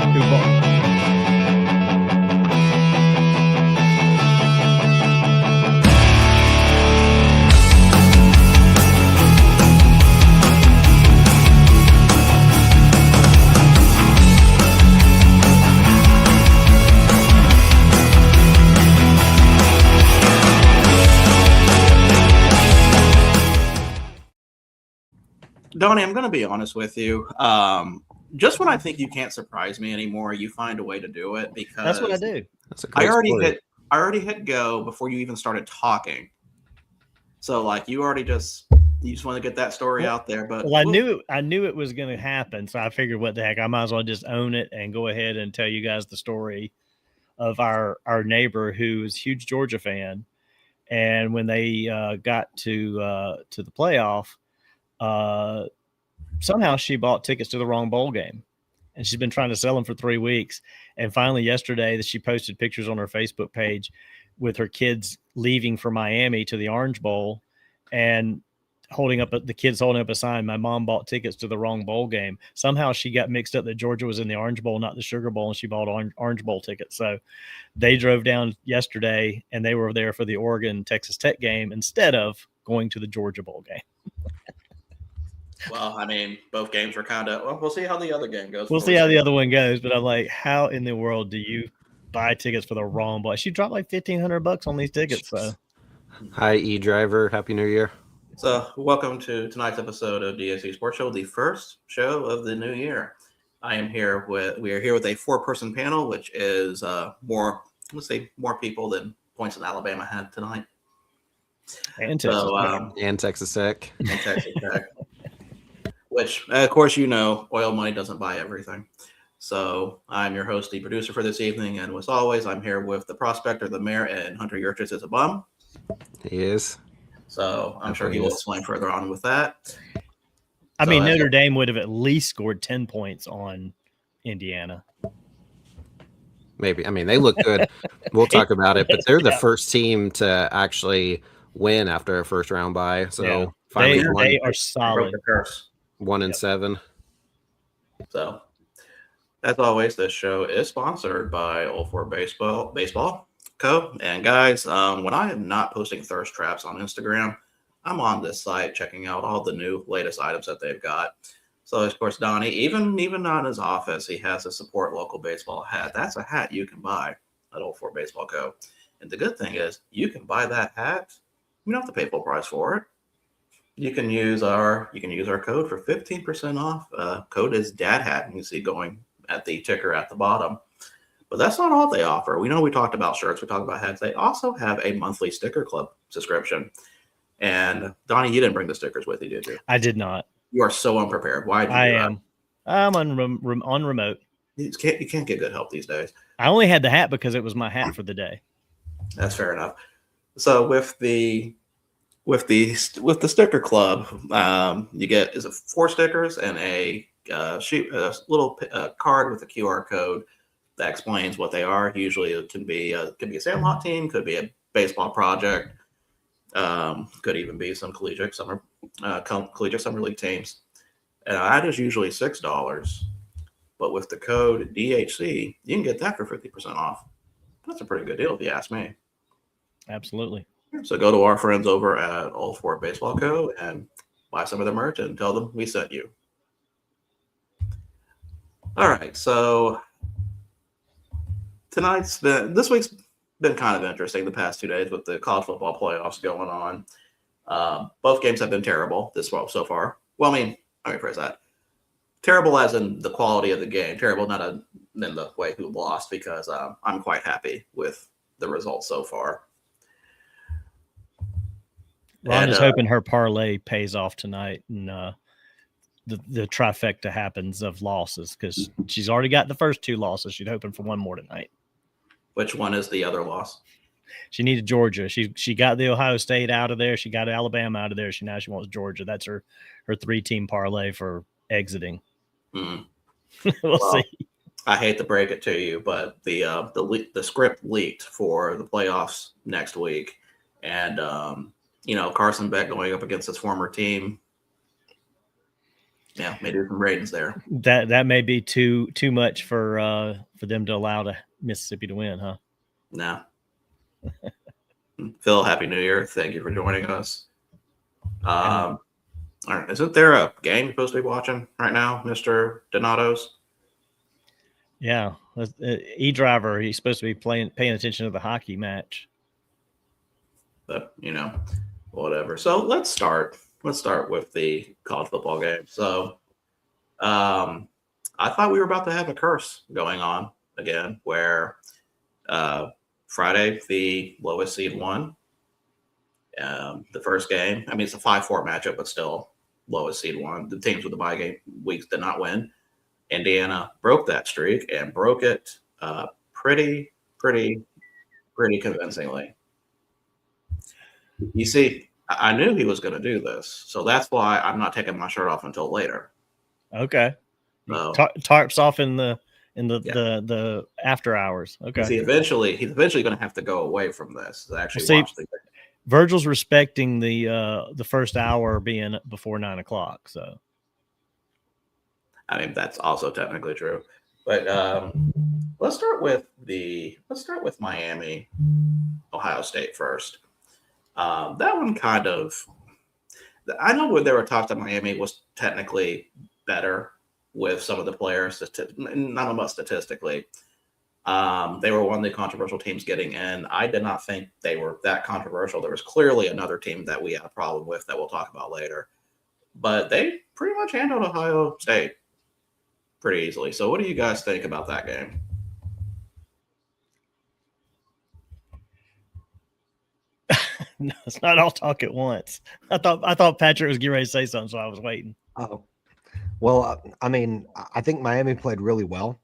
Who bought? Donnie, I'm going to be honest with you. Just when I think you can't surprise me anymore, you find a way to do it because That's what I do. That's a great I already hit go before you even started talking. So like you just want to get that story out there. But I knew it was going to happen, so I figured, what the heck, I might as well just own it and go ahead and tell you guys the story of our neighbor who is a huge Georgia fan, and when they got to the playoff, somehow she bought tickets to the wrong bowl game, and she's been trying to sell them for 3 weeks. And finally yesterday she posted pictures on her Facebook page with her kids leaving for Miami to the Orange Bowl and the kids holding up a sign, "My mom bought tickets to the wrong bowl game." Somehow she got mixed up that Georgia was in the Orange Bowl, not the Sugar Bowl, and she bought Orange Bowl tickets. So they drove down yesterday and they were there for the Oregon Texas Tech game instead of going to the Georgia Bowl game. Well, I mean, both games were kind of, well, we'll see how the other game goes. We'll see how the other one goes. But I'm like, how in the world do you buy tickets for the wrong bowl? She dropped like $1,500 on these tickets. So, hi, E-Driver. Happy New Year. So, welcome to tonight's episode of DHC Sports Show, the first show of the new year. We are here with a 4-person panel, which is more people than Points in Alabama had tonight. And Texas Tech. And Texas Tech. Which, of course, oil money doesn't buy everything. So I'm your host, the producer for this evening. And as always, I'm here with the Prospector, the mayor, and Hunter Yurchis is a bum. He is. So I'm sure he will explain further on with that. I mean, Notre Dame would have at least scored 10 points on Indiana. Maybe. I mean, they look good. We'll talk about it, but they're the first team to actually win after a first round bye. So finally they are solid. 1-7. So, as always, this show is sponsored by Old Fort Baseball Co. And guys, when I am not posting thirst traps on Instagram, I'm on this site checking out all the new latest items that they've got. So, of course, Donnie, even on his office, he has a support local baseball hat. That's a hat you can buy at Old Fort Baseball Co. And the good thing is, you can buy that hat. You don't have to pay full price for it. You can use our code for 15% off. Code is Dad Hat, and you see going at the ticker at the bottom. But that's not all they offer. We talked about shirts, we talked about hats. They also have a monthly sticker club subscription. And Donnie, you didn't bring the stickers with you, did you? I did not. You are so unprepared. Why did you do that? I'm on remote. You can't get good help these days. I only had the hat because it was my hat for the day. That's fair enough. So with the sticker club, you get 4 stickers and a little card with a QR code that explains what they are. Usually, it can be a Sandlot team, could be a baseball project, could even be some collegiate summer league teams. And that is usually $6, but with the code DHC, you can get that for 50% off. That's a pretty good deal, if you ask me. Absolutely. So go to our friends over at Old Fort Baseball Co. and buy some of their merch and tell them we sent you. All right, so this week's been kind of interesting the past 2 days with the college football playoffs going on. Both games have been terrible so far. Well, I mean, let me rephrase that. Terrible as in the quality of the game. Terrible not in the way who lost, because I'm quite happy with the results so far. Rhonda's hoping her parlay pays off tonight, and the trifecta happens of losses, because she's already got the first 2 losses. She's hoping for one more tonight. Which one is the other loss? She needed Georgia. She got the Ohio State out of there. She got Alabama out of there. Now she wants Georgia. That's her 3-team parlay for exiting. We'll see. I hate to break it to you, but the script leaked for the playoffs next week, and Carson Beck going up against his former team. Yeah, may do some ratings there. That may be too much for them to allow Mississippi to win, huh? No. Phil, Happy New Year. Thank you for joining us. All right. Isn't there a game you're supposed to be watching right now, Mr. Donato's? Yeah. E-Driver, he's supposed to be paying attention to the hockey match. But, whatever. So let's start. Let's start with the college football game. So I thought we were about to have a curse going on again where Friday, the lowest seed won. The first game, I mean, it's a 5-4 matchup, but still lowest seed won. The teams with the bye game weeks did not win. Indiana broke that streak and broke it pretty convincingly. You see, I knew he was going to do this, so that's why I'm not taking my shirt off until later. Okay. So, tarps off in the after hours. Okay. he's eventually going to have to go away from this to actually watch the game. Virgil's respecting the first hour being before 9 o'clock. So, I mean, that's also technically true. But let's start with Miami, Ohio State first. That one kind of, I know where there were talks that Miami was technically better with some of the players, not about statistically. They were one of the controversial teams getting in. I did not think they were that controversial. There was clearly another team that we had a problem with that we'll talk about later. But they pretty much handled Ohio State pretty easily. So what do you guys think about that game? No, it's not all talk at once. I thought Patrick was getting ready to say something, so I was waiting. Oh, well, I mean, I think Miami played really well.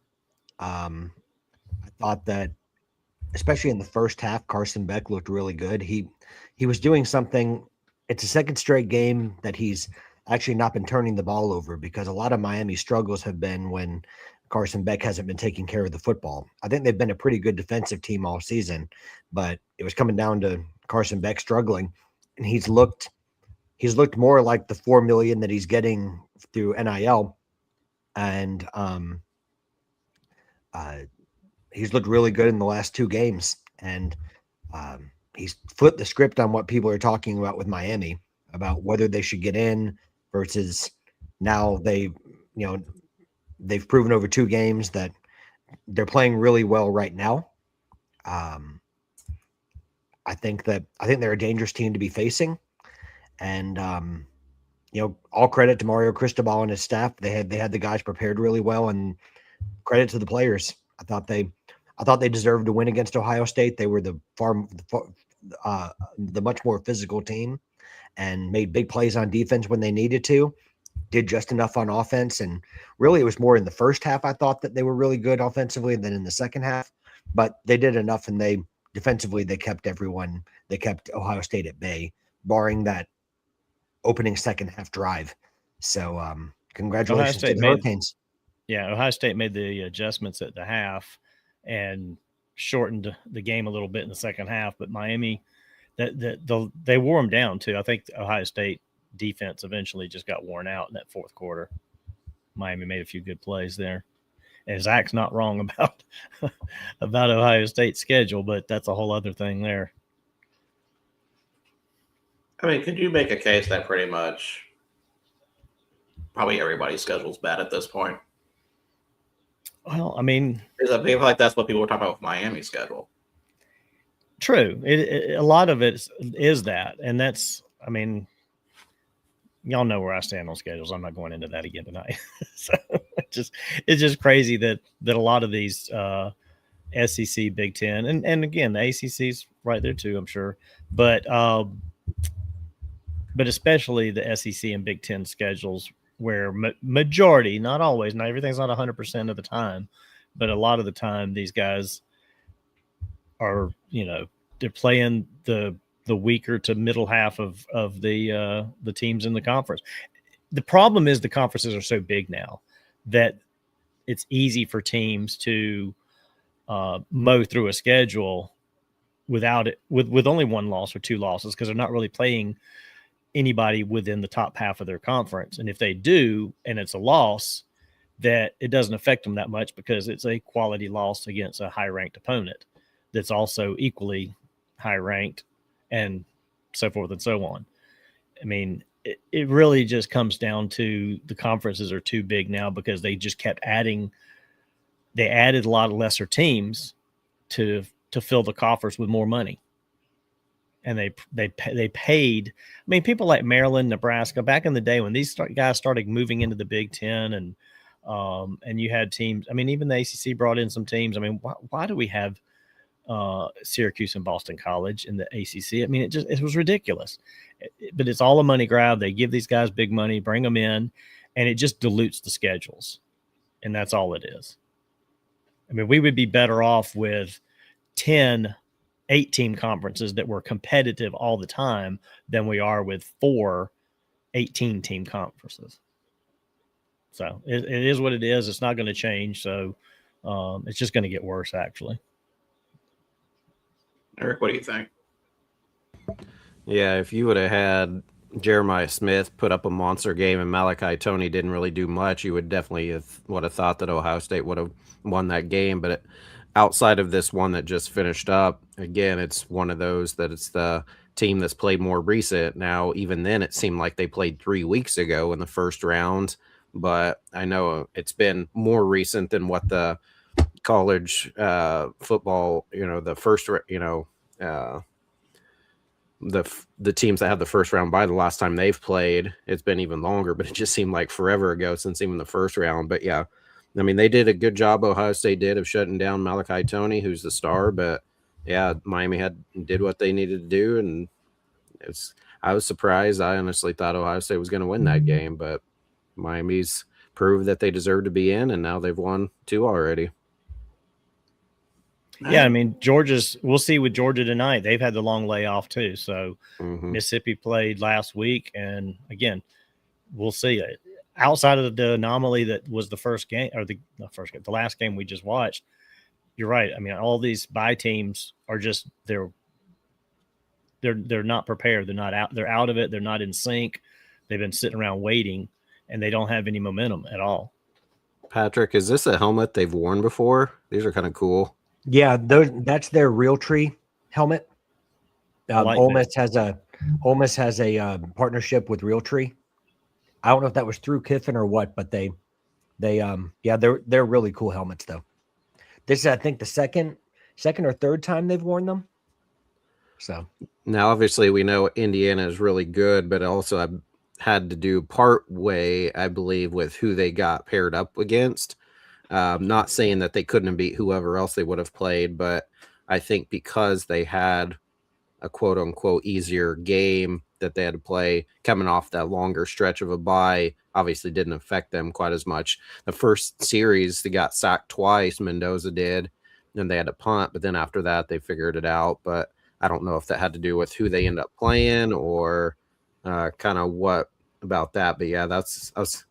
I thought that, especially in the first half, Carson Beck looked really good. He was doing something. It's a second straight game that he's actually not been turning the ball over, because a lot of Miami struggles have been when Carson Beck hasn't been taking care of the football. I think they've been a pretty good defensive team all season, but it was coming down to Carson Beck struggling, and he's looked more like the $4 million that he's getting through NIL, and he's looked really good in the last 2 games, and he's flipped the script on what people are talking about with Miami about whether they should get in versus now they've proven over 2 games that they're playing really well right now. I think they're a dangerous team to be facing, and all credit to Mario Cristobal and his staff. They had the guys prepared really well, and credit to the players. I thought they deserved to win against Ohio State. They were the much more physical team and made big plays on defense when they needed to, did just enough on offense. And really it was more in the first half I thought that they were really good offensively than in the second half, but they did enough, and defensively they kept Ohio State at bay, barring that opening second half drive. So congratulations to the Hurricanes. Ohio State made the adjustments at the half and shortened the game a little bit in the second half, but Miami, they wore them down too. I think the Ohio State defense eventually just got worn out in that fourth quarter. Miami made a few good plays there. And Zach's not wrong about Ohio State's schedule, but that's a whole other thing there. I mean, could you make a case that pretty much probably everybody's schedule's bad at this point? Well, I mean, I feel like that's what people were talking about with Miami's schedule. True. A lot of it is that. And that's, I mean, y'all know where I stand on schedules. I'm not going into that again tonight. So it's just crazy that a lot of these SEC, Big Ten, and again, the ACC's right there too, I'm sure. But especially the SEC and Big Ten schedules, where majority, not always, not everything's not 100% of the time, but a lot of the time these guys are, they're playing the weaker to middle half of the teams in the conference. The problem is the conferences are so big now that it's easy for teams to mow through a schedule without it, with only 1 loss or 2 losses, because they're not really playing anybody within the top half of their conference. And if they do, and it's a loss, that it doesn't affect them that much because it's a quality loss against a high-ranked opponent that's also equally high-ranked and so forth and so on. I mean, it really just comes down to the conferences are too big now because they just kept adding. They added a lot of lesser teams to fill the coffers with more money. And they paid. I mean, people like Maryland, Nebraska, back in the day when these guys started moving into the Big Ten, and you had teams. I mean, even the ACC brought in some teams. I mean, why do we have Syracuse and Boston College in the ACC? I mean, it was ridiculous. But it's all a money grab. They give these guys big money, bring them in, and it just dilutes the schedules, and that's all it is. I mean, we would be better off with 10 8-team conferences that were competitive all the time than we are with 4 18-team conferences. So it is what it is. It's not going to change. So it's just going to get worse, actually. Eric, what do you think? Yeah, if you would have had Jeremiah Smith put up a monster game and Malachi Toney didn't really do much, you would definitely would have thought that Ohio State would have won that game. But outside of this one that just finished up, again, it's one of those that it's the team that's played more recent. Now, even then, it seemed like they played 3 weeks ago in the first round. But I know it's been more recent than what the college football, the first, the teams that had the first round by the last time they've played, it's been even longer, but it just seemed like forever ago since even the first round. But yeah, I mean, they did a good job, Ohio State did, of shutting down Malachi Toney, who's the star. But yeah, Miami did what they needed to do, and I was surprised. I honestly thought Ohio State was going to win that game, but Miami's proved that they deserve to be in, and now they've won 2 already. Yeah, I mean, we'll see with Georgia tonight. They've had the long layoff too. So Mississippi played last week. And again, we'll see. Outside of the anomaly that was the first game, or the last game we just watched, you're right. I mean, all these bye teams are just, they're not prepared. They're not out. They're out of it. They're not in sync. They've been sitting around waiting, and they don't have any momentum at all. Patrick, is this a helmet they've worn before? These are kind of cool. Yeah, that's their Realtree helmet. Ole Miss has a partnership with Realtree. I don't know if that was through Kiffin or what, but they're really cool helmets though. This is, I think, the second or third time they've worn them. So now, obviously, we know Indiana is really good, but also I've had to do part way, I believe, with who they got paired up against. Not saying that they couldn't have beat whoever else they would have played, but I think because they had a quote unquote easier game that they had to play coming off that longer stretch of a bye, obviously didn't affect them quite as much. The first series, they got sacked twice, Mendoza did, and they had to punt, but then after that, they figured it out. But I don't know if that had to do with who they end up playing or kind of what about that. But yeah, I was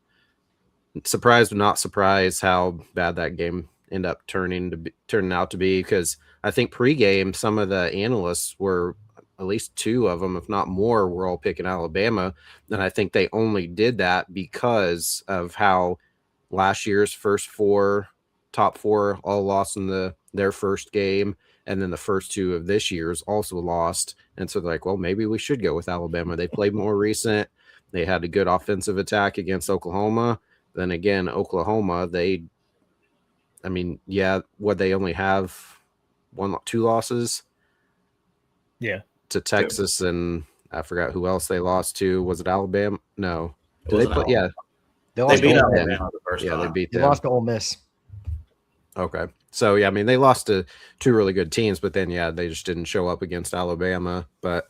surprised but not surprised how bad that game ended up turning out to be, because I think pregame some of the analysts were, at least 2 of them, if not more, were all picking Alabama. And I think they only did that because of how last year's first top four all lost in their first game, and then the first 2 of this year's also lost. And so they're like, well, maybe we should go with Alabama. They played more recent. They had a good offensive attack against Oklahoma. Then again, Oklahoma, they only have 2 losses. Yeah. To Texas, and I forgot who else they lost to. Was it Alabama? No. Did they play? Yeah. They beat Alabama the first time. They beat them. They lost to Ole Miss. Okay. So, yeah, I mean, they lost to 2 really good teams, but then, yeah, they just didn't show up against Alabama. But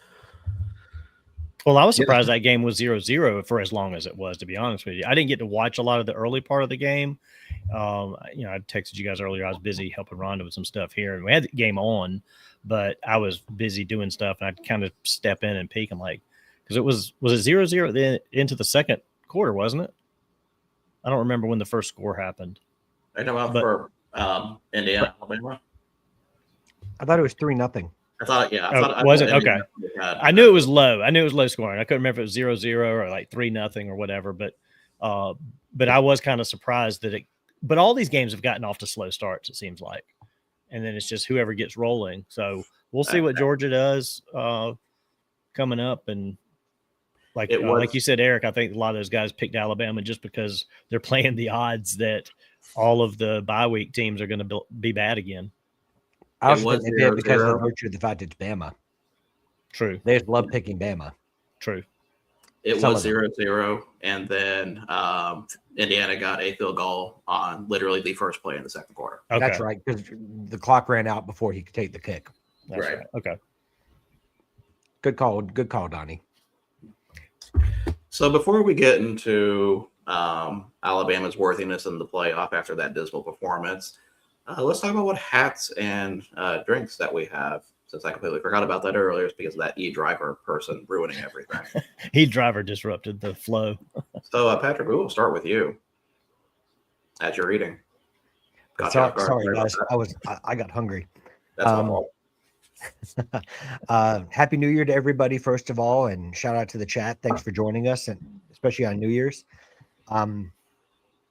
well, I was surprised that game was 0-0 for as long as it was, to be honest with you. I didn't get to watch a lot of the early part of the game. I texted you guys earlier. I was busy helping Rhonda with some stuff here, and we had the game on, but I was busy doing stuff, and I'd kind of step in and peek. I'm like, because it was it 0-0 then into the second quarter, wasn't it? I don't remember when the first score happened. Are you talking about for Indiana, Alabama? I thought it was 3-0. I thought, yeah. I Oh, thought, was it? Indiana Okay. had- I knew it was low. I knew it was low scoring. I couldn't remember if it was 0-0 or like 3-0 or whatever. But I was kind of surprised that it. But all these games have gotten off to slow starts. It seems like, and then it's just whoever gets rolling. So we'll see what Georgia does coming up. And like you said, Eric, I think a lot of those guys picked Alabama just because they're playing the odds that all of the bye week teams are going to be bad again. I also think they did because of the virtue of the fact it's Bama. True. They just love picking Bama. True. It was 0-0, and then Indiana got a field goal on literally the first play in the second quarter. Okay. That's right, because the clock ran out before he could take the kick. That's right. Okay. Good call, Donnie. So before we get into Alabama's worthiness in the playoff after that dismal performance, let's talk about what hats and drinks that we have. Since I completely forgot about that earlier, it's because of that e-driver person ruining everything. E-driver disrupted the flow. So, Patrick, we will start with you as you're eating. Sorry, guys. I got hungry. That's my fault. Happy New Year to everybody, first of all, and shout out to the chat. Thanks for joining us, and especially on New Year's.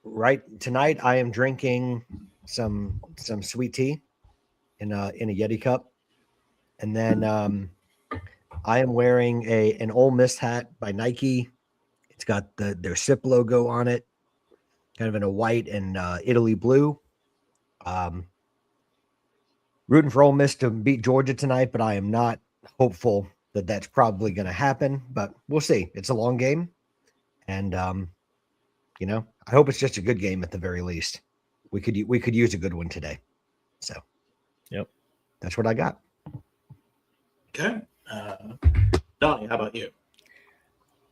Right tonight, I am drinking some sweet tea in a Yeti cup. And then I am wearing an Ole Miss hat by Nike. It's got their SIP logo on it, kind of in a white and Italy blue. Rooting for Ole Miss to beat Georgia tonight, but I am not hopeful that that's probably going to happen. But we'll see. It's a long game, and I hope it's just a good game at the very least. We could use a good one today. So, yep, that's what I got. Okay. Donnie, how about you?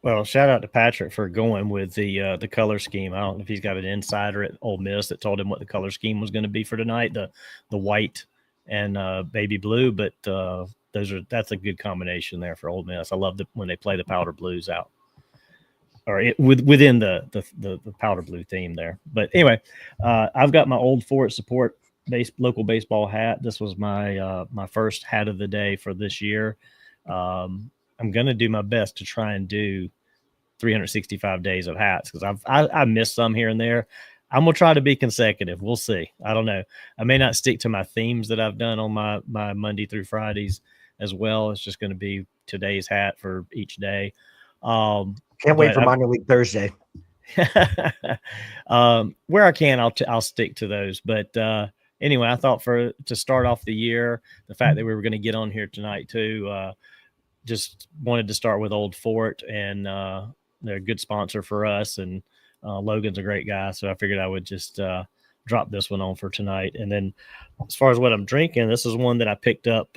Well, shout out to Patrick for going with the color scheme. I don't know if he's got an insider at Ole Miss that told him what the color scheme was going to be for tonight, the white and baby blue, but that's a good combination there for Ole Miss. I love when they play the powder blues out, or within the powder blue theme there. But anyway, I've got my Old Fort support local baseball hat. This was my first hat of the day for this year. I'm going to do my best to try and do 365 days of hats because I missed some here and there. I'm going to try to be consecutive. We'll see. I don't know. I may not stick to my themes that I've done on my Monday through Fridays as well. It's just going to be today's hat for each day. Can't wait for minor league Thursday. Where I can, I'll stick to those. But anyway, I thought to start off the year, the fact that we were going to get on here tonight too, just wanted to start with Old Fort, and they're a good sponsor for us, and Logan's a great guy, so I figured I would just drop this one on for tonight. And then as far as what I'm drinking, this is one that I picked up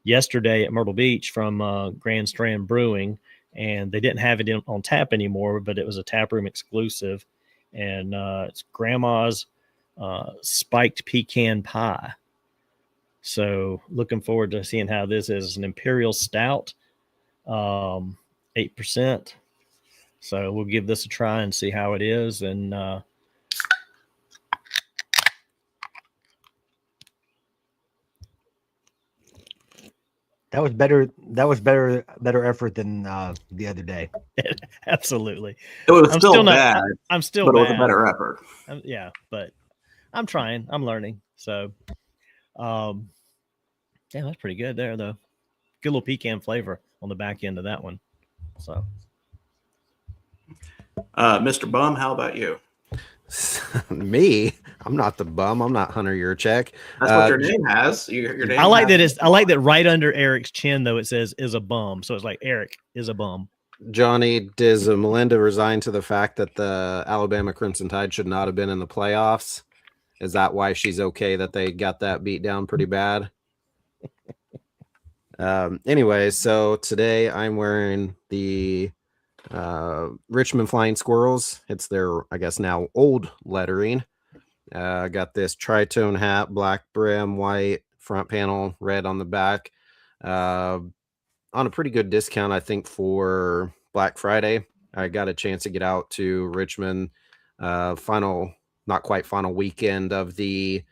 yesterday at Myrtle Beach from Grand Strand Brewing, and they didn't have it on tap anymore, but it was a taproom exclusive, and it's Grandma's spiked pecan pie. So looking forward to seeing how this is. An imperial stout, 8%. So we'll give this a try and see how it is. And that was better. That was better effort than the other day. Absolutely. It was still bad. I'm still but bad. It was a better effort. Yeah, but I'm trying. I'm learning. So, yeah, that's pretty good there, though. Good little pecan flavor on the back end of that one. So, Mr. Bum, how about you? Me? I'm not the bum. I'm not Hunter Yurchek. That's what your name has. Your name. I like that. I like that right under Eric's chin, though, it says "is a bum." So it's like Eric is a bum. Johnny, does Melinda resign to the fact that the Alabama Crimson Tide should not have been in the playoffs? Is that why she's okay that they got that beat down pretty bad? Anyway, so today I'm wearing the Richmond Flying Squirrels. It's their, I guess now, old lettering. I got this tritone hat, black brim, white front panel, red on the back. On a pretty good discount, I think, for Black Friday. I got a chance to get out to Richmond, not quite final weekend of the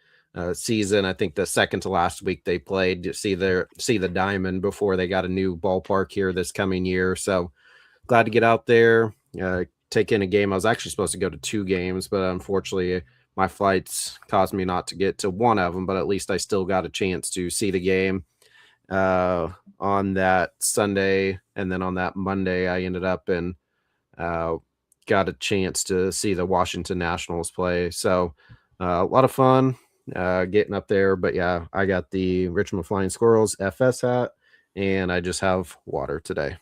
season. I think the second to last week they played to see the diamond before they got a new ballpark here this coming year. So glad to get out there, take in a game. I was actually supposed to go to 2 games, but unfortunately my flights caused me not to get to one of them, but at least I still got a chance to see the game on that Sunday. And then on that Monday, I ended up and got a chance to see the Washington Nationals play. So a lot of fun getting up there. But yeah, I got the Richmond Flying Squirrels FS hat, and I just have water today.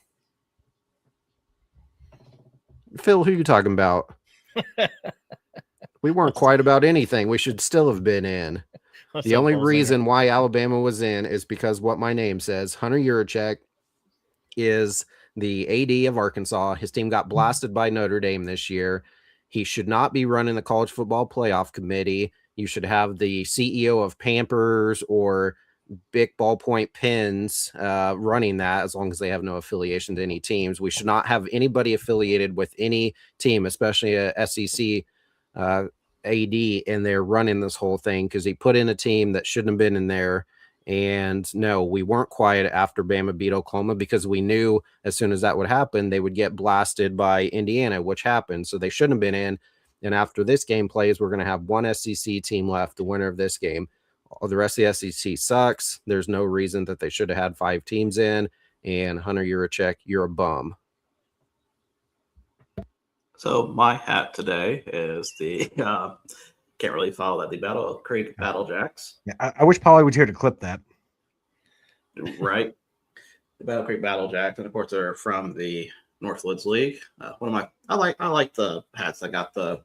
Phil, who are you talking about? We weren't quite about anything. We should still have been in. The only reason why Alabama was in is because what my name says. Hunter Yurachek is the AD of Arkansas. His team got blasted by Notre Dame this year. He should not be running the college football playoff committee. You should have the CEO of Pampers or Big Ballpoint Pens running that, as long as they have no affiliation to any teams. We should not have anybody affiliated with any team, especially a SEC AD in there running this whole thing, because he put in a team that shouldn't have been in there. And no, we weren't quiet after Bama beat Oklahoma, because we knew as soon as that would happen, they would get blasted by Indiana, which happened. So they shouldn't have been in. And after this game plays, we're going to have one SEC team left, the winner of this game. All the rest of the SEC sucks. There's no reason that they should have had 5 teams in. And Hunter Yurachek, you're a bum. So my hat today is the can't really follow that, the Battle Creek Battle Jacks. Yeah, I wish Polly was here to clip that. Right, the Battle Creek Battle Jacks, and of course they're from the Northwoods League. I like the hats that got the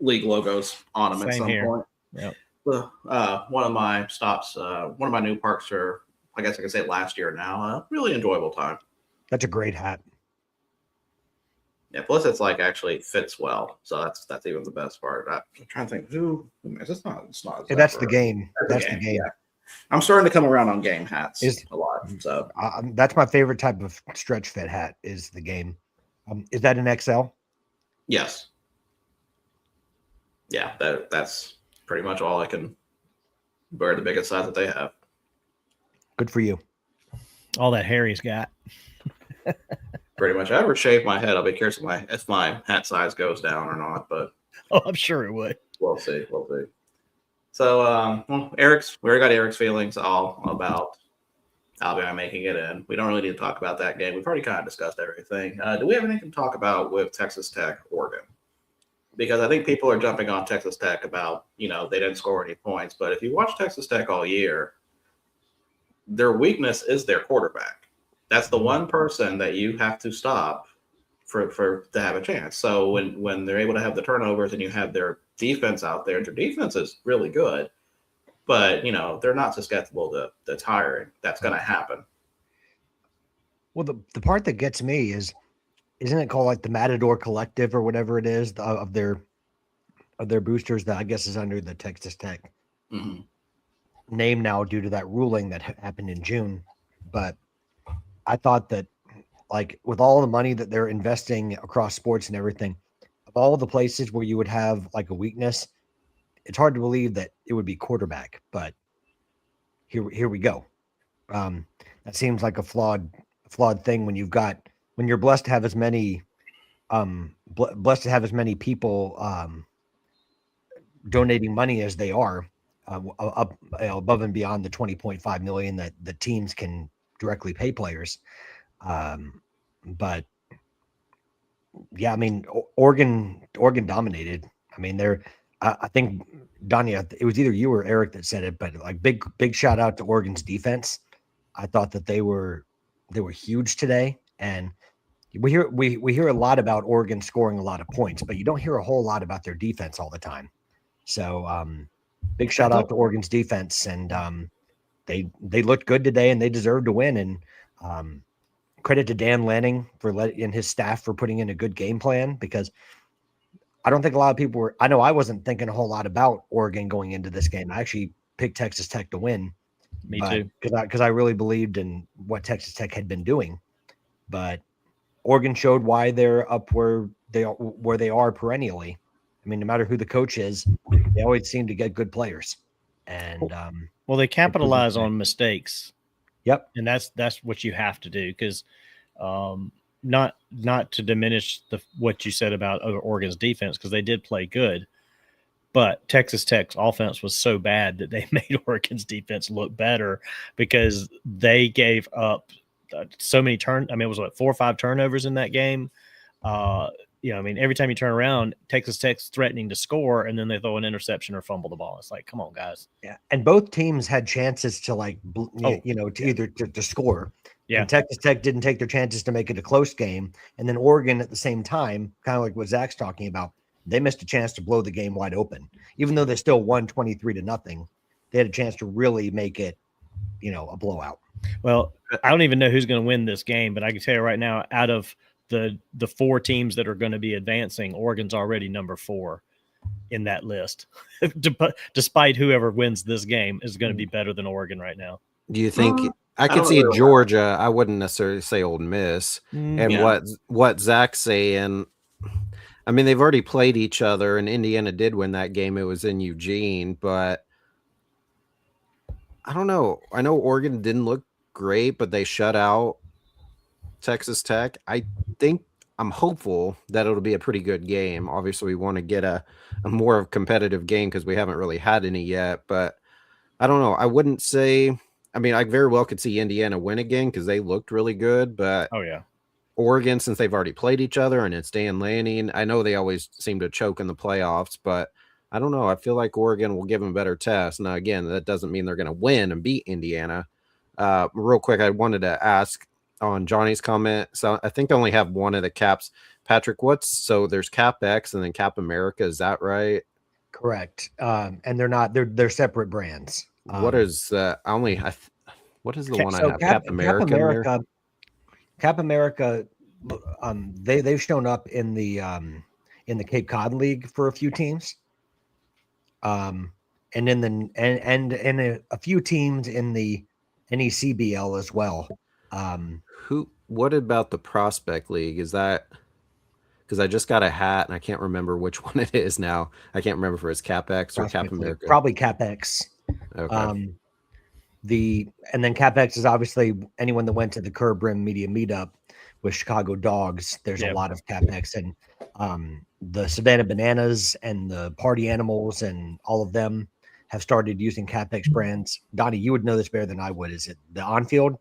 league logos on them. Same at some here. Point. Yep. One of my stops, one of my new parks, or I guess I could say last year now. Really enjoyable time. That's a great hat. Yeah, plus it's like actually fits well, so that's even the best part. I'm trying to think who is it's not. Yeah, that's the game. That's the game. Yeah. I'm starting to come around on game hats a lot. So that's my favorite type of stretch fit hat is the game. Is that an XL? Yes. Yeah, that's pretty much all I can wear, the biggest size that they have. Good for you. All that hair he's got. Pretty much. If I ever shave my head, I'll be curious if my hat size goes down or not. But I'm sure it would. We'll see. So, we already got Eric's feelings all about Alabama making it in. We don't really need to talk about that game. We've already kind of discussed everything. Do we have anything to talk about with Texas Tech, Oregon? Because I think people are jumping on Texas Tech about, they didn't score any points. But if you watch Texas Tech all year, their weakness is their quarterback. That's the one person that you have to stop for to have a chance. So when they're able to have the turnovers and you have their defense out there, and their defense is really good, but they're not susceptible to tiring. That's going to happen. Well, the part that gets me isn't it called like the Matador Collective or whatever it is of their boosters that I guess is under the Texas Tech name now due to that ruling that happened in June, but I thought that, like, with all the money that they're investing across sports and everything, of all the places where you would have like a weakness, it's hard to believe that it would be quarterback. But here we go. That seems like a flawed thing when you're blessed to have as many people donating money as they are, up above and beyond the $20.5 million that the teams can directly pay players. But yeah, I mean, Oregon dominated. I mean, I think Donnie, it was either you or Eric that said it, but like big shout out to Oregon's defense. I thought that they were huge today. And we hear a lot about Oregon scoring a lot of points, but you don't hear a whole lot about their defense all the time. So big shout out to Oregon's defense, and they looked good today, and they deserve to win. And credit to Dan Lanning and his staff for putting in a good game plan, because I don't think a lot of people were. I know I wasn't thinking a whole lot about Oregon going into this game. I actually picked Texas Tech to win. Me too, because I really believed in what Texas Tech had been doing. But Oregon showed why they're up where they are perennially. I mean, no matter who the coach is, they always seem to get good players. And well, they capitalize on mistakes. Yep. And that's what you have to do, because not to diminish what you said about Oregon's defense, because they did play good, but Texas Tech's offense was so bad that they made Oregon's defense look better, because they gave up so many it was 4 or 5 turnovers in that game. Every time you turn around, Texas Tech's threatening to score, and then they throw an interception or fumble the ball. It's like, come on, guys. Yeah, and both teams had chances to either to score. Yeah, and Texas Tech didn't take their chances to make it a close game, and then Oregon at the same time, kind of like what Zach's talking about, they missed a chance to blow the game wide open, even though they still won 23-0. They had a chance to really make it, a blowout. Well, I don't even know who's going to win this game, but I can tell you right now, out of the 4 teams that are going to be advancing, Oregon's already number 4 in that list. Despite whoever wins this game is going to be better than Oregon right now. Do you think I could see Georgia? I wouldn't necessarily say Ole Miss. And what Zach's saying, I mean, they've already played each other, and Indiana did win that game. It was in Eugene, but I don't know. I know Oregon didn't look great, but they shut out Texas Tech. I'm hopeful that it'll be a pretty good game. Obviously, we want to get a more competitive game because we haven't really had any yet. But I don't know. I wouldn't say. I mean, I very well could see Indiana win again because they looked really good. But Oregon, since they've already played each other and it's Dan Lanning, I know they always seem to choke in the playoffs, but I don't know. I feel like Oregon will give them a better test. Now, again, that doesn't mean they're going to win and beat Indiana. Real quick, I wanted to ask on Johnny's comment. So I think I only have one of the caps. Patrick, there's Cap X and then Cap America. Is that right? Correct. And they're separate brands. What is what is the one I have? Cap America. Cap America. They've shown up in the Cape Cod League for a few teams. And a few teams in the NECBL as well. What about the Prospect League? Is that because I just got a hat and I can't remember which one it is now. I can't remember if it's Cap X or Prospect Cap America. League. Probably Cap X. Okay. And then Cap X is obviously anyone that went to the Curb Rim Media Meetup with Chicago Dogs. There's a lot of Cap X, and the Savannah Bananas and the Party Animals and all of them have started using Cap X brands. Donnie, you would know this better than I would. Is it the on-field?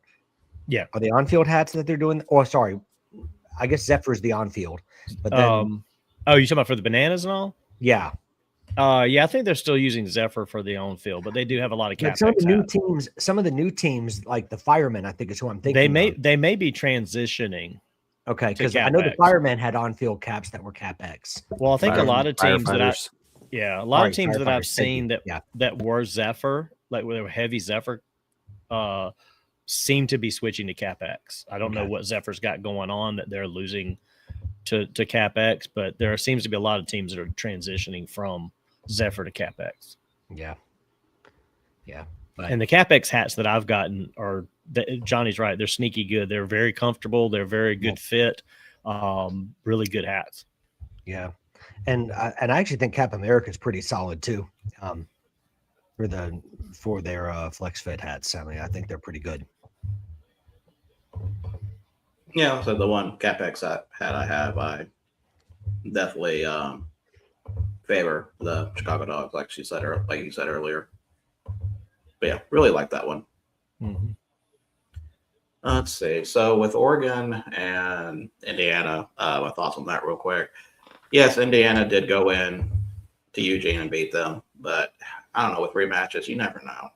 Yeah. Are the on-field hats that they're doing? Oh, sorry. I guess Zephyr is the on-field. But then, you talking about for the bananas and all? Yeah. I think they're still using Zephyr for the on-field, but they do have a lot of Cap X some of the new teams, like the Firemen, I think is who I'm thinking. They may be transitioning. Okay, because I know the Firemen had on-field caps that were Cap X. Well, I think a lot of teams that I've seen that were Zephyr, like where they were heavy Zephyr, seem to be switching to Cap X. I don't know what Zephyr's got going on that they're losing to Cap X, but there seems to be a lot of teams that are transitioning from Zephyr to Cap X. Yeah. And the Cap X hats that I've gotten Johnny's right. They're sneaky good. They're very comfortable. They're very good fit. Really good hats. Yeah. And I actually think Cap America is pretty solid too. For their flex fit hats. I mean, I think they're pretty good. Yeah, so the one CapEx hat I have, I definitely favor the Chicago Dogs, like you said earlier. But yeah, really like that one. Mm-hmm. Let's see. So with Oregon and Indiana, my thoughts on that real quick. Yes, Indiana did go in to Eugene and beat them, but I don't know, with rematches, you never know.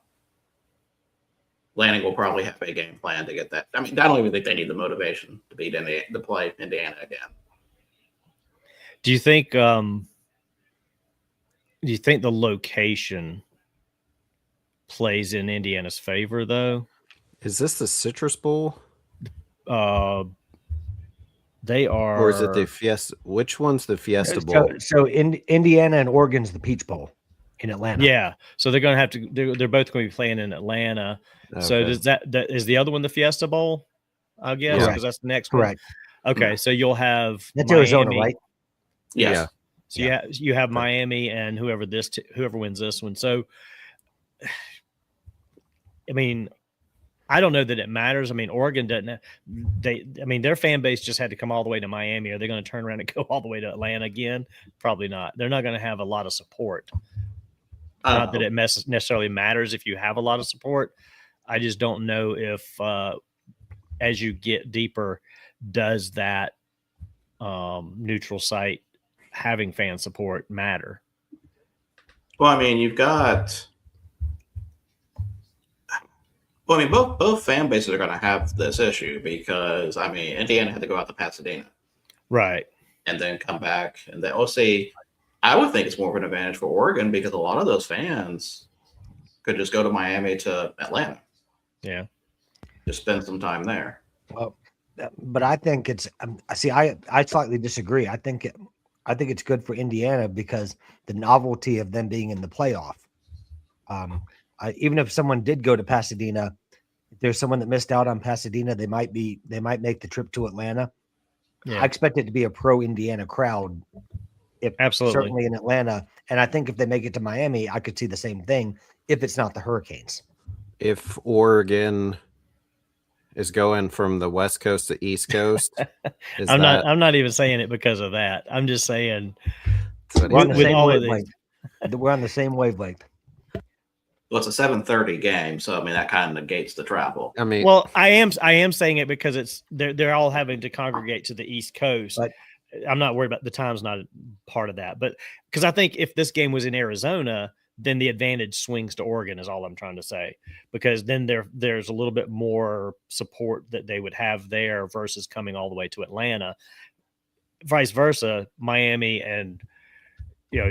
Lanning will probably have a game plan to get that. I mean, I don't even think they need the motivation to beat Indiana, to play Indiana again. Do you think the location plays in Indiana's favor, though? Is this the Citrus Bowl? They are. Or is it the Fiesta? Which one's the Fiesta Bowl? So Indiana and Oregon's the Peach Bowl in Atlanta. Yeah. So they're going to have to. They're both going to be playing in Atlanta. Okay. So does that is the other one the Fiesta Bowl? I guess because that's the next Correct. one. Okay. So you'll have that's Miami. Arizona, right? Yes. Yeah. So you have Miami and whoever wins this one. So I mean, I don't know that it matters. I mean, Oregon doesn't. Their fan base just had to come all the way to Miami. Are they going to turn around and go all the way to Atlanta again? Probably not. They're not going to have a lot of support. Not that it necessarily matters if you have a lot of support. I just don't know if, as you get deeper, does that neutral site having fan support matter? Well, I mean, you've got. Well, I mean, both fan bases are going to have this issue because, I mean, Indiana had to go out to Pasadena. Right. And then come back. And then, I would think it's more of an advantage for Oregon because a lot of those fans could just go to Miami to Atlanta. Yeah. Just spend some time there. Well, but I think it's I slightly disagree. I think it's good for Indiana because the novelty of them being in the playoff. Even if someone did go to Pasadena, if there's someone that missed out on Pasadena, they might make the trip to Atlanta. Yeah. I expect it to be a pro Indiana crowd. Absolutely. Certainly in Atlanta. And I think if they make it to Miami, I could see the same thing if it's not the Hurricanes. If Oregon is going from the West Coast to East Coast, I'm not even saying it because of that. I'm just saying we're on the same wavelength. Well, it's a 7:30 game, so I mean that kind of negates the travel. I mean, well, I am saying it because they're all having to congregate to the East Coast. But I'm not worried about the time's not part of that, but because I think if this game was in Arizona, then the advantage swings to Oregon is all I'm trying to say, because then there's a little bit more support that they would have there versus coming all the way to Atlanta. Vice versa, Miami and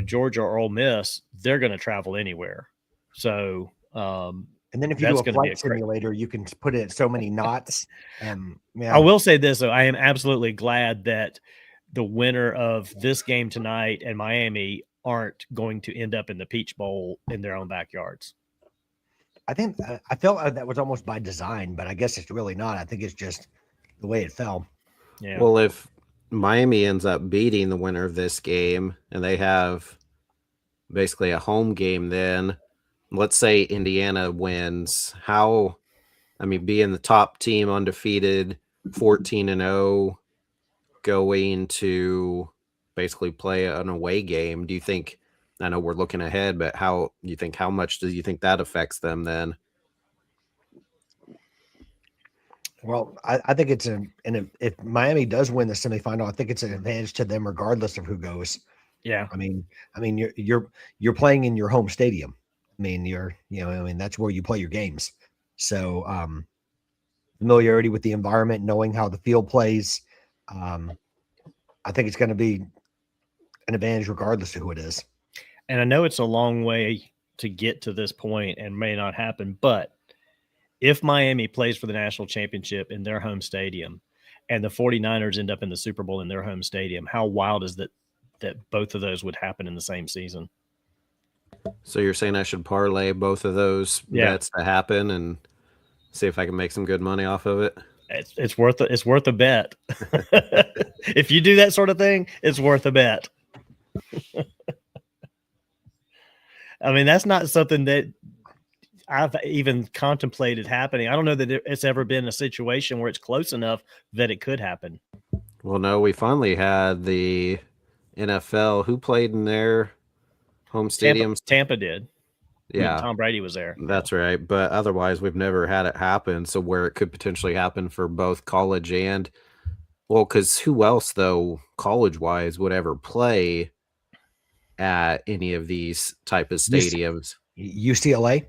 Georgia or Ole Miss, they're going to travel anywhere. So, and then if you do a flight simulator, you can put it at so many knots. I will say this though, I am absolutely glad that the winner of this game tonight and Miami aren't going to end up in the Peach Bowl in their own backyards. I think I felt that was almost by design, but I guess it's really not. I think it's just the way it fell. Yeah. Well, if Miami ends up beating the winner of this game and they have basically a home game, then let's say Indiana wins, being the top team undefeated, 14-0, going to basically play an away game. Do you think, I know we're looking ahead, but how much do you think that affects them then? Well, I think it's if Miami does win the semifinal, I think it's an advantage to them regardless of who goes. Yeah. I mean, you're playing in your home stadium. I mean, that's where you play your games. So, familiarity with the environment, knowing how the field plays, I think it's going to be an advantage regardless of who it is. And I know it's a long way to get to this point and may not happen, but if Miami plays for the national championship in their home stadium and the 49ers end up in the Super Bowl in their home stadium, how wild is that both of those would happen in the same season? So you're saying I should parlay both of those bets to happen and see if I can make some good money off of it? It's worth a bet. If you do that sort of thing, it's worth a bet. I mean, that's not something that I've even contemplated happening. I don't know that it's ever been a situation where it's close enough that it could happen. Well, no, we finally had the NFL. Who played in their home stadiums? Tampa did. Yeah. Tom Brady was there. That's right. But otherwise, we've never had it happen. So where it could potentially happen for both college and, well, because who else, though, college-wise, would ever play at any of these type of stadiums? UCLA.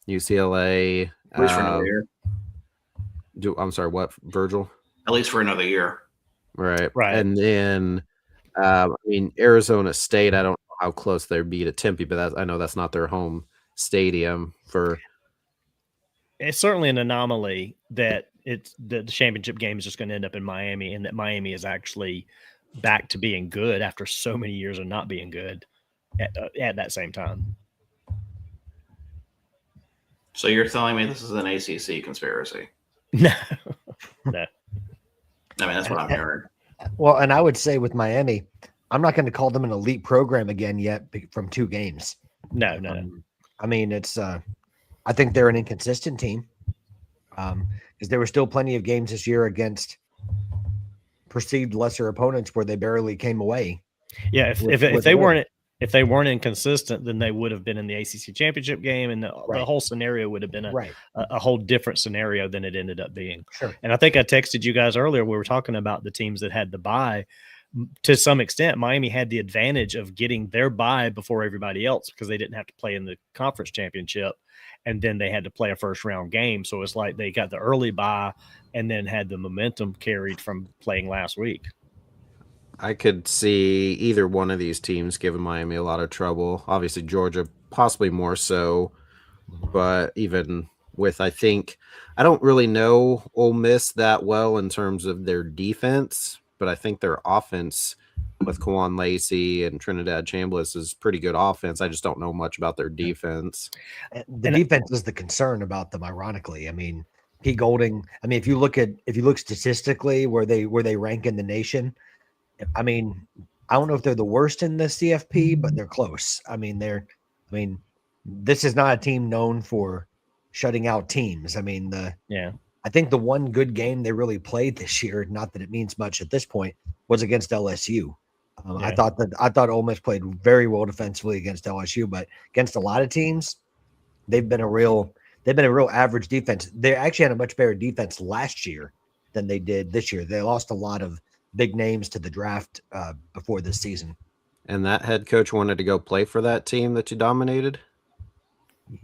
At least for another year. I'm sorry, what, Virgil? At least for another year. Right. And then, Arizona State, I don't know how close they'd be to Tempe, but I know that's not their home stadium. It's certainly an anomaly that the championship game is just going to end up in Miami, and that Miami is actually back to being good after so many years of not being good at that same time. So you're telling me this is an ACC conspiracy? No. I mean, that's what I'm hearing. Well, and I would say with Miami, I'm not going to call them an elite program again yet from 2 games. No. I mean, it's I think they're an inconsistent team because there were still plenty of games this year against perceived lesser opponents where they barely came away. Yeah, with if a they win. weren't inconsistent, then they would have been in the ACC championship game, and the Right. whole scenario would have been Right. a whole different scenario than it ended up being. Sure. And I think I texted you guys earlier. We were talking about the teams that had the bye. To some extent, Miami had the advantage of getting their bye before everybody else because they didn't have to play in the conference championship, and then they had to play a first round game. So it's like they got the early bye and then had the momentum carried from playing last week. I could see either one of these teams giving Miami a lot of trouble. Obviously, Georgia possibly more so, but even with, I don't really know Ole Miss that well in terms of their defense, but I think their offense with Kwan Lacey and Trinidad Chambliss is pretty good offense. I just don't know much about their defense. The defense is the concern about them, ironically. I mean, Pete Golding, if you look statistically where they rank in the nation, I mean, I don't know if they're the worst in the CFP, but they're close. This is not a team known for shutting out teams. I think the one good game they really played this year, not that it means much at this point, was against LSU. I thought Ole Miss played very well defensively against LSU, but against a lot of teams, they've been a real average defense. They actually had a much better defense last year than they did this year. They lost a lot of big names to the draft before this season. And that head coach wanted to go play for that team that you dominated?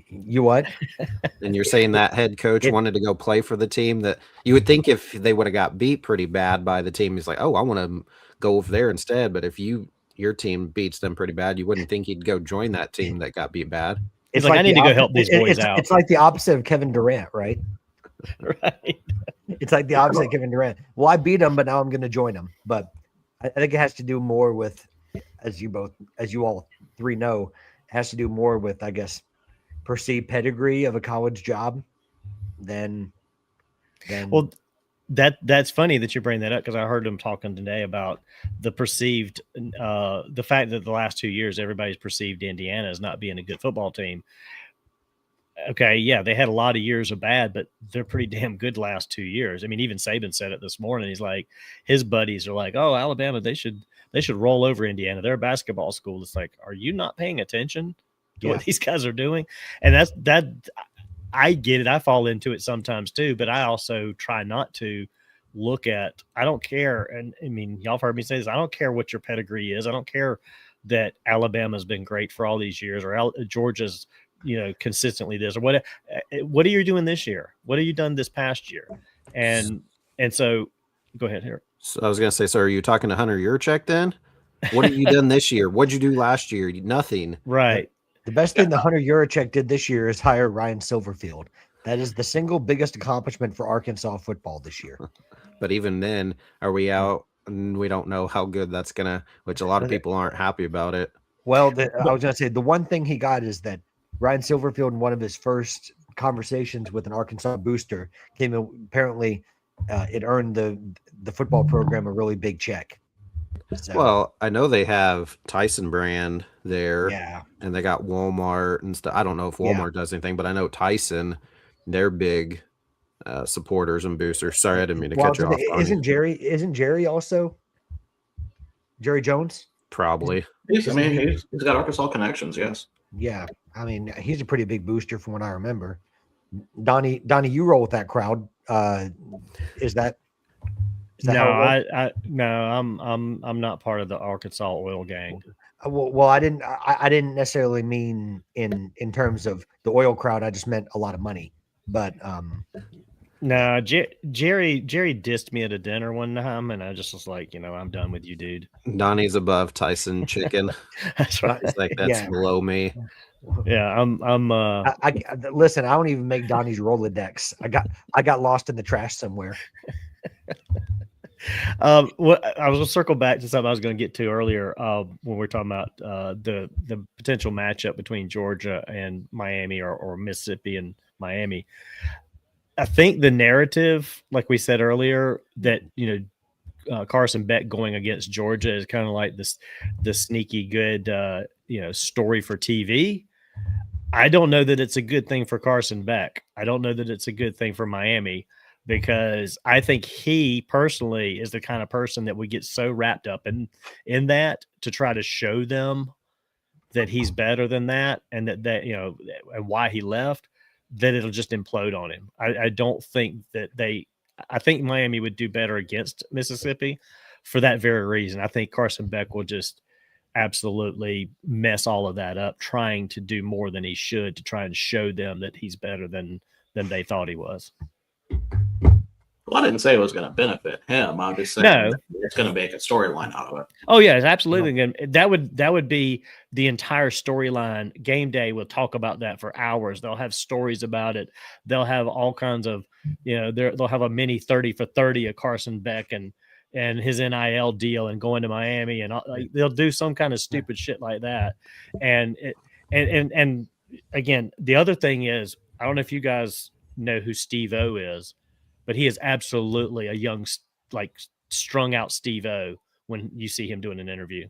You what? And you're saying that head coach wanted to go play for the team that you would think if they would have got beat pretty bad by the team, he's like, oh, I want to go over there instead. But if your team beats them pretty bad, you wouldn't think he'd go join that team that got beat bad. It's like I need to go help these boys out. It's like the opposite of Kevin Durant, right? Right. It's like the opposite of Kevin Durant. Well, I beat him, but now I'm going to join him. But I think it has to do more with, as you all three know, it has to do more with, I guess, perceived pedigree of a college job than. Well, that's funny that you bring that up because I heard him talking today about the perceived, the fact that the last 2 years everybody's perceived Indiana as not being a good football team. Okay, yeah, they had a lot of years of bad, but they're pretty damn good last 2 years. Even Saban said it this morning. He's like, his buddies are like, "Oh, Alabama, they should roll over Indiana. They're a basketball school." It's like, are you not paying attention to what these guys are doing? And that I get it. I fall into it sometimes too, but I also try not to look at. I don't care, and y'all have heard me say this. I don't care what your pedigree is. I don't care that Alabama's been great for all these years or Georgia's consistently this or what are you doing this year? What have you done this past year? And so go ahead here. So I was going to say, so are you talking to Hunter Yurchek then? What have you done this year? What'd you do last year? Nothing. Right. The best thing that Hunter Yurchek did this year is hire Ryan Silverfield. That is the single biggest accomplishment for Arkansas football this year. But even then, are we out and we don't know how good that's going to, which a lot of people aren't happy about it. Well, I was going to say the one thing he got is that Ryan Silverfield, in one of his first conversations with an Arkansas booster, apparently it earned the football program a really big check. So, well, I know they have Tyson brand there, and they got Walmart and stuff. I don't know if Walmart does anything, but I know Tyson, they're big supporters and boosters. Sorry, I didn't mean to cut you off. Isn't Jerry also Jerry Jones? Probably. He's got Arkansas connections. Yes. Yeah, he's a pretty big booster from what I remember. Donnie, you roll with that crowd. Is that no? I'm not part of the Arkansas oil gang. Well, I didn't necessarily mean in terms of the oil crowd. I just meant a lot of money. But no, Jerry dissed me at a dinner one time, and I just was like, I'm done with you, dude. Donnie's above Tyson chicken. That's right. It's like that's below me. Yeah, I'm. Listen, I don't even make Donnie's Rolodex. I got lost in the trash somewhere. What I was going to circle back to something I was going to get to earlier when we were talking about the potential matchup between Georgia and Miami or Mississippi and Miami. I think the narrative, like we said earlier, that Carson Beck going against Georgia is kind of like the sneaky good story for TV. I don't know that it's a good thing for Carson Beck. I don't know that it's a good thing for Miami, because I think he personally is the kind of person that would get so wrapped up in that to try to show them that he's better than that, and that and why he left, that it'll just implode on him. I don't think that I think Miami would do better against Mississippi for that very reason. I think Carson Beck will just absolutely mess all of that up, trying to do more than he should to try and show them that he's better than they thought he was. Well, I didn't say it was going to benefit him. I'm just saying it's going to make a storyline out of it. Oh yeah, it's absolutely going. That would be the entire storyline. Game day will talk about that for hours. They'll have stories about it. They'll have all kinds of, they'll have a mini 30 for 30 of Carson Beck and his NIL deal and going to Miami, and they'll do some kind of stupid shit like that. And again, the other thing is, I don't know if you guys know who Steve-O is, but he is absolutely a young, like, strung out Steve-O when you see him doing an interview.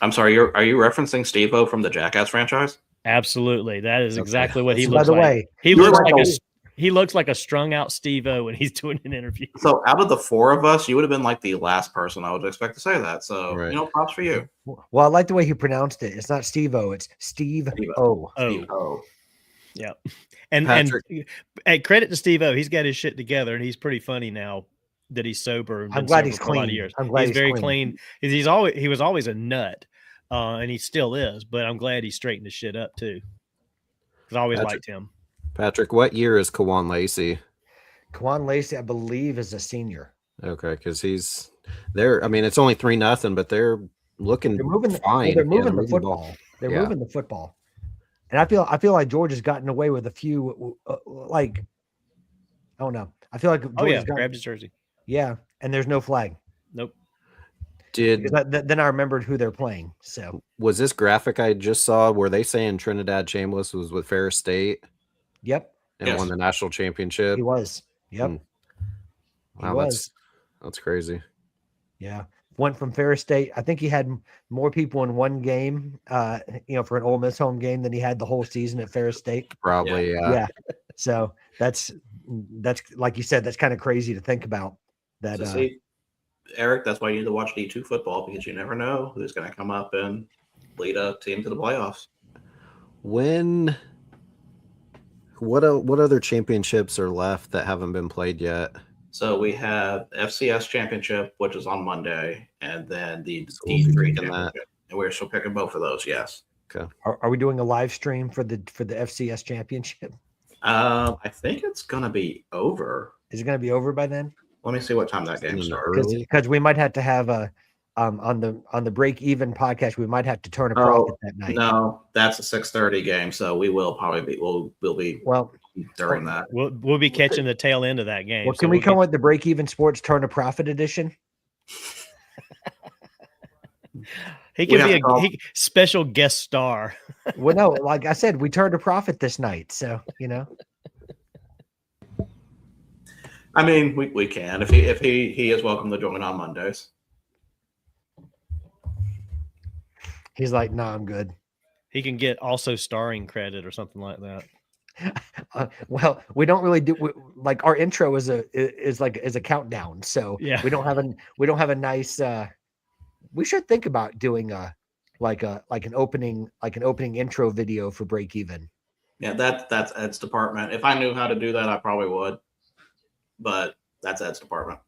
I'm sorry, are you referencing Steve-O from the Jackass franchise? Absolutely. That is exactly what he So looks by the like. way, He looks like a strung out Steve-O when he's doing an interview. So out of the four of us, you would have been like the last person I would expect to say that. So, props for you. Well, I like the way he pronounced it. It's not Steve-O, it's Steve-O. Steve-O. Yeah. And credit to Steve-O. He's got his shit together, and he's pretty funny now that he's sober. I'm glad he's for a lot of clean. years. I'm glad he's very clean. He was always a nut, and he still is. But I'm glad he straightened his shit up too, because I always liked him. Patrick, what year is Kawan Lacey? Kawan Lacey, I believe, is a senior. Okay, because he's there. I mean, it's only 3-0, but they're looking fine. They're moving the football. They're moving the football. And I feel like Georgia's gotten away with a few, I don't know. I feel like Georgia's grabbed his jersey. Yeah, and there's no flag. Nope. Then I remembered who they're playing. So was this graphic I just saw? Were they saying Trinidad Chambliss was with Ferris State? Yep. And won the national championship. He was. Yep. Wow, that's crazy. Yeah. Went from Ferris State. I think he had more people in one game, for an Ole Miss home game than he had the whole season at Ferris State. Probably, yeah. So that's like you said, that's kind of crazy to think about. That Eric, that's why you need to watch D2 football, because you never know who's going to come up and lead a team to the playoffs. What other championships are left that haven't been played yet? So we have FCS championship, which is on Monday, and then the D3 championship. And we're still picking both of those. Yes. Okay. Are we doing a live stream for the FCS championship? I think it's gonna be over. Is it gonna be over by then? Let me see what time that game starts. Because we might have to have a on the break even podcast. We might have to turn a profit that night. No, that's a 6:30 game, so we will probably be we'll be during that. We'll be catching the tail end of that game. Well, can we come with the break even sports turn a profit edition? He can be a special guest star. Well, no, like I said, we turned a profit this night, so I mean, we can if he is welcome to join on Mondays. He's like, no, I'm good. He can get also starring credit or something like that. Well, we don't really do like our intro is a countdown, so we don't have a nice. We should think about doing an opening intro video for break even. Yeah, that's Ed's department. If I knew how to do that, I probably would. But that's Ed's department.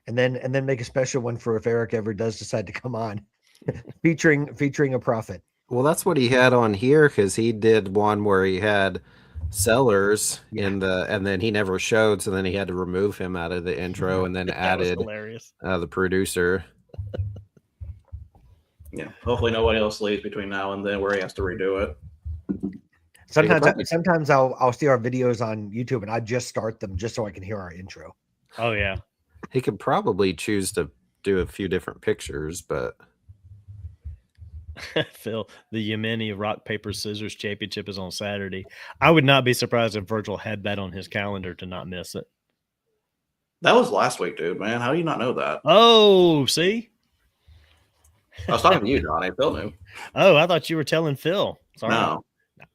And then make a special one for if Eric ever does decide to come on, featuring a prophet. Well, that's what he had on here, because he did one where he had Sellers and then he never showed, so then he had to remove him out of the intro and then added the producer. Yeah, hopefully nobody else leaves between now and then where he has to redo it. Sometimes I'll see our videos on YouTube and I just start them just so I can hear our intro. Oh yeah, he could probably choose to do a few different pictures, but. Phil, the Yemeni Rock Paper Scissors Championship is on Saturday. I would not be surprised if Virgil had that on his calendar to not miss it. That was last week, dude. Man, how do you not know that? Oh, see, I was talking to you, Donnie. Phil knew. Oh, I thought you were telling Phil. Sorry. No.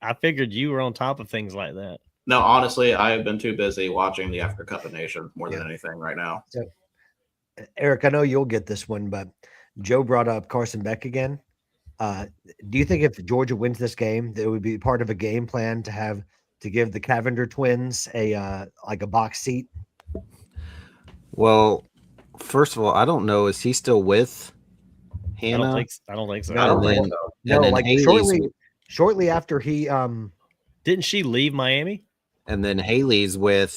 I figured you were on top of things like that. No, honestly, I have been too busy watching the Africa Cup of Nations more than Yeah. anything right now. So, Eric, I know you'll get this one, but Joe brought up Carson Beck again. Do you think if Georgia wins this game, that it would be part of a game plan to give the Cavender twins a box seat? Well, first of all, I don't know. Is he still with Hannah? I don't think so. I don't think then- so. No, then like Haley's- shortly after he Didn't she leave Miami? And then Haley's with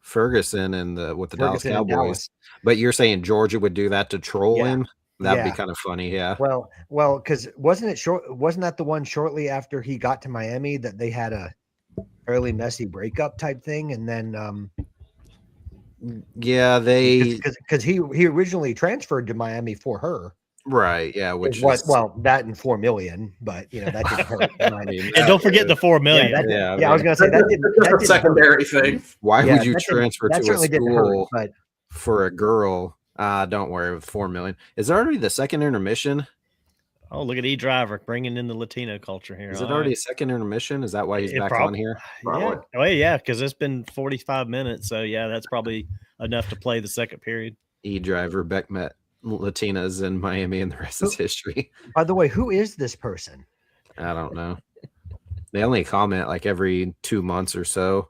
Ferguson and with the Dallas Ferguson and Cowboys. Dallas. But you're saying Georgia would do that to troll Yeah. him? That'd Yeah. be kind of funny, yeah. Well, because wasn't that the one shortly after he got to Miami that they had a fairly messy breakup type thing, and then Yeah, they because he originally transferred to Miami for her. right, yeah, which It was, is well, that and $4 million, but that didn't hurt. I mean, And don't forget the $4 million. Yeah, I was gonna say that didn't. That's That a didn't secondary thing. why yeah, would you that didn't- transfer that to a certainly didn't hurt, school but for a girl? Don't worry, with $4 million. Is it already the second intermission? Oh, look at E Driver bringing in the Latino culture here. Is it All already right. a second intermission? Is that why he's It back prob- on here? Yeah. Probably. Oh, yeah, because it's been 45 minutes. So, yeah, that's probably enough to play the second period. E-Driver, Beck met Latinas in Miami, and the rest is history. by the way, who is this person? I don't know. They only comment like every 2 months or so.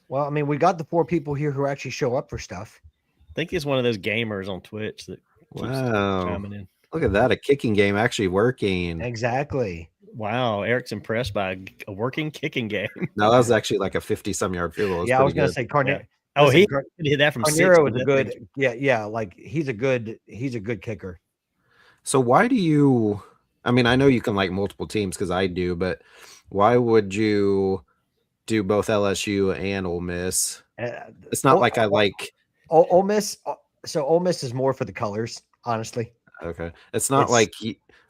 Well, I mean, we got the 4 people here who actually show up for stuff. I think it's one of those gamers on Twitch that keeps Wow. chiming in. Look at that. A kicking game actually working. Exactly. Wow, Eric's impressed by a working kicking game. No, that was actually like a 50-some yard field goal. It was Yeah, I was pretty gonna good. say Carnero. Oh, Listen, he hit that from 6. Carnero with is a that good. thing. Yeah. Like he's a good kicker. So why do you I mean, I know you can like multiple teams because I do, but why would you do both LSU and Ole Miss? It's not like I like Ole Miss. So Ole Miss is more for the colors, honestly. okay. It's not It's- like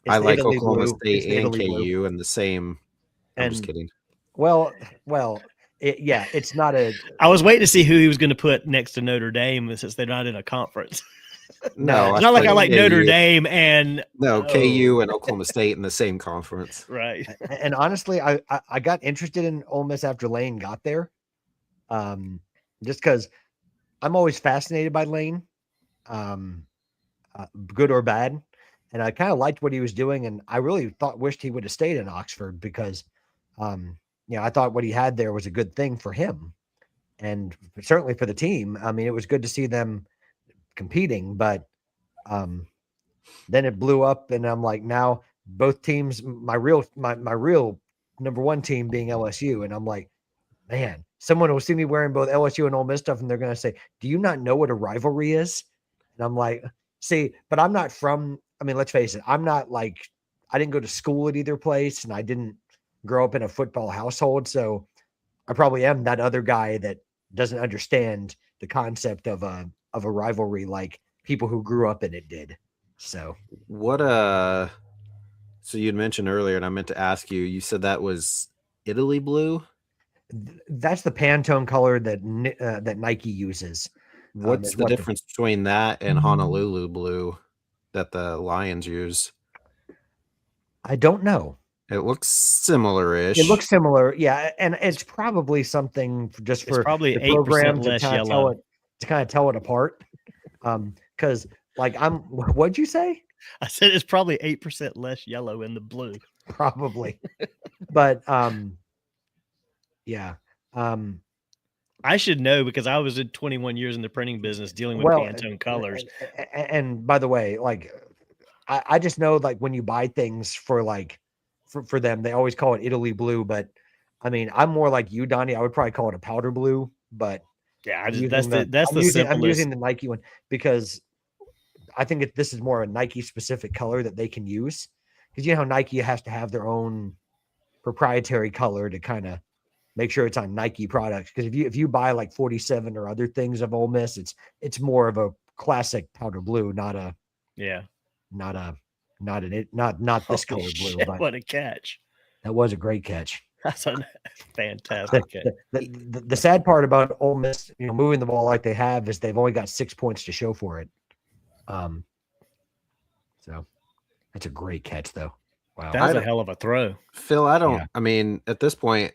I the like Italy Oklahoma blue. State It's the and Italy blue. KU in the same. I'm just And- kidding. Well, it's not a. I was waiting to see who he was going to put next to Notre Dame since they're not in a conference. No, It's not like I like KU. Notre Dame and No, Oh. KU and Oklahoma State in the same conference. right. And honestly, I got interested in Ole Miss after Lane got there, just because I'm always fascinated by Lane, good or bad, and I kind of liked what he was doing, and I really wished he would have stayed in Oxford because, I thought what he had there was a good thing for him, and certainly for the team. I mean, it was good to see them competing, but then it blew up, and I'm like, now both teams, my real number one team being LSU, and I'm like, man, someone will see me wearing both LSU and Ole Miss stuff, and they're gonna say, "Do you not know what a rivalry is?" And I'm like, see, but I'm not from. I mean, let's face it, I'm not like I didn't go to school at either place, and I didn't grow up in a football household, so I probably am that other guy that doesn't understand the concept of a rivalry like people who grew up in it did. So What so you'd mentioned earlier, and I meant to ask you, you said that was Italy blue. that's the Pantone color that that Nike uses. What's is the what the- difference between that and Honolulu blue that the Lions use? I don't know. It looks similar-ish. It looks similar, yeah, and it's probably something just It's for probably the 8% program less to yellow. kind of tell it apart. Because like what'd you say? I said it's probably 8% less yellow in the blue. Probably, but yeah. I should know because I was in 21 years in the printing business dealing with Well, Pantone colors. And by the way, like I just know like when you buy things for like for them, they always call it Italy blue, but I mean I'm more like you, Donnie. I would probably call it a powder blue, but Yeah, I'm that's using the I'm simplest. using the Nike one because I think this is more a Nike specific color that they can use, because you know how Nike has to have their own proprietary color to kind of make sure it's on Nike products. Because if you buy like 47 or other things of Ole Miss, it's more of a classic powder blue, not Yeah. this color blue. Shit, But what a catch. that was a great catch. That's a fantastic catch. The sad part about Ole Miss, moving the ball like they have, is they've only got 6 points to show for it. So that's a great catch, though. Wow. That was a hell of a throw. Phil, Yeah. I mean, at this point,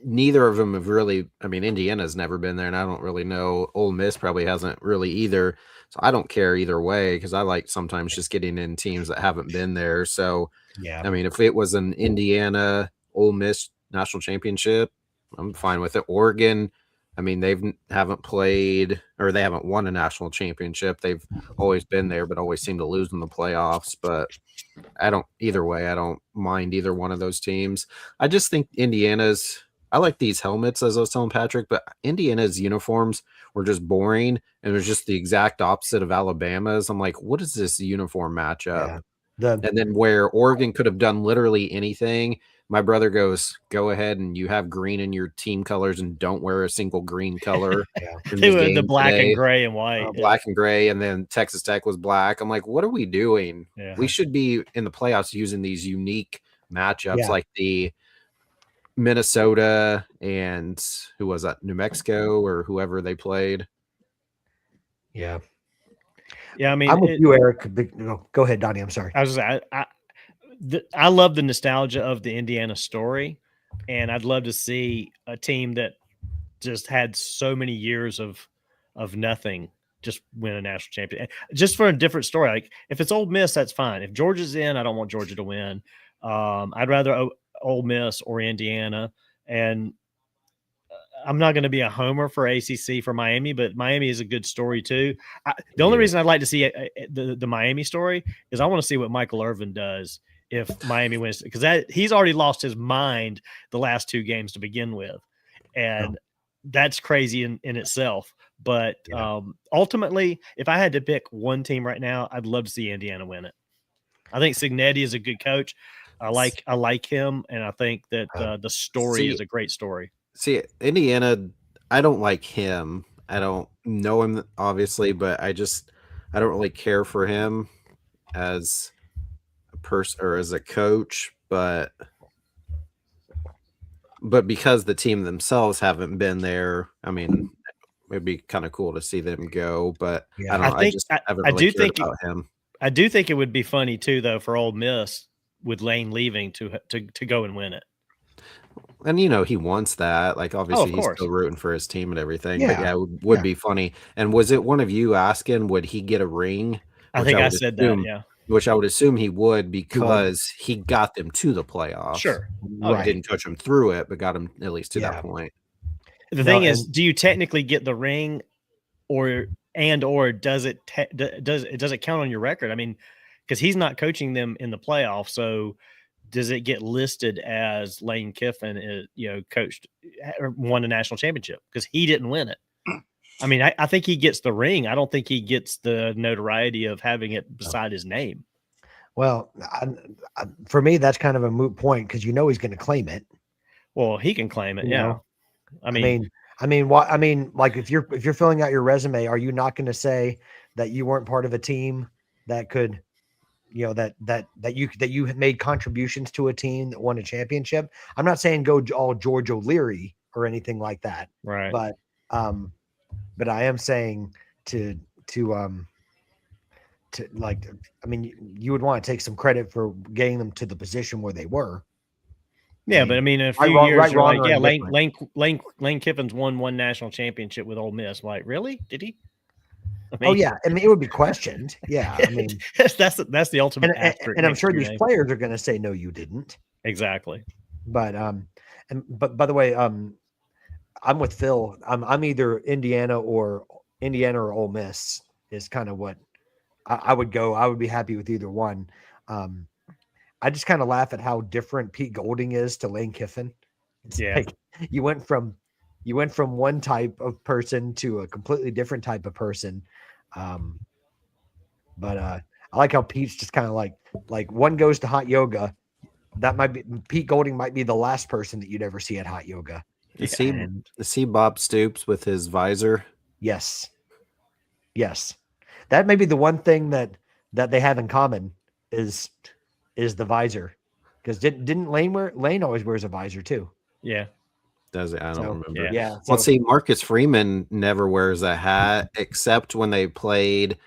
neither of them have really, I mean, Indiana's never been there, and I don't really know. Ole Miss probably hasn't really either. So I don't care either way, because I like sometimes just getting in teams that haven't been there. So, Yeah. I mean, if it was an Indiana Ole Miss national championship, I'm fine with it. Oregon, I mean, haven't played, or they haven't won a national championship. They've always been there, but always seem to lose in the playoffs. But I don't mind either one of those teams. I just think I like these helmets, as I was telling Patrick, but Indiana's uniforms were just boring, and it was just the exact opposite of Alabama's. I'm like, what is this uniform matchup? Yeah. And then where Oregon could have done literally anything, my brother goes, go ahead and you have green in your team colors and don't wear a single green color. They were the black and gray and white. Black and gray, and then Texas Tech was black. I'm like, what are we doing? Yeah. We should be in the playoffs using these unique matchups like the Minnesota and who was that? New Mexico or whoever they played. Yeah. Yeah, I mean, I'm with you, Eric. Go ahead, Donnie. I'm sorry. I was I love the nostalgia of the Indiana story, and I'd love to see a team that just had so many years of nothing just win a national championship. Just for a different story. Like if it's Ole Miss, that's fine. If Georgia's in, I don't want Georgia to win. I'd rather Ole Miss or Indiana, and I'm not going to be a homer for ACC for Miami, but Miami is a good story too. The only reason I'd like to see the Miami story is I want to see what Michael Irvin does if Miami wins, because he's already lost his mind the last two games to begin with, and that's crazy in itself. But ultimately, if I had to pick one team right now, I'd love to see Indiana win it. I think Cignetti is a good coach. I like him, and I think that the story is a great story. See, Indiana, I don't like him. I don't know him, obviously, but I don't really care for him as a person or as a coach. But because the team themselves haven't been there, I mean, it'd be kind of cool to see them go. But I don't know. I haven't really cared about him. I do think it would be funny too, though, for Ole Miss with Lane leaving to go and win it. And he wants that. Like obviously he's still rooting for his team and everything. Yeah. But yeah, it would be funny. And was it one of you asking, would he get a ring? I think I said that, yeah. Which I would assume he would, because he got them to the playoffs. Sure. Didn't coach them through it, but got them at least to that point. The thing is, do you technically get the ring, or does it count on your record? I mean, because he's not coaching them in the playoffs, so does it get listed as Lane Kiffin, coached or won a national championship because he didn't win it? I mean, I think he gets the ring. I don't think he gets the notoriety of having it beside his name. Well, for me, that's kind of a moot point because he's going to claim it. Well, he can claim it, yeah. I mean, like if you're filling out your resume, are you not going to say that you weren't part of a team that could, that you made contributions to a team that won a championship? I'm not saying go all George O'Leary or anything like that, right? But I am saying to like, I mean, you would want to take some credit for getting them to the position where they were. Yeah, but I mean, in a few years, you're like, Lane Kiffin's won one national championship with Ole Miss. Like, really? Did he? I mean, I mean, it would be questioned. Yeah, I mean, that's the ultimate. And I'm sure these players are going to say, no, you didn't. Exactly. But but by the way, I'm with Phil. I'm either Indiana or Ole Miss is kind of what I would go. I would be happy with either one. I just kind of laugh at how different Pete Golding is to Lane Kiffin. It's like you went from one type of person to a completely different type of person. But I like how Pete's just kind of like one goes to hot yoga. That might be Pete Golding might be the last person that you'd ever see at hot yoga. See Bob Stoops with his visor. Yes. That may be the one thing that they have in common is the visor, because didn't Lane always wears a visor too? Yeah. Does it? I don't remember. Yeah. Well, see, Marcus Freeman never wears a hat except when they played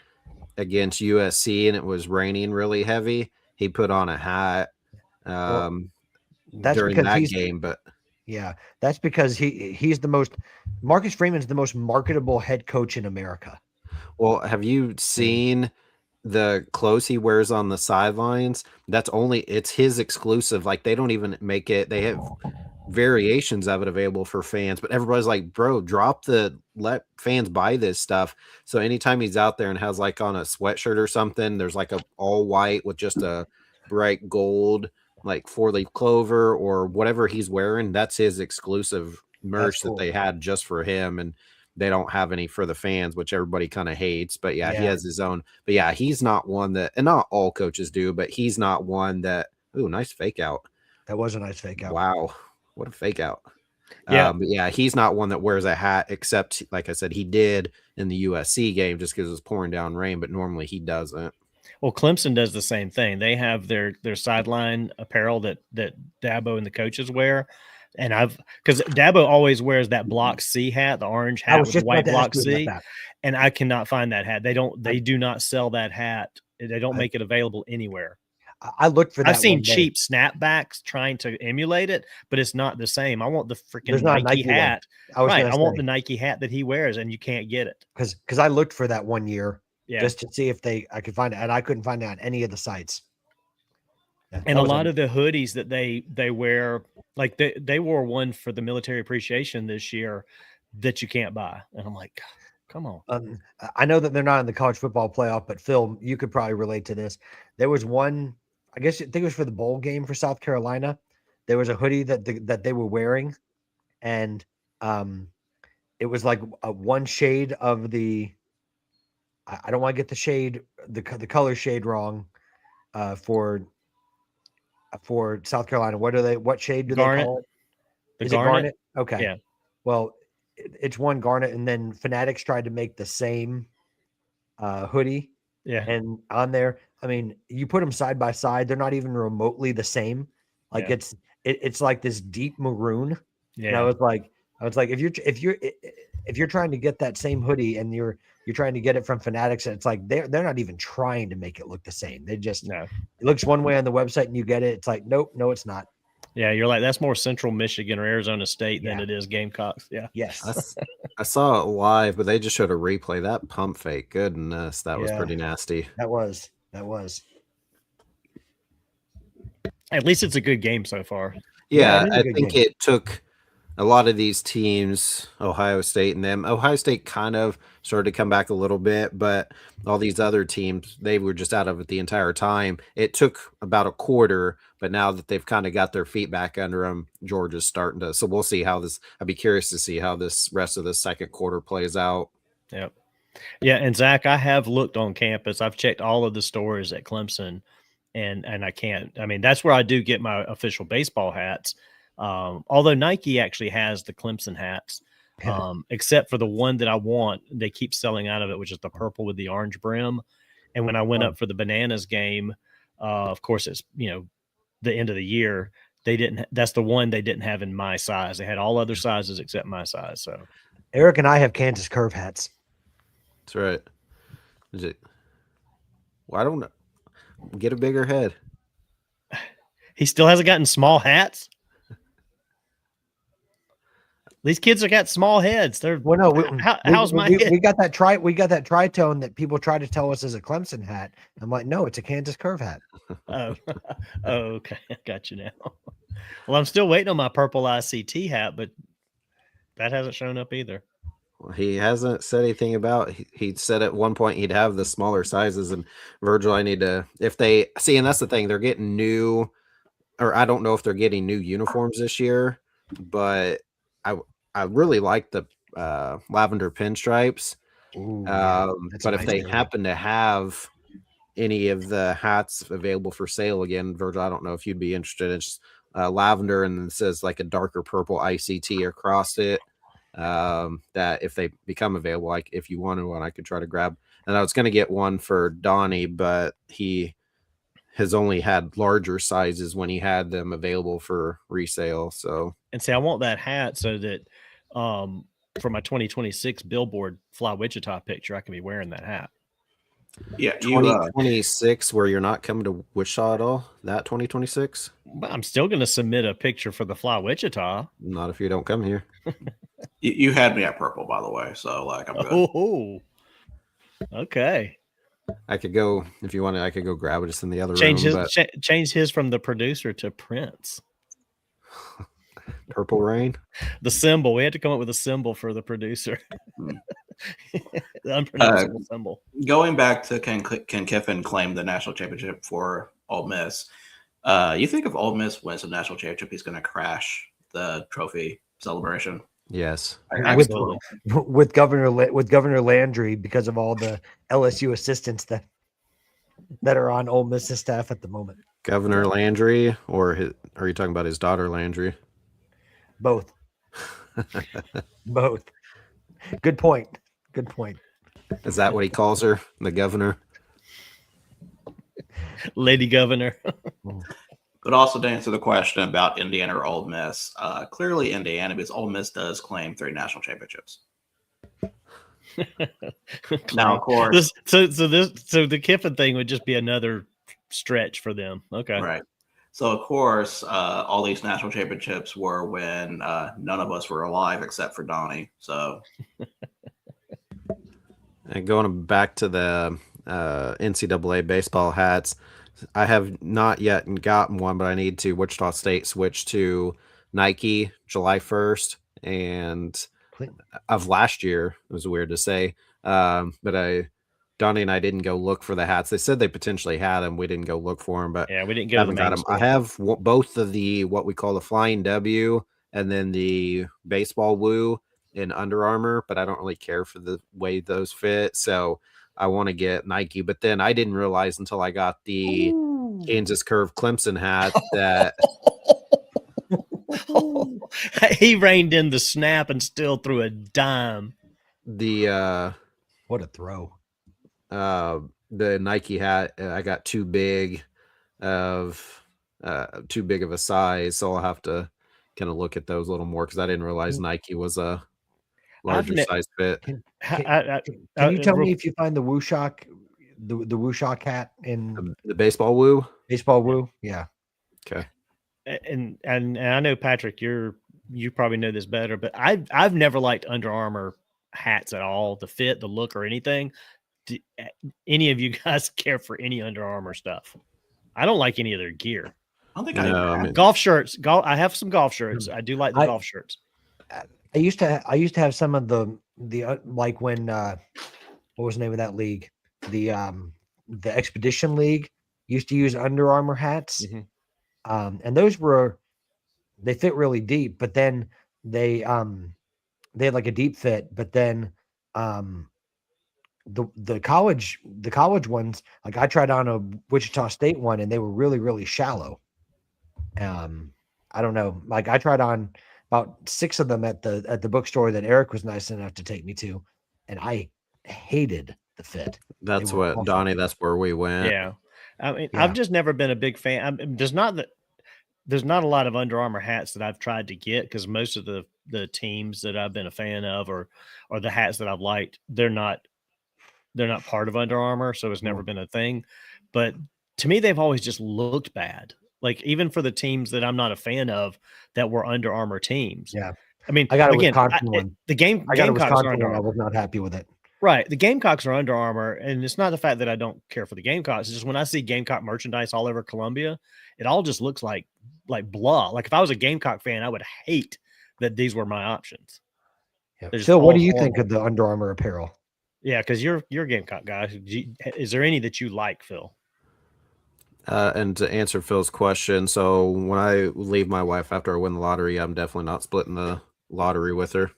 against USC and it was raining really heavy, he put on a hat That's during because that game. But yeah, that's because he's the most Marcus Freeman's the most marketable head coach in America. well, have you seen the clothes he wears on the sidelines? It's his exclusive. Like they don't even make it. They have variations of it available for fans, but everybody's like, bro, let fans buy this stuff. So anytime he's out there and has like on a sweatshirt or something, there's like a all white with just a bright gold, like 4-leaf clover or whatever he's wearing. That's his exclusive merch cool. that they had just for him. And they don't have any for the fans, which everybody kind of hates, but yeah, he has his own. But yeah, he's not one that, and not all coaches do, but he's not one that, ooh, nice fake out. That was a nice fake out. Wow. What a fake out. Yeah. But yeah, he's not one that wears a hat, except like I said, he did in the USC game just because it was pouring down rain, but normally he doesn't. Well, Clemson does the same thing. They have their sideline apparel that Dabo and the coaches wear. And because Dabo always wears that block C hat, the orange hat with the white block C. And I cannot find that hat. They do not sell that hat. They don't make it available anywhere. I looked for that. I've seen cheap snapbacks trying to emulate it, but it's not the same. I want the freaking Nike hat. I want the Nike hat that he wears, and you can't get it. Because I looked for that one year just to see if I could find it, and I couldn't find it on any of the sites. And a lot of the hoodies that they wear, like they wore one for the military appreciation this year that you can't buy. And I'm like, come on. I know that they're not in the college football playoff, but Phil, you could probably relate to this. There was one, I think it was for the bowl game for South Carolina. There was a hoodie that they were wearing, and it was like one shade of the. I don't want to get the shade, the color shade wrong, for South Carolina. What shade do garnet. They call it? Is it garnet? Okay. Yeah. Well, it's one garnet, and then Fanatics tried to make the same hoodie. Yeah. And on there, I mean, you put them side by side, they're not even remotely the same. Like it's like this deep maroon. Yeah. And I was like, if you're trying to get that same hoodie and you're trying to get it from Fanatics, it's like they're not even trying to make it look the same. They just it looks one way on the website and you get it. It's like, nope, no, it's not. Yeah, you're like, that's more Central Michigan or Arizona State than it is Gamecocks. Yeah. Yes. I saw it live, but they just showed a replay. That pump fake, goodness, that was pretty nasty. That was. At least it's a good game so far. Yeah, I think it took a lot of these teams, Ohio State and them. Ohio State kind of started to come back a little bit, but all these other teams, they were just out of it the entire time. It took about a quarter, but now that they've kind of got their feet back under them, Georgia's starting to. So we'll see how this. I'd be curious to see how this rest of the second quarter plays out. Yep. Yeah, and Zach, I have looked on campus. I've checked all of the stores at Clemson, and I can't. I mean, that's where I do get my official baseball hats. Although Nike actually has the Clemson hats, except for the one that I want, they keep selling out of it, which is the purple with the orange brim. And when I went up for the Bananas game, of course, it's the end of the year. They didn't. That's the one they didn't have in my size. They had all other sizes except my size. So Eric and I have Kansas Curve hats. That's right. Is it? Why don't get a bigger head? He still hasn't gotten small hats. These kids have got small heads. They're how's my head? We got that tritone that people try to tell us is a Clemson hat. I'm like, no, it's a Kansas Curve hat. Oh, okay, I got you now. Well, I'm still waiting on my purple ICT hat, but that hasn't shown up either. Well, he hasn't said anything about. He said at one point he'd have the smaller sizes. And Virgil, I need to if they see, and that's the thing, they're getting new, or I don't know if they're getting new uniforms this year, but I really like the lavender pinstripes. Ooh, but if they happen to have any of the hats available for sale again, Virgil, I don't know if you'd be interested. It's lavender and it says like a darker purple ICT across it. That if they become available, like if you wanted one, I could try to grab. And I was going to get one for Donnie, but he has only had larger sizes when he had them available for resale. So, and see, I want that hat so that for my 2026 Billboard Fly Wichita picture, I can be wearing that hat. Yeah, 2026, where you're not coming to Wichita at all. That 2026. But I'm still going to submit a picture for the Fly Wichita. Not if you don't come here. you had me at purple, by the way, so like I'm good. Oh, okay. I could go if you want. I could go grab it just in the other Change room. his change his from the producer to Prince. Purple Rain. The symbol. We had to come up with a symbol for the producer. The unpronounceable symbol. Going back to can Kiffin claim the national championship for Ole Miss? You think if Ole Miss wins the national championship, he's going to crash the trophy celebration? Yes, Absolutely. With Governor Landry, because of all the LSU assistants that are on Ole Miss's staff at the moment. Governor Landry, or are you talking about his daughter Landry? Both. Both. Good point. Is that what he calls her, the governor? Lady Governor. But also to answer the question about Indiana or Ole Miss, clearly Indiana, because Ole Miss does claim 3 national championships. Now, of course, so the Kiffin thing would just be another stretch for them. Okay, right. So of course, all these national championships were when none of us were alive except for Donnie. So, and going back to the NCAA baseball hats, I have not yet gotten one, but I need to. Wichita State switched to Nike July 1st, and of last year. It was weird to say, but Donnie and I didn't go look for the hats. They said they potentially had them. We didn't go look for them, but yeah, we didn't go. Got them. I have both of the what we call the Flying W and then the baseball Woo in Under Armour, but I don't really care for the way those fit. So I want to get Nike, but then I didn't realize until I got the Kansas Curve Clemson hat that he reined in the snap and still threw a dime. The what a throw! The Nike hat I got too big of a size, so I'll have to kind of look at those a little more because I didn't realize Nike was a larger size fit. Can you tell me if you find the Wooshock, the Wooshock hat in the baseball Woo? Baseball Woo, yeah. Okay. And I know Patrick, you probably know this better, but I've never liked Under Armour hats at all. The fit, the look, or anything. Do any of you guys care for any Under Armour stuff? I don't like any of their gear. I don't think I mean, golf shirts. I have some golf shirts. I do like the golf shirts. I used to have some of the like when what was the name of that league? The Expedition League used to use Under Armour hats. Mm-hmm. And those they fit really deep, but then they had like a deep fit, but then the college ones, like I tried on a Wichita State one and they were really, really shallow. I don't know. Like I tried on about 6 of them at the bookstore that Eric was nice enough to take me to, and I hated the fit. That's what awful. Donnie. That's where we went. Yeah, I mean, I've just never been a big fan. There's not a lot of Under Armour hats that I've tried to get because most of the teams that I've been a fan of or the hats that I've liked, they're not part of Under Armour, so it's never been a thing. But to me, they've always just looked bad. Like even for the teams that I'm not a fan of that were Under Armour teams. Yeah. I mean, I got a Wisconsin one. I got a Wisconsin one. I was not happy with it. Right. The Gamecocks are Under Armour, and it's not the fact that I don't care for the Gamecocks. It's just when I see Gamecock merchandise all over Columbia, it all just looks like blah. Like if I was a Gamecock fan, I would hate that these were my options. Yeah. So what do you think of the Under Armour apparel? Yeah, because you're a Gamecock guy. Is there any that you like, Phil? And to answer Phil's question, so when I leave my wife after I win the lottery, I'm definitely not splitting the lottery with her.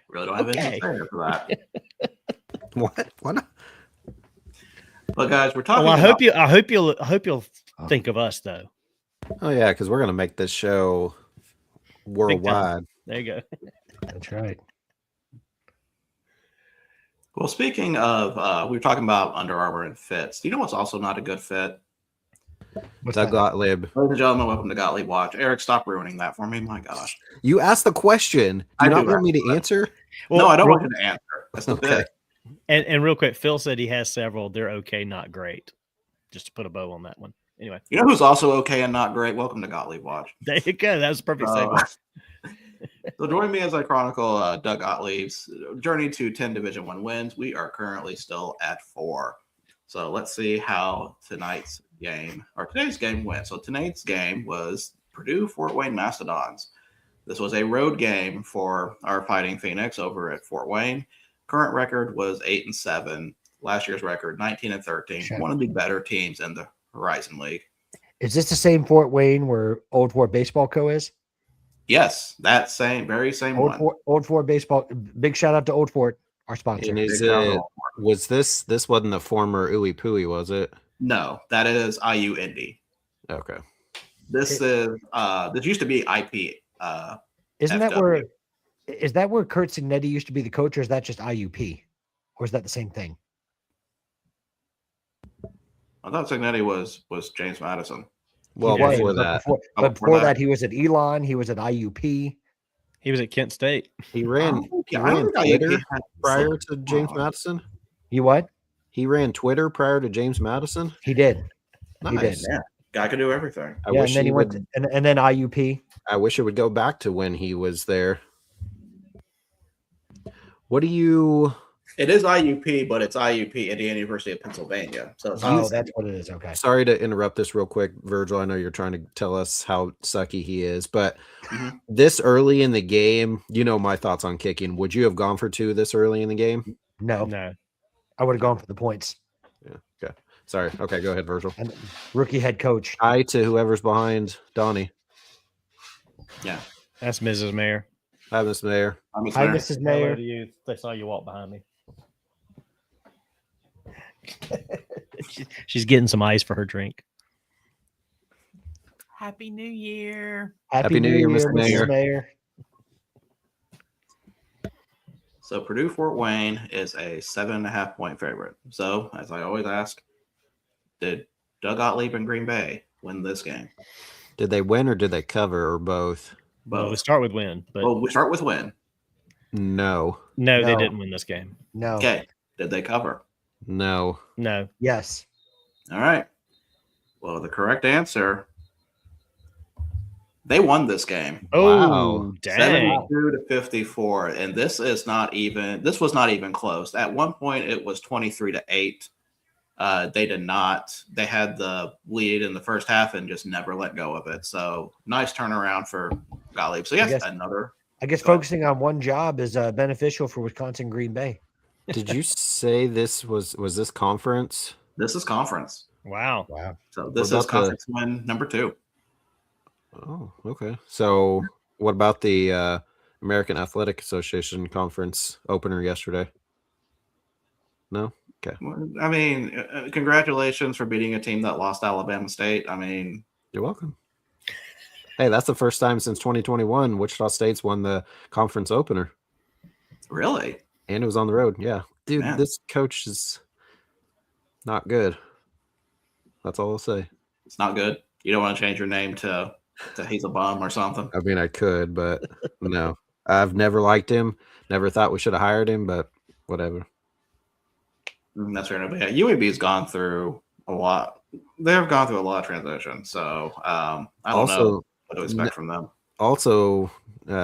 Really don't have anything to say for that. What? But guys, we're talking. Well, I hope you'll think of us though. Oh yeah, because we're gonna make this show worldwide. There you go. That's right. Well, speaking of, we were talking about Under Armour and fits. Do you know what's also not a good fit? What's Doug that? Gottlieb. Ladies and gentlemen, welcome to Gottlieb Watch. Eric, stop ruining that for me. My gosh. You asked the question. Do I you not do want me ask to answer? No, I don't real- want you to answer. That's the Okay. bit. And real quick, Phil said he has several. They're okay, not great. Just to put a bow on that one. Anyway, You know who's also okay and not great? Welcome to Gottlieb Watch. there you go. That was a perfect Uh, segue. So join me as I chronicle Doug Gottlieb's journey to 10 Division I wins. We are currently still at 4. So let's see how today's game went. So tonight's game was Purdue-Fort Wayne Mastodons. This was a road game for our Fighting Phoenix over at Fort Wayne. Current record was 8-7. Last year's record 19-13. Sure. One of the better teams in the Horizon League. Is this the same Fort Wayne where Old Fort Baseball Co. is? Yes, that very same one. Old Fort Baseball. Big shout out to Old Fort, our sponsor. And Big is shout it out. was this wasn't the former Ooey Pooey, was it? No, that is IU Indy. Okay. This used to be IP. Isn't that FW. where Kurt Signetti used to be the coach, or is that just IUP? Or is that the same thing? I thought Signetti was James Madison. Well, Yeah, before but that, before that, he was at Elon. He was at IUP. He was at Kent State. he ran I don't think Twitter IUP had prior to James Madison. You what? He ran Twitter prior to James Madison. He did. Nice. He did. Yeah, guy could do everything. I Yeah, wish and then he went would. and then IUP. I wish it would go back to when he was there. What do you? It is IUP, but it's IUP, Indiana University of Pennsylvania. So it's Oh, that's what it is. Okay. Sorry to interrupt this real quick, Virgil. I know you're trying to tell us how sucky he is, but Mhm. this early in the game, you know my thoughts on kicking. Would you have gone for 2 this early in the game? No, No. I would have gone for the points. Yeah. Okay. Sorry. Okay. Go ahead, Virgil. And rookie head coach. Hi to whoever's behind Donnie. yeah. That's Mrs. Mayor. Hi, Miss Mayor. I'm Hi, sorry. Mrs. Hello Mayor. to you. They saw you walk behind me. She's getting some ice for her drink. Happy New Year. Happy New Year, Mr. Mayor. Mayor. So Purdue Fort Wayne is a 7.5 point favorite. So as I always ask, did Doug Gottlieb and Green Bay win this game? Did they win or did they cover or both? Well, we Both. start with win, but Well, we start with win. No. no, they No. didn't win this game. No. Okay. Did they cover? No. No. Yes. All right. Well, the correct answer, they won this game. Oh, Wow. dang. 72-54. And this was not even close. At one point it was 23-8. They had the lead in the first half and just never let go of it. So nice turnaround for Gottlieb. So yes, guess- another. I guess Go ahead. focusing on one job is beneficial for Wisconsin Green Bay. Did you say this was this conference? This is conference. Wow. Wow. So this What is about conference win number 2. Oh, okay. So what about the American Athletic Association conference opener yesterday? No? Okay. I mean, congratulations for beating a team that lost Alabama State. I mean, You're welcome. Hey, that's the first time since 2021 Wichita State's won the conference opener. really? And it was on the road. Yeah. Dude, Man. this coach is not good. That's all I'll say. It's not good. You don't want to change your name to he's a bum or something. I mean, I could, but no. I've never liked him. Never thought we should have hired him, but whatever. That's fair enough. But yeah, UAB's gone through a lot. They've gone through a lot of transition. So I don't know what to expect from them. Also,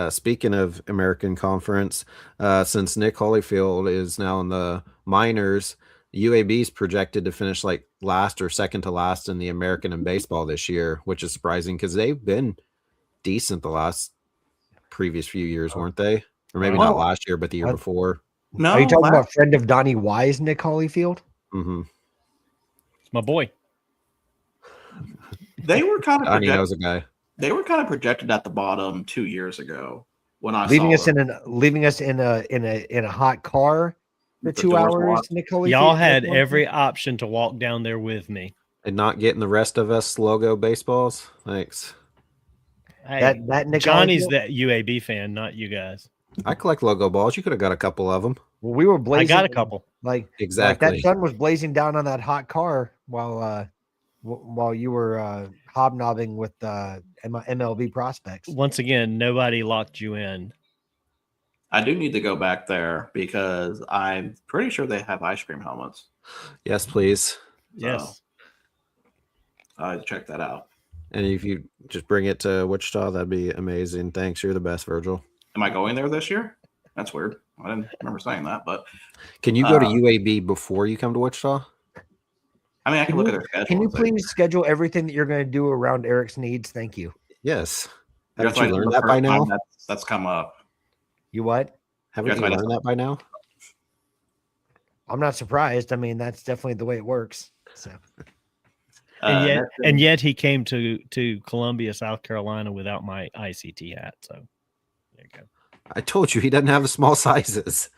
speaking of American Conference, since Nick Holyfield is now in the minors, UAB's projected to finish like last or second to last in the American in baseball this year, which is surprising because they've been decent the last previous few years, weren't they? Or maybe not last year, but the year before. No, Are you talking about friend of Donnie Wise, Nick Holyfield? Mm-hmm. It's my boy. they were kind of Donnie knows a guy. they were kind of projected at the bottom 2 years ago when I Leaving saw them. leaving us in a hot car for With the 2 doors hours. locked. Nick Holyfield. Y'all had every option to walk down there with me. And not getting the rest of us logo baseballs. Thanks. Hey, that Nick Johnny's Holyfield? that UAB fan, not you guys. I collect logo balls. You could have got a couple of them. Well, we were I blazing. got a couple. Like Exactly. that sun was blazing down on that hot car while while you were hobnobbing with MLB prospects. Once again, nobody locked you in. I do need to go back there because I'm pretty sure they have ice cream helmets. Yes, please. Yes. I'll check that out. And if you just bring it to Wichita, that'd be amazing. Thanks. You're the best, Virgil. Am I going there this year? That's weird. I didn't remember saying that, but Can you go to UAB before you come to Wichita? I mean, I can look at their schedule. Can you and say, please schedule everything that you're going to do around Eric's needs? Thank you. Yes. you guys Haven't you might learned be the that by first now? time that's come up. You what? Haven't you might have learned that by now? I'm not surprised. I mean, that's definitely the way it works. So And yet he came to Columbia, South Carolina without my ICT hat. So there you go. I told you he doesn't have the small sizes.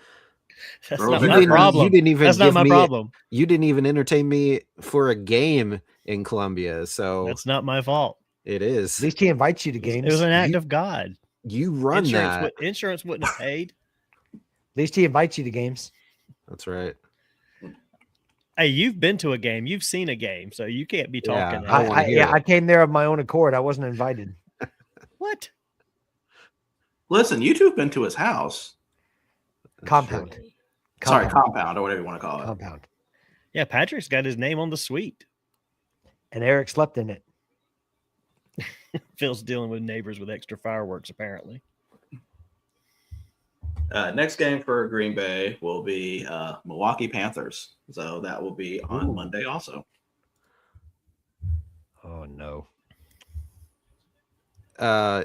That's Bro, not you my didn't- problem. You didn't even That's not give my me problem. You didn't even entertain me for a game in Columbia. So That's not my fault. it at is. least he invites you to games. It was an act You- of God. You run that. Insurance wouldn't have paid. At least he invites you to games. That's right. Hey, you've been to a game. You've seen a game, so you can't be Yeah, talking. I wanna hear it. I came there of my own accord. I wasn't invited. What? Listen, you two have been to his house. Compound. Sorry, compound or whatever you want to call it. Compound. Yeah, Patrick's got his name on the suite. And Eric slept in it. Phil's dealing with neighbors with extra fireworks, apparently. Next game for Green Bay will be Milwaukee Panthers. So that will be on Ooh. Monday also. Oh no.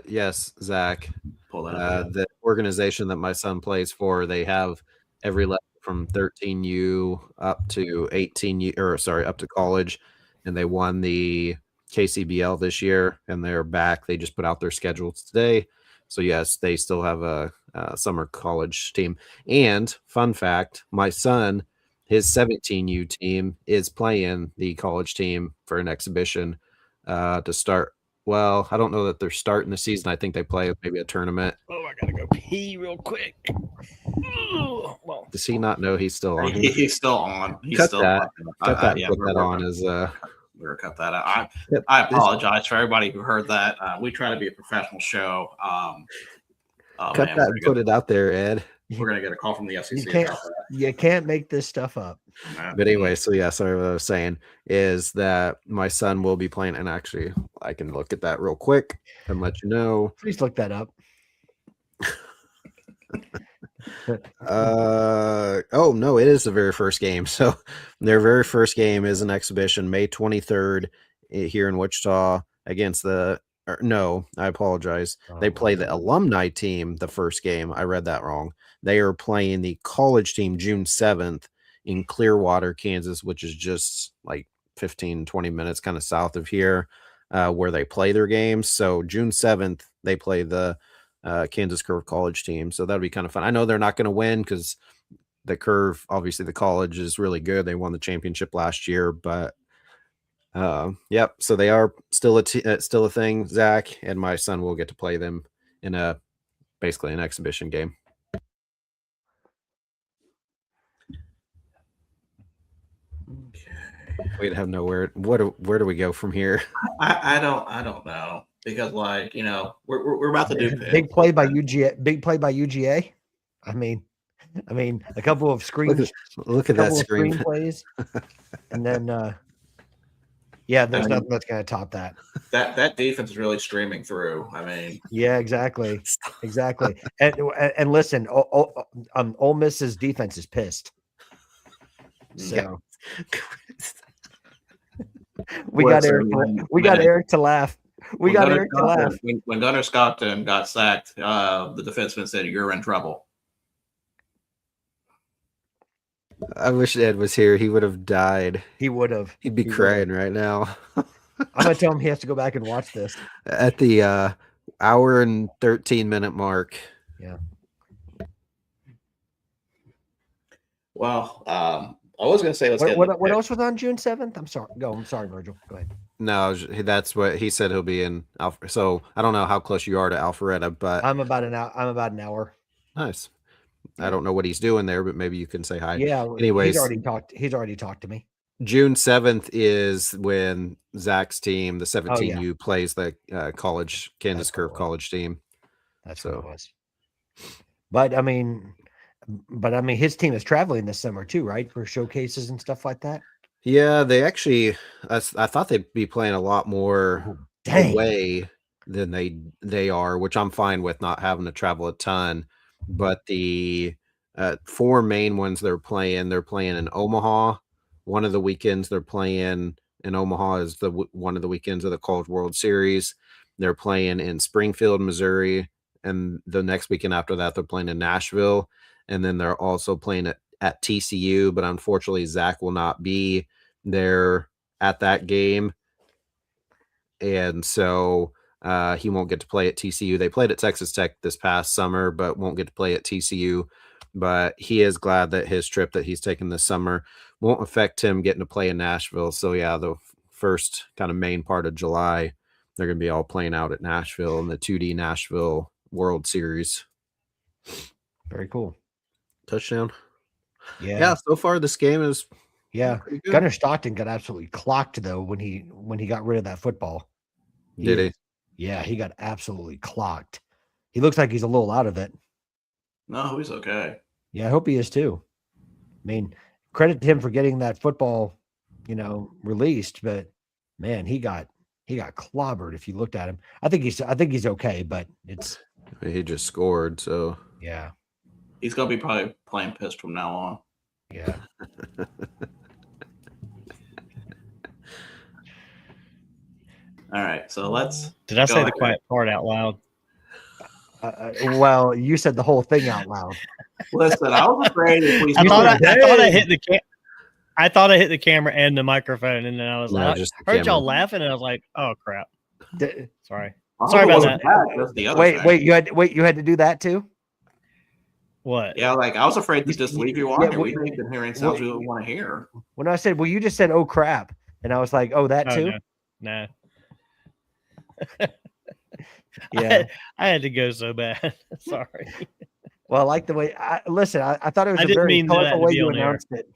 Yes, Zach. Pull that up. The organization that my son plays for, they have every level from 13U up to 18U, or sorry, up to college, and they won the KCBL this year, and they're back. They just put out their schedules today. So yes, they still have a summer college team. And fun fact, my son, his 17U team is playing the college team for an exhibition to start. Well, I don't know that they're starting the season. I think they play maybe a tournament. Oh, I gotta go pee real quick. Ugh. Well, Does he not know he's still on? here? He's still on. He's Cut still that. Cut that. yeah, Put we're that on gonna- as we're gonna cut that out. I apologize for everybody who heard that. We try to be a professional show. Oh, cut man, that and put it out there, Ed. we're gonna get a call from the FCC. You can't about that. you can't make this stuff up. But anyway, so yeah, sorry, what I was saying is that my son will be playing, and actually I can look at that real quick and let you know. Please look that up. Oh no, it is the very first game. So their very first game is an exhibition, May 23rd here in Wichita against no, I apologize. They play the alumni team the first game. I read that wrong. They are playing the college team June 7th in Clearwater, Kansas, which is just like 15-20 minutes kind of south of here, where they play their games. So June 7th, they play the Kansas Curve college team. So that'll be kind of fun. I know they're not going to win because the Curve, obviously the college is really good. They won the championship last year, but yep. So they are still still a thing, Zach, and my son will get to play them in basically an exhibition game. We'd have nowhere. Where do we go from here? I don't know because we're about to do Big play by UGA. Big play by UGA. I mean, a couple of screen. Look at that screen. Screenplays, and then there's nothing that's going to top that. That defense is really streaming through. I mean, Yeah, exactly. And listen, Ole Miss's defense is pissed. So we got Eric. We got Eric to laugh. We got Eric to laugh. When Gunnar Stockton got sacked, the defenseman said, "You're in trouble." I wish Ed was here. He would have died. He would have. He'd be crying right now. I'm gonna tell him he has to go back and watch this. At the hour and 13-minute mark. Yeah. Well, I was going to say What else was on June 7th? I'm sorry, Virgil. Go ahead. No, that's what he said. He'll be in Alpha. So I don't know how close you are to Alpharetta, but I'm about an hour. Nice. I don't know what he's doing there, but maybe you can say hi. Yeah. Anyways, he's already talked to me. June 7th is when Zach's team, the Oh, 17U, plays the college Kansas That's what Curve it was. college team. That's So- what it was. But I mean, his team is traveling this summer too, right? For showcases and stuff like that. Yeah, they actually. I thought they'd be playing a lot more Oh, dang. away than they are, which I'm fine with, not having to travel a ton. But the 4 main ones they're playing in Omaha. One of the weekends they're playing in Omaha is one of the weekends of the College World Series. They're playing in Springfield, Missouri, and the next weekend after that they're playing in Nashville, and then they're also playing at TCU. But unfortunately, Zach will not be there at that game, and so he won't get to play at TCU. They played at Texas Tech this past summer, but won't get to play at TCU. But he is glad that his trip that he's taking this summer won't affect him getting to play in Nashville. So yeah, the first kind of main part of July, they're going to be all playing out at Nashville in the 2D Nashville World Series. Very cool. Touchdown. Yeah. So far this game is pretty good. Gunnar Stockton got absolutely clocked though when he got rid of that football. Did he? Yeah, he got absolutely clocked. He looks like he's a little out of it. No, he's okay. Yeah, I hope he is too. I mean, credit to him for getting that football, released, but man, he got clobbered if you looked at him. I think he's okay, but it's He just scored, so yeah. He's gonna be probably playing pissed from now on. Yeah. All right, so let's. Did I go say ahead. the quiet part out loud? Well, you said the whole thing out loud. Listen, I was afraid if we. I thought I Hey. hit the I thought I hit the camera and the microphone, and then I was No, like, just I the heard y'all camera. laughing, and I was like, oh crap, D- sorry. I Sorry hope it about wasn't that. That's the other Wait, thing. you had to do that too? What? Yeah, like I was afraid to just leave you on Yeah, here. We've been hearing sounds we don't want to hear. When I said, well, you just said, oh crap, and I was like, oh, that Oh, too. no. Yeah. I had to go so bad. Sorry. Well, I like the way. I thought it was I a didn't very mean that colorful to way be you on air. announced it.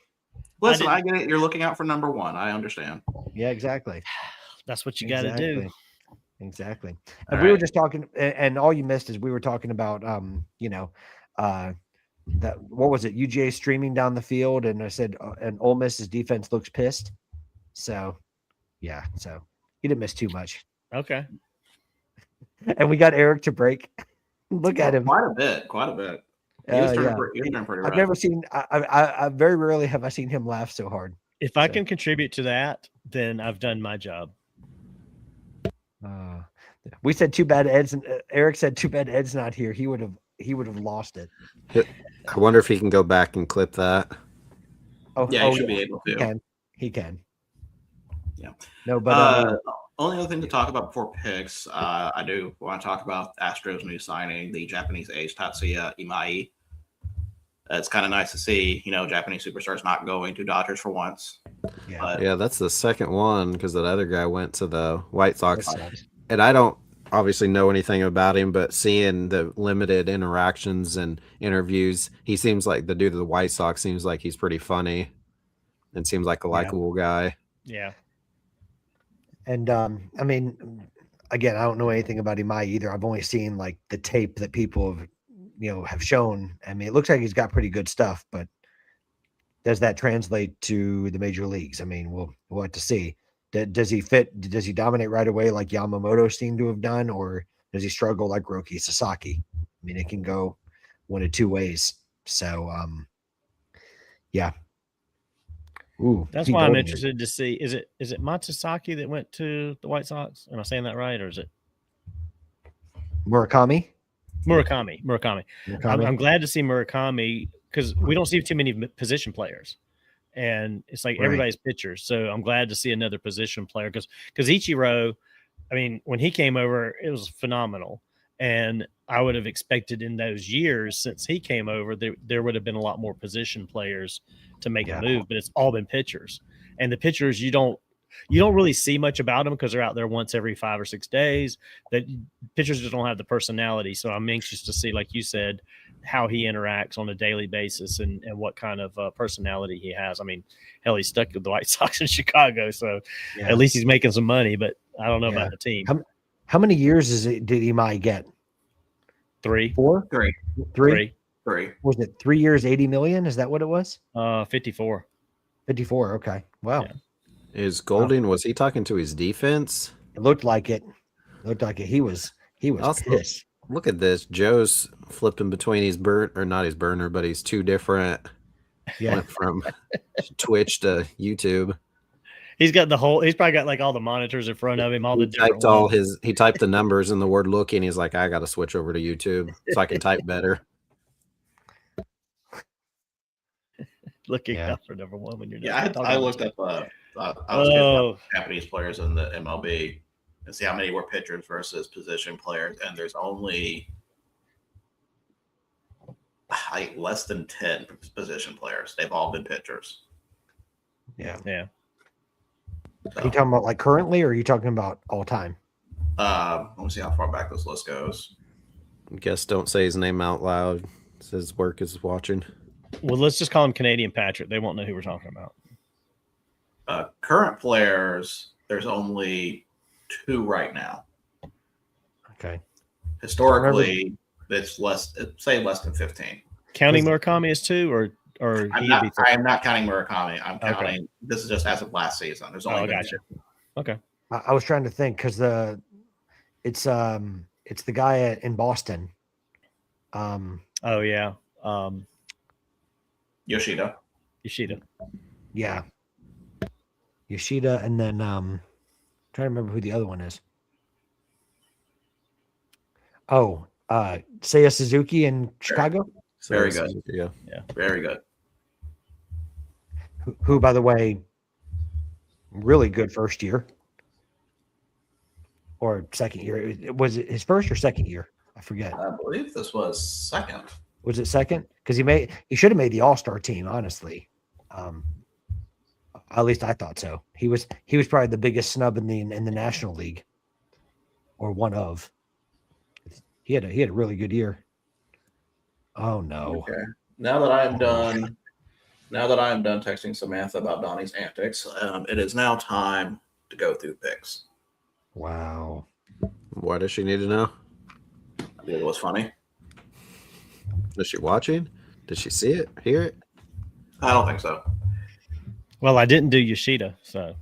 Listen, didn't- I get it. You're looking out for number one. I understand. Yeah, exactly. That's what you got to do. Exactly. All And we were right. just talking, and all you missed is we were talking about, that what was it? UGA streaming down the field, and I said, and Ole Miss's defense looks pissed. So, yeah. So he didn't miss too much, Okay. and we got Eric to break. Look at him. Quite a bit. He was Yeah. turning pretty I've rough. never seen. I very rarely have I seen him laugh so hard. If I So- can contribute to that, then I've done my job. We said too bad Ed's. Eric said too bad Ed's not here. He would have lost it. I wonder if he can go back and clip that. Yeah, he should be able to. He can. Yeah. No, but Only other thing to talk about before picks, I do want to talk about Astros' new signing, the Japanese ace Tatsuya Imai. It's kind of nice to see, Japanese superstars not going to Dodgers for once. yeah. But Yeah, that's the second one because that other guy went to the White Sox. That sucks. And I don't obviously know anything about him, but seeing the limited interactions and interviews, he seems like the dude of the White Sox seems like he's pretty funny and seems like a likable guy. Yeah. And I mean, again, I don't know anything about Imai either. I've only seen like the tape that people have shown. I mean, it looks like he's got pretty good stuff, but does that translate to the major leagues? I mean, we'll have to see. Does he fit? Does he dominate right away like Yamamoto seemed to have done, or does he struggle like Roki Sasaki? I mean, it can go one of two ways. So, yeah. Ooh, That's Pete why I'm Goldberg. interested to see. Is it Matsuzaki that went to the White Sox? Am I saying that right, or is it Murakami. Murakami? Murakami. I'm glad to see Murakami because we don't see too many position players, and it's like Right. everybody's pitchers. So I'm glad to see another position player because Ichiro, I mean, when he came over, it was phenomenal, and I would have expected in those years since he came over, there would have been a lot more position players to make Yeah. a move, but it's all been pitchers, and the pitchers you don't you don't really see much about them because they're out there once every 5 or 6 days. That pitchers just don't have the personality. So I'm anxious to see, like you said, how he interacts on a daily basis and what kind of personality he has. I mean, hell, he's stuck with the White Sox in Chicago, so at least he's making some money. But I don't know about the team. How many years did Imai get? 3, 4, 3, 3. Was it 3 years, 80 million? Is that what it was? 54. 54. Okay. Wow. Yeah. Is Golding, was he talking to his defense? It looked like it. He was Also, pissed. Look at this. Joe's flipped in between his not his burner, but he's 2 different. Yeah. Went from Twitch to YouTube. He's probably got like all the monitors in front of him, all the different he typed the numbers and the word looking. He's like, I got to switch over to YouTube so I can type better. looking up for number 1 when you're I looked up I was Japanese players in the MLB and see how many were pitchers versus position players, and there's only less than 10 position players. They've all been pitchers. Yeah. So, are you talking about like currently, or are you talking about all time? Let me see how far back this list goes. Guess don't say his name out loud. His work is watching. Well, let's just call him Canadian Patrick. They won't know who we're talking about. Current players, there's only 2 right now. Okay. Historically, it's less than 15. Counting Murakami as 2, or I am not counting Murakami. I'm counting. This is just as of last season. There's only been 2. Okay. I was trying to think because it's the guy in Boston. Oh yeah. Yoshida. Yeah. Yoshida, and then trying to remember who the other one is. Oh, Seiya Suzuki in Chicago. Very good. Yeah. Very good. Who, by the way, really good first year or second year. Was it his first or second year? I forget. I believe this was second. Was it second? Because he should have made the All-Star team, honestly. At least I thought so. He was probably the biggest snub in the National League, or one of. He had a really good year. Oh no! Okay. Now that I am done texting Samantha about Donnie's antics, it is now time to go through picks. Wow. Why does she need to know? I think it was funny. Is she watching? Did she see it? Hear it? I don't think so. Well, I didn't do Yoshida, so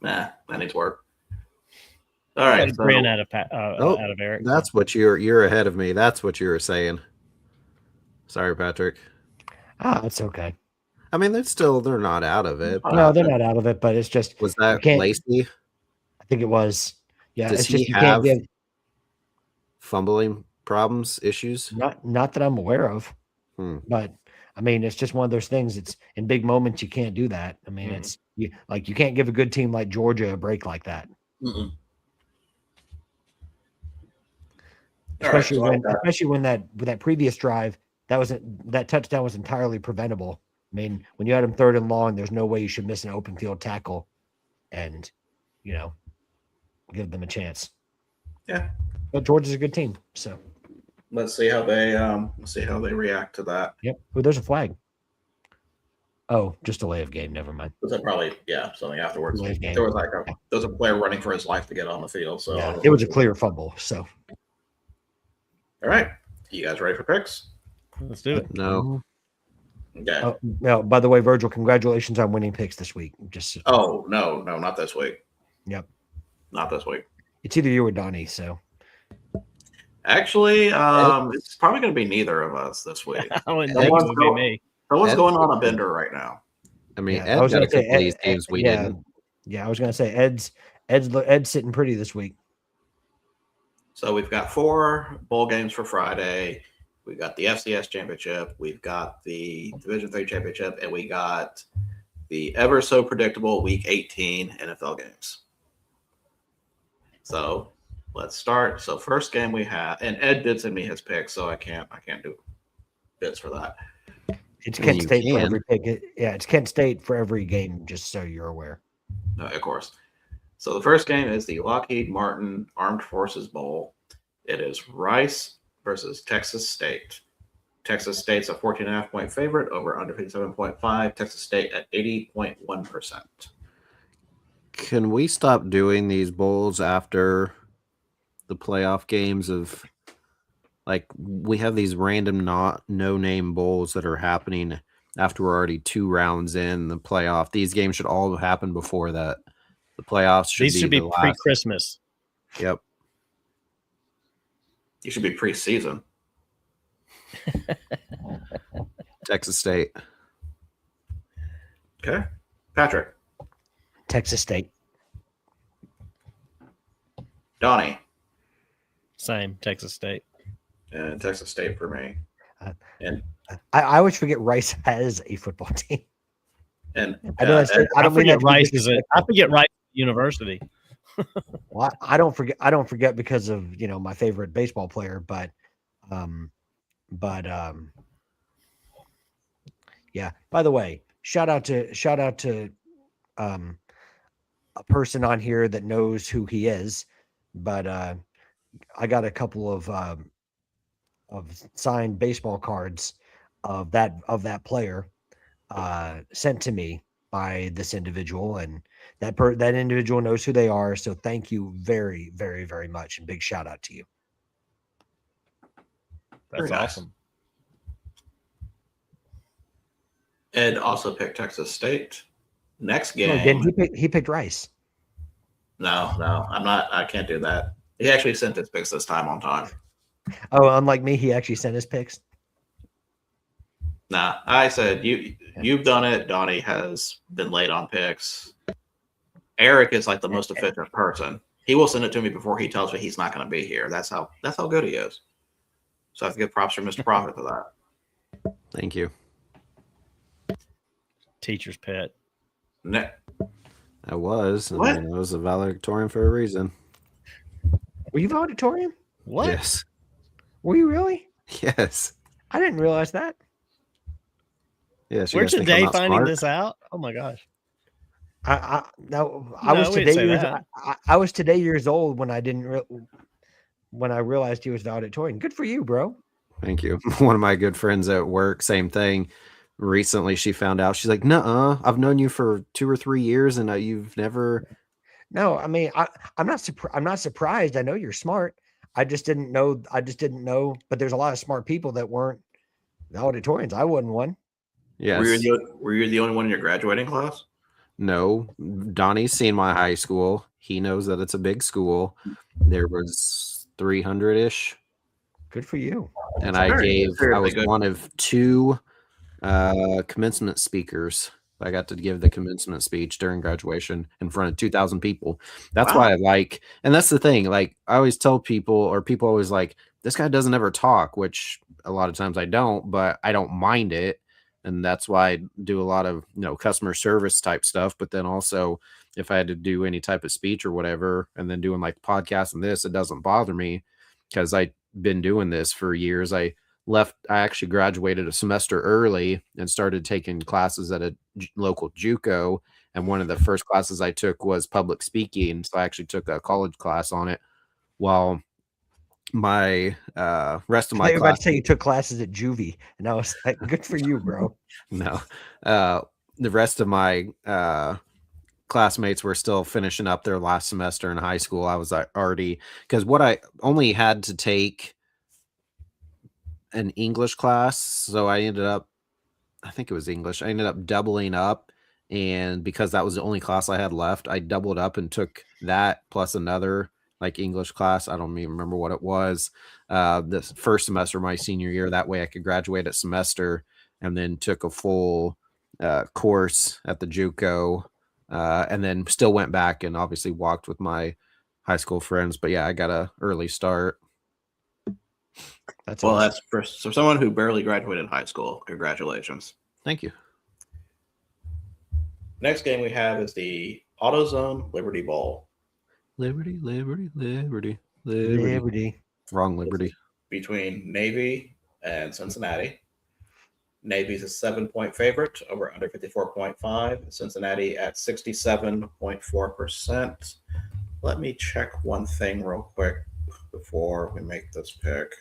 That needs work. All right, so, ran out of Eric. That's what you're ahead of me. That's what you were saying. Sorry, Patrick. It's okay. I mean, they're not out of it. No, they're not out of it, but it's just. Was that Lacey? I think it was. Yeah. Does it's he just have fumbling problems, issues? Not that I'm aware of. But I mean, it's just one of those things. It's in big moments you can't do that. I mean, it's you can't give a good team like Georgia a break like that. Mm-mm. Especially when that previous drive that touchdown was entirely preventable. I mean, when you had him 3rd and long, there's no way you should miss an open field tackle, and give them a chance. Yeah, but Georgia's a good team, so let's see how they react to that. Yep. Oh, there's a flag. Oh, just delay of game. Never mind. Was that probably something afterwards? There was a player running for his life to get on the field. So yeah, it was a clear fumble. So. All right. You guys ready for picks? Let's do it. No. Okay. Oh, no, by the way, Virgil, congratulations on winning picks this week. No, not this week. Yep. Not this week. It's either you or Donnie, so. Actually, it's probably going to be neither of us this week. I wouldn't think it would be me. Someone's going on a bender right now. I mean, Ed got a couple of these games we didn't. Yeah, I was going to say Ed's sitting pretty this week. So we've got 4 bowl games for Friday. We've got the FCS championship. We've got the Division III championship, and we got the ever so predictable Week 18 NFL games. So let's start. So first game we have, and Ed did send me his picks, so I can't do bits for that. It's I mean, Kent you State for can. every pick. Yeah, it's Kent State for every game, just so you're aware. No, of course. So the first game is the Lockheed Martin Armed Forces Bowl. It is Rice versus Texas State. Texas State's a 14.5-point favorite over under 57.5. Texas State at 80.1%. Can we stop doing these bowls after the playoff games of like we have these random no name bowls that are happening after we're already 2 rounds in the playoff. These games should all happen before that. The playoffs should These be should be the last. pre-Christmas. Yep. You should be preseason. Texas State. Okay. Patrick. Texas State. Donnie. Same, Texas State. And Texas State for me. And I always forget Rice has a football team. and I know I don't mean that forget to be Rice is disrespectful. I forget Rice University. Well, I don't forget because of my favorite baseball player, but yeah. By the way, shout out to a person on here that knows who he is, but I got a couple of signed baseball cards of that player sent to me by this individual, and that individual knows who they are. So thank you very, very, very much, and big shout out to you. That's Very nice. awesome. Ed also picked Texas State. Next game. No, again, he picked Rice. No, I'm not. I can't do that. He actually sent his picks this time on time. Oh, unlike me, he actually sent his picks. Nah, I said you've done it. Donnie has been late on picks. Eric is like the most efficient person. He will send it to me before he tells me he's not going to be here. That's how good he is. So I have to give props for Mr. Prophet for that. Thank you. Teacher's pet. I was. What? I was a valedictorian for a reason. Were you valedictorian? What? Yes. Were you really? Yes. I didn't realize that. Yes. you We're guys think I'm today not finding smart? this out? Oh my gosh. I No, was we today didn't say years. that. I was today years old when when I realized he was valedictorian. Good for you, bro. Thank you. One of my good friends at work, same thing. Recently, she found out. She's like, "Nuh-uh, I've known you for 2 or 3 years, and you've never." No, I mean, I'm not surprised. I know you're smart. I just didn't know. But there's a lot of smart people that weren't valedictorians. I wasn't one. Yes. Were you the only one in your graduating class? No. Donnie's seen my high school. He knows that it's a big school. There was 300-ish, Good for you. and That's very I was good. one of 2 commencement speakers. I got to give the commencement speech during graduation in front of 2,000 people. That's Wow. why I like, and that's the thing. Like I always tell people, or people always like, this guy doesn't ever talk, which a lot of times I don't, but I don't mind it. And that's why I do a lot of, customer service type stuff. But then also if I had to do any type of speech or whatever, and then doing like podcasts and this, it doesn't bother me because I've been doing this for years. I actually graduated a semester early and started taking classes at a local JUCO. And one of the first classes I took was public speaking. So I actually took a college class on it while my rest of my I was about class. to say you took classes at Juvie, and I was like, good for you, bro. No, the rest of my classmates were still finishing up their last semester in high school. I was already, because what I only had to take an English class. So I think it was English. I ended up doubling up. And because that was the only class I had left, I doubled up and took that plus another like English class. I don't even remember what it was. This first semester of my senior year. That way I could graduate at semester, and then took a full course at the JUCO, and then still went back and obviously walked with my high school friends. But yeah, I got an early start. That's Well, awesome. that's for someone who barely graduated high school. Congratulations. Thank you. Next game we have is the AutoZone Liberty Bowl Liberty. Liberty. Wrong Liberty. between Navy and Cincinnati. Navy's a 7-point favorite, over under 54.5. Cincinnati at 67.4%. Let me check one thing real quick before we make this pick.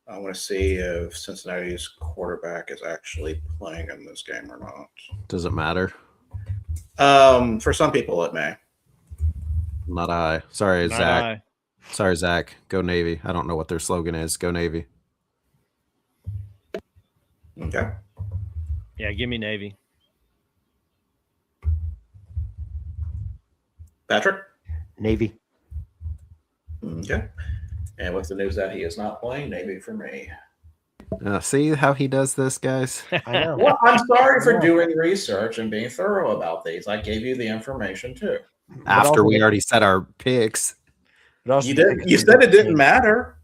I want to see if Cincinnati's quarterback is actually playing in this game or not. Does it matter? For some people, it may. Not I. Sorry, Not Zach. I. Sorry, Zach. Go Navy. I don't know what their slogan is. Go Navy. Okay. Yeah, give me Navy. Patrick? Navy. Okay. And with the news that he is not playing, Navy for me. See how he does this, guys? I know. Well, I'm sorry for doing research and being thorough about these. I gave you the information too. After we already set our picks. You did. You said it didn't matter.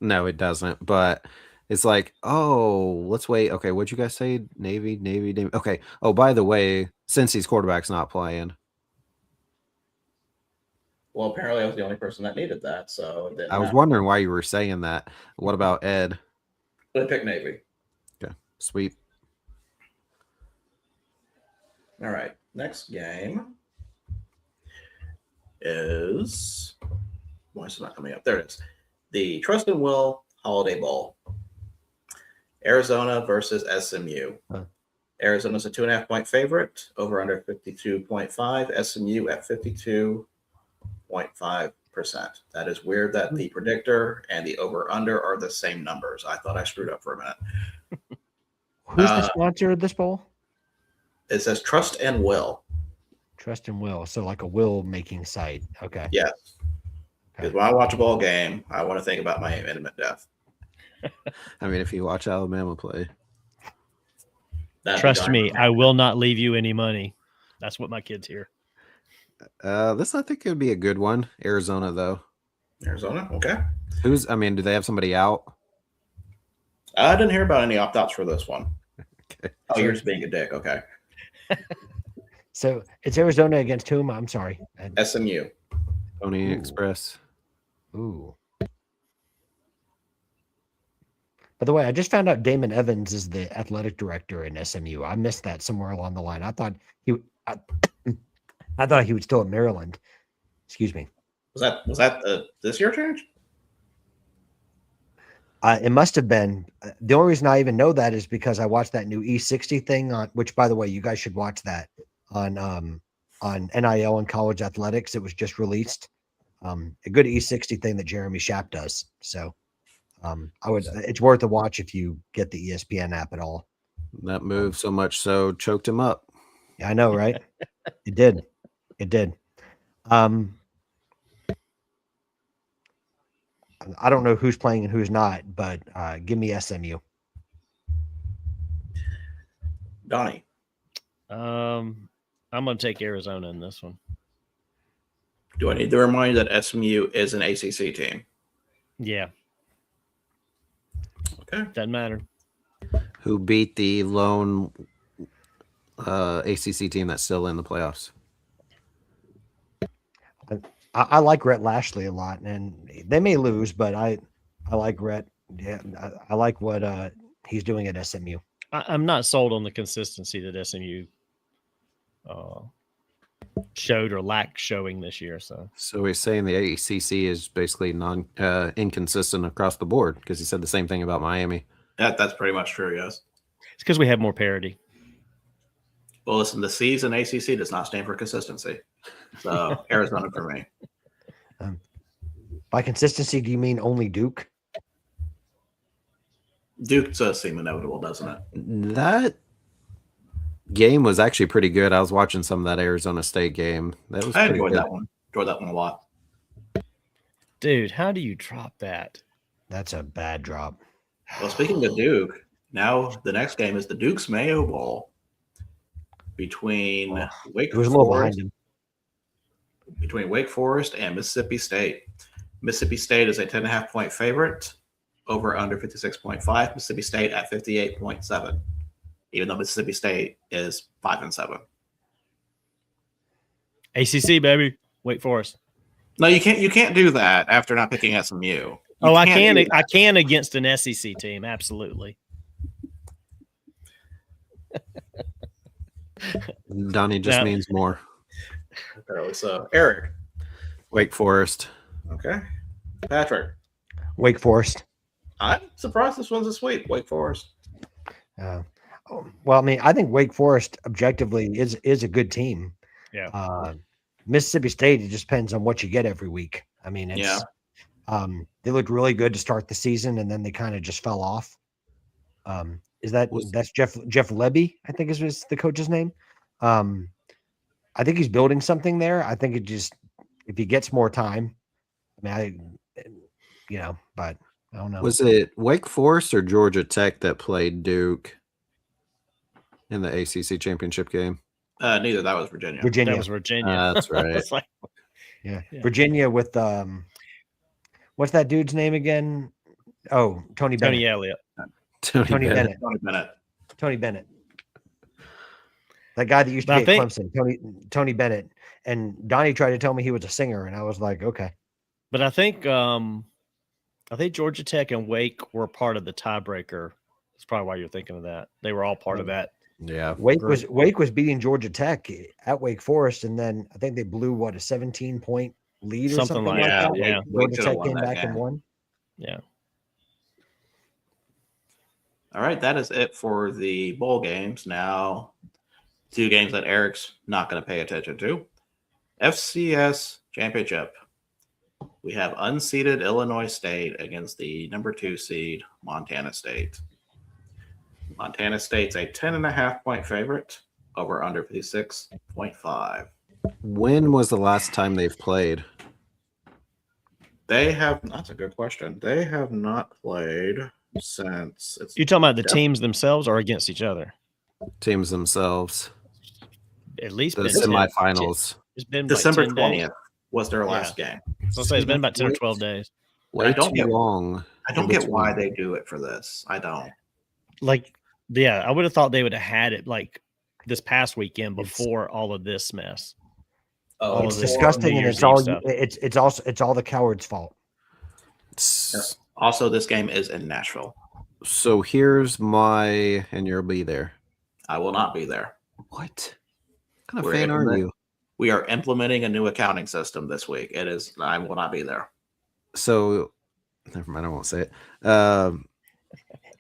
No, it doesn't. But it's like, oh, let's wait. Okay, what'd you guys say? Navy. Okay. Oh, by the way, since his quarterback's not playing. Well, apparently I was the only person that needed that, so it didn't I was matter. wondering why you were saying that. What about Ed? I picked Navy. Okay, sweet. All right. Next game is, why is it not coming up? There it is. The Trust and Will Holiday Bowl. Arizona versus SMU. Huh. Arizona's a 2.5-point favorite, over under 52.5. SMU at 52.5%. That is weird that the predictor and the over under are the same numbers. I thought I screwed up for a minute. Who's the sponsor of this bowl? It says Trust and Will. Trust and Will. So like a will making site. Okay. Yes. Because when I watch a ball game, I want to think about my imminent death. I mean, if you watch Alabama play. Trust me, I will not leave you any money. That's what my kids hear. This I think could be a good one. Arizona, though. Arizona, okay. Do they have somebody out? I didn't hear about any opt-outs for this one. Okay. Oh, you're just being a dick. Okay. So it's Arizona against whom? I'm sorry. SMU. Pony Ooh. Express. Ooh. By the way, I just found out Damon Evans is the athletic director in SMU. I missed that somewhere along the line. I thought he was still at Maryland. Excuse me. Was that this year change? It must have been. The only reason I even know that is because I watched that new E60 thing on, which, by the way, you guys should watch that on NIL and college athletics. It was just released. A good E60 thing that Jeremy Schaap does. So it's worth a watch if you get the ESPN app at all. That move so much so choked him up. Yeah, I know, right? It did. I don't know who's playing and who's not, but give me SMU. Donnie. I'm going to take Arizona in this one. Do I need to remind you that SMU is an ACC team? Yeah. Okay. Doesn't matter. Who beat the lone ACC team that's still in the playoffs? I like Rhett Lashley a lot, and they may lose, but I like Rhett. Yeah, I like what he's doing at SMU. I'm not sold on the consistency that SMU showed or lacked showing this year. So he's saying the ACC is basically inconsistent across the board because he said the same thing about Miami. That's pretty much true, yes. It's because we have more parity. Well, listen, the C's in ACC does not stand for consistency. So Arizona for me. By consistency, do you mean only Duke? Duke does seem inevitable, doesn't it? That game was actually pretty good. I was watching some of that Arizona State game. That was I pretty enjoyed good. that one. Enjoyed that one a lot. Dude, how do you drop that? That's a bad drop. Well, speaking of Duke, now the next game is the Duke's Mayo Bowl between Wake It was a little behind Forest. him. Between Wake Forest and Mississippi State. Mississippi State is a 10.5-point favorite, over under 56.5. Mississippi State at 58.7, even though Mississippi State is 5-7. ACC, baby. Wake Forest. No, you can't do that after not picking SMU. I can against an SEC team. Absolutely. Donnie just Now- means more. Apparently so. Eric. Wake Forest. Okay. Patrick. Wake Forest. I'm surprised this one's a sweep. Wake Forest. Well, I mean, I think Wake Forest objectively is a good team. Yeah. Mississippi State, it just depends on what you get every week. I mean, it's they looked really good to start the season, and then they kind of just fell off. That's Jeff Lebby, I think is the coach's name. I think he's building something there. I think if he gets more time, I mean, but I don't know. Was it Wake Forest or Georgia Tech that played Duke in the ACC championship game? Neither. That was Virginia. That was Virginia. That's right. It's like, yeah, Virginia with what's that dude's name again? Oh, Tony Bennett. Tony Elliott. Tony Bennett. Tony Bennett. That guy that used to be at Clemson, Tony Bennett. And Donnie tried to tell me he was a singer, and I was like, okay. But I think Georgia Tech and Wake were part of the tiebreaker. That's probably why you're thinking of that. They were all part of that. Yeah. Wake was beating Georgia Tech at Wake Forest, and then I think they blew a 17-point lead or something like that. Yeah. Georgia Tech came back and won. Yeah. All right, that is it for the bowl games. Now, 2 games that Eric's not going to pay attention to. FCS Championship. We have unseeded Illinois State against the number 2 seed Montana State. Montana State's a 10.5-point favorite, over under 56.5. When was the last time they've played? That's a good question. They have not played since. You talking about the teams themselves or against each other? Teams themselves. At least The semifinals. It's been December like 20th was their last game. So it's been about 10 or 12 days. Way too long. I don't get why they do it for this. I don't. I would have thought they would have had it like this past weekend before all of this mess. Oh, it's disgusting, and it's all the cowards' fault. Also, this game is in Nashville. So here's and you'll be there. I will not be there. What kind of fan are you? We are implementing a new accounting system this week. I will not be there. So, never mind. I won't say it.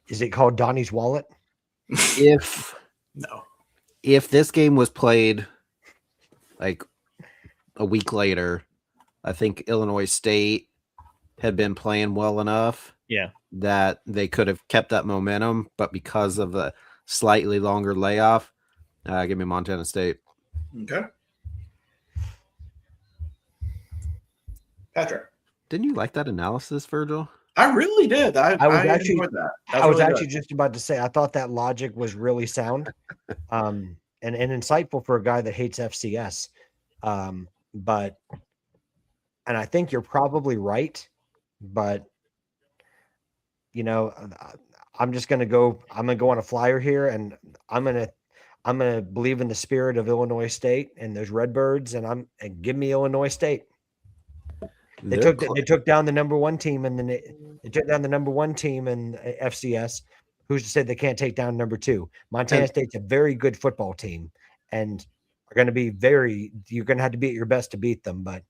Is it called Donnie's Wallet? If this game was played like a week later, I think Illinois State had been playing well enough that they could have kept that momentum, but because of the slightly longer layoff, give me Montana State. Okay. Patrick, didn't you like that analysis, Virgil? I really did. I was enjoyed that. I was actually just about to say I thought that logic was really sound, and insightful for a guy that hates FCS. But I think you're probably right. But I'm gonna go on a flyer here, and I'm gonna believe in the spirit of Illinois State and those Redbirds, and give me Illinois State. They took down the number 1 team, and then they took down the number 1 team in FCS. Who's to say they can't take down number 2? Montana State's a very good football team, and are going to be you're going to have to be at your best to beat them. But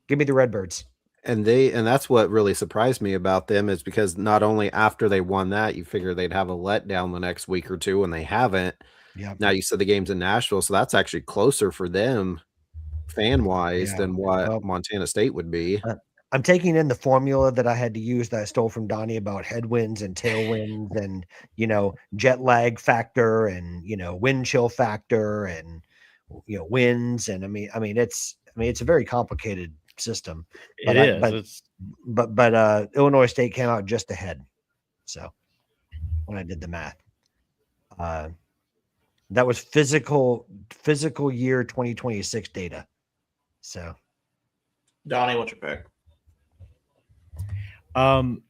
give me the Redbirds. And that's what really surprised me about them, is because not only after they won that, you figure they'd have a letdown the next week or two, and they haven't. Yeah. Now you said the game's in Nashville, so that's actually closer for them fan wise than what Montana State would be. I'm taking in the formula that I had to use that I stole from Donnie about headwinds and tailwinds and, jet lag factor and, wind chill factor and, winds. And I mean, it's a very complicated system. But Illinois State came out just ahead. So when I did the math, that was physical year 2026 data. So, Donnie, what's your pick? I'm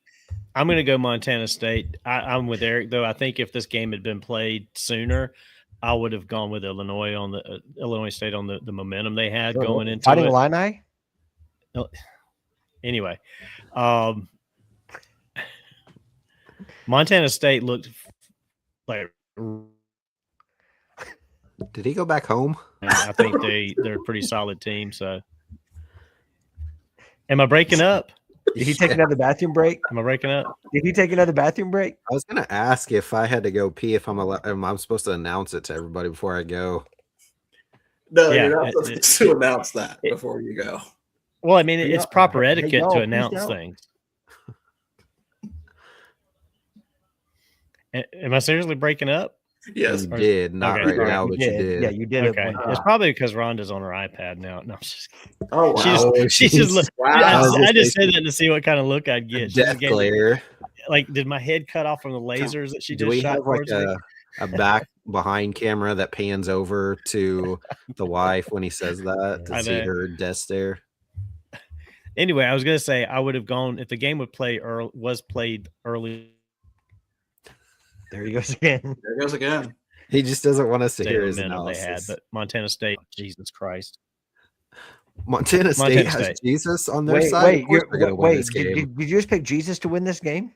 going to go Montana State. I'm with Eric, though. I think if this game had been played sooner, I would have gone with Illinois State on the momentum they had going into Fighting Illini. Anyway, Montana State looked like Did he go back home? And I think they're a pretty solid team. So, am I breaking up? Did he take another bathroom break? Am I breaking up? Did he take another bathroom break? I was gonna ask if I had to go pee, if I'm supposed to announce it to everybody before I go. No, Yeah, you're not supposed to announce that before you go. Well, I mean, it's proper hey, etiquette y'all, to peace announce out. things. Am I seriously breaking up? Yes. You did, not Okay, right sorry. now, You but you did. Yeah, you did. Okay, It it's probably because Rhonda's on her iPad now. No, I'm just kidding. Oh, wow. She just look. Wow. I just said that to see what kind of look I'd get. She Death just gave me, glare. like, did my head cut off from the lasers that she Do just we shot have like towards me? a back behind camera that pans over to the wife when he says that I to see know. her death stare? Anyway, I was gonna say I would have gone if the game was played early. There he goes again. There goes again. He just doesn't want us to hear his Momentum they had, analysis. but Montana State, Jesus Christ. Montana State Montana has State. Jesus on their Wait, side. wait, Of course they're gonna win this did game. you just pick Jesus to win this game?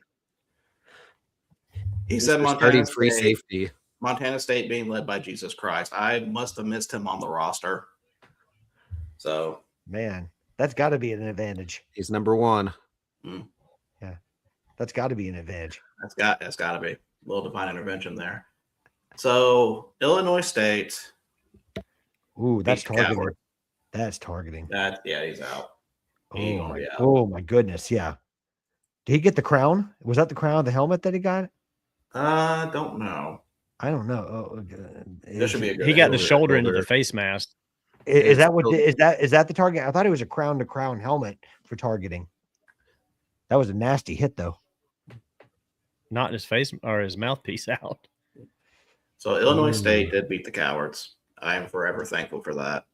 He said Mr. Montana starting free State, safety. Montana State being led by Jesus Christ. I must have missed him on the roster. So, Man, that's got to be an advantage. He's number one. That's got to be an advantage. that's got to be a little divine intervention there. So, Illinois State. Ooh, that's Beat the targeting. Cowboys. That's targeting. He's out. He Oh gonna my, be out. oh my goodness, yeah. Did he get the crown? Was that the crown, the helmet that he got? Don't know. I don't know. Oh, This should be a good. He got the it'll be a shoulder into shoulder. the face mask. Is that what still- is that the target? I thought it was a crown to crown helmet for targeting. That was a nasty hit though. Not his face or his mouthpiece out. So Illinois Ooh. State did beat the Cowards. I am forever thankful for that.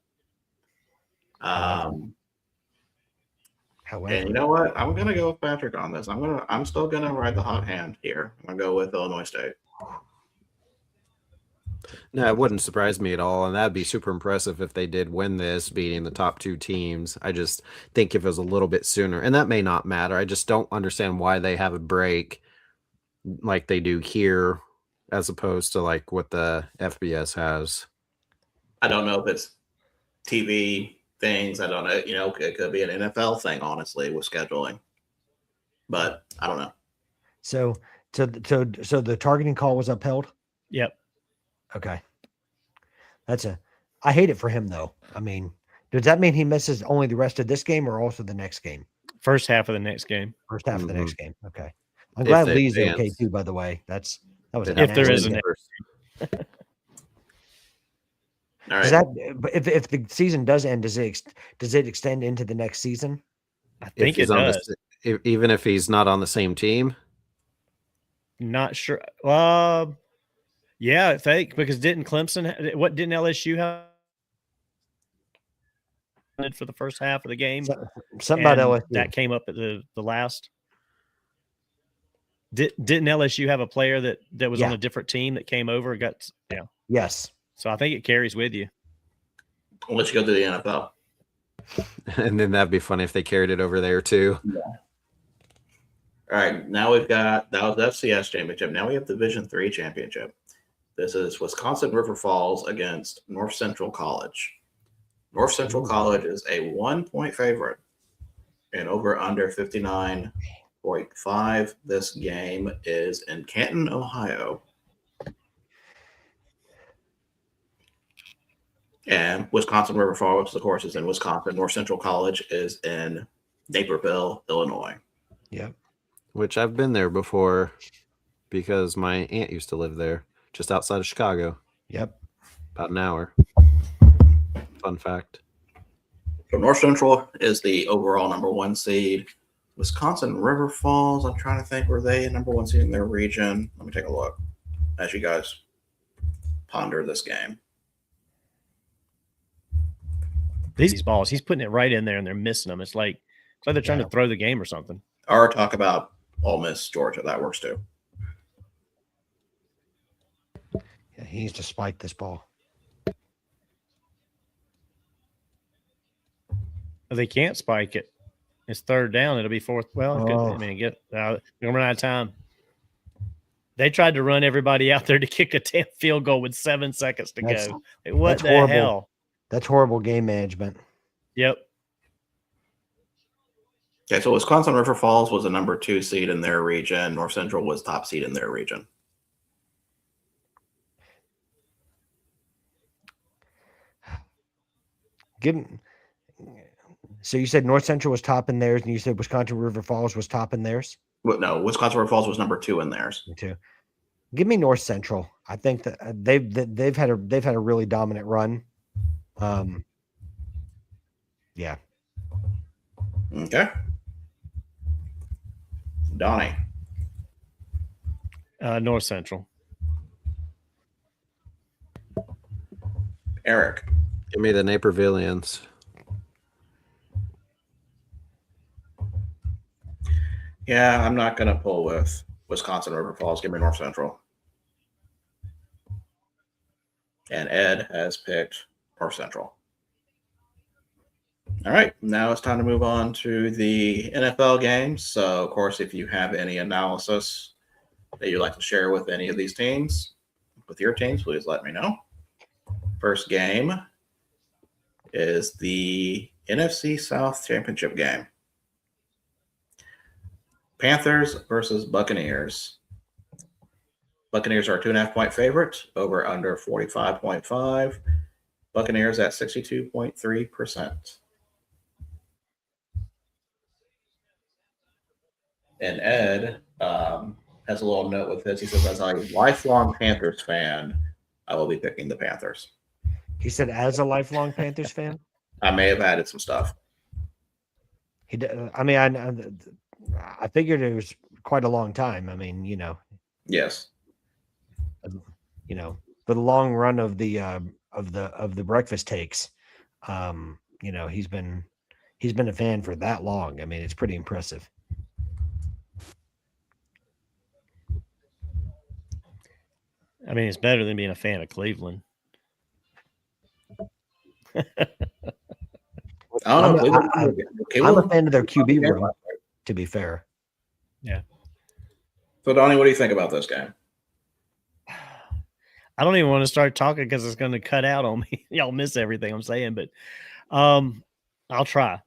However, And you know what? I'm gonna go with Patrick on this. I'm still gonna ride the hot hand here. I'm gonna go with Illinois State. No, it wouldn't surprise me at all, and that'd be super impressive if they did win this, beating the top two teams. I just think if it was a little bit sooner, and that may not matter. I just don't understand why they have a break like they do here, as opposed to like what the FBS has. I don't know if it's TV things. I don't know. You know, it could be an NFL thing, honestly, with scheduling. But I don't know. so the targeting call was upheld. Yep. Okay, I hate it for him though. I mean, does that mean he misses only the rest of this game or also the next game? First half of the next game. First half of the next game. Okay, I'm If glad they Lee's okay advance. too. By the way, that was a If there nasty is an- hit. All right. Does that, but if the season does end, does it extend into the next season? I If think it he's on does. even if he's not on the same team. Not sure. Yeah, I think because didn't LSU have for the first half of the game? Something about And LSU. that came up at the last. Didn't LSU have a player that was on Yeah. a different team that came over? Yes. So I think it carries with you. I'll let you go to the NFL. And then that'd be funny if they carried it over there too. All right. Now we've got that was FCS championship. Now we have Division III championship. This is Wisconsin River Falls against North Central College. North Central College is a 1-point favorite and over under 59.5. This game is in Canton, Ohio. And Wisconsin River Falls, of course, is in Wisconsin. North Central College is in Naperville, Illinois. Yep. Which I've been there before because my aunt used to live there, just outside of Chicago, Yep. about an hour. Fun fact. So North Central is the overall number 1 seed. Wisconsin River Falls, I'm trying to think, were they a number 1 seed in their region? Let me take a look as you guys ponder this game. These balls, he's putting it right in there and they're missing them. It's like they're trying to throw the game or something. Or talk about Ole Miss, Georgia. That works too. Yeah, he needs to spike this ball. They can't spike it. It's third down. It'll be fourth. Well, Oh. I mean, we're running out of time. They tried to run everybody out there to kick a 10 field goal with 7 seconds to go. Like, what that's the horrible. hell? That's horrible game management. Yep. Okay, so Wisconsin River Falls was a number 2 seed in their region. North Central was top seed in their region. So you said North Central was top in theirs, and you said Wisconsin River Falls was top in theirs? Well, no, Wisconsin River Falls was number 2 in theirs. Me too. Give me North Central. I think that they've had a really dominant run. Yeah. Okay. Donnie. North Central. Eric. Give me the Napervillians. Yeah, I'm not going to pull with Wisconsin River Falls. Give me North Central. And Ed has picked North Central. All right, now it's time to move on to the NFL games. So, of course, if you have any analysis that you'd like to share with any of these teams, with your teams, please let me know. First game is the NFC South Championship game. Panthers versus Buccaneers. Buccaneers are 2.5-point favorite, over under 45.5. Buccaneers at 62.3%. And Ed has a little note with this. He says, as a lifelong Panthers fan, I will be picking the Panthers. He said, as a lifelong Panthers fan? I may have added some stuff. He did. I mean, I figured it was quite a long time. I mean, Yes. For the long run of the breakfast takes, he's been a fan for that long. I mean, it's pretty impressive. I mean, it's better than being a fan of Cleveland. I don't know. I'm a fan of their QB room, to be fair. Yeah. So, Donnie, what do you think about this game? I don't even want to start talking because it's going to cut out on me. Y'all miss everything I'm saying, but I'll try.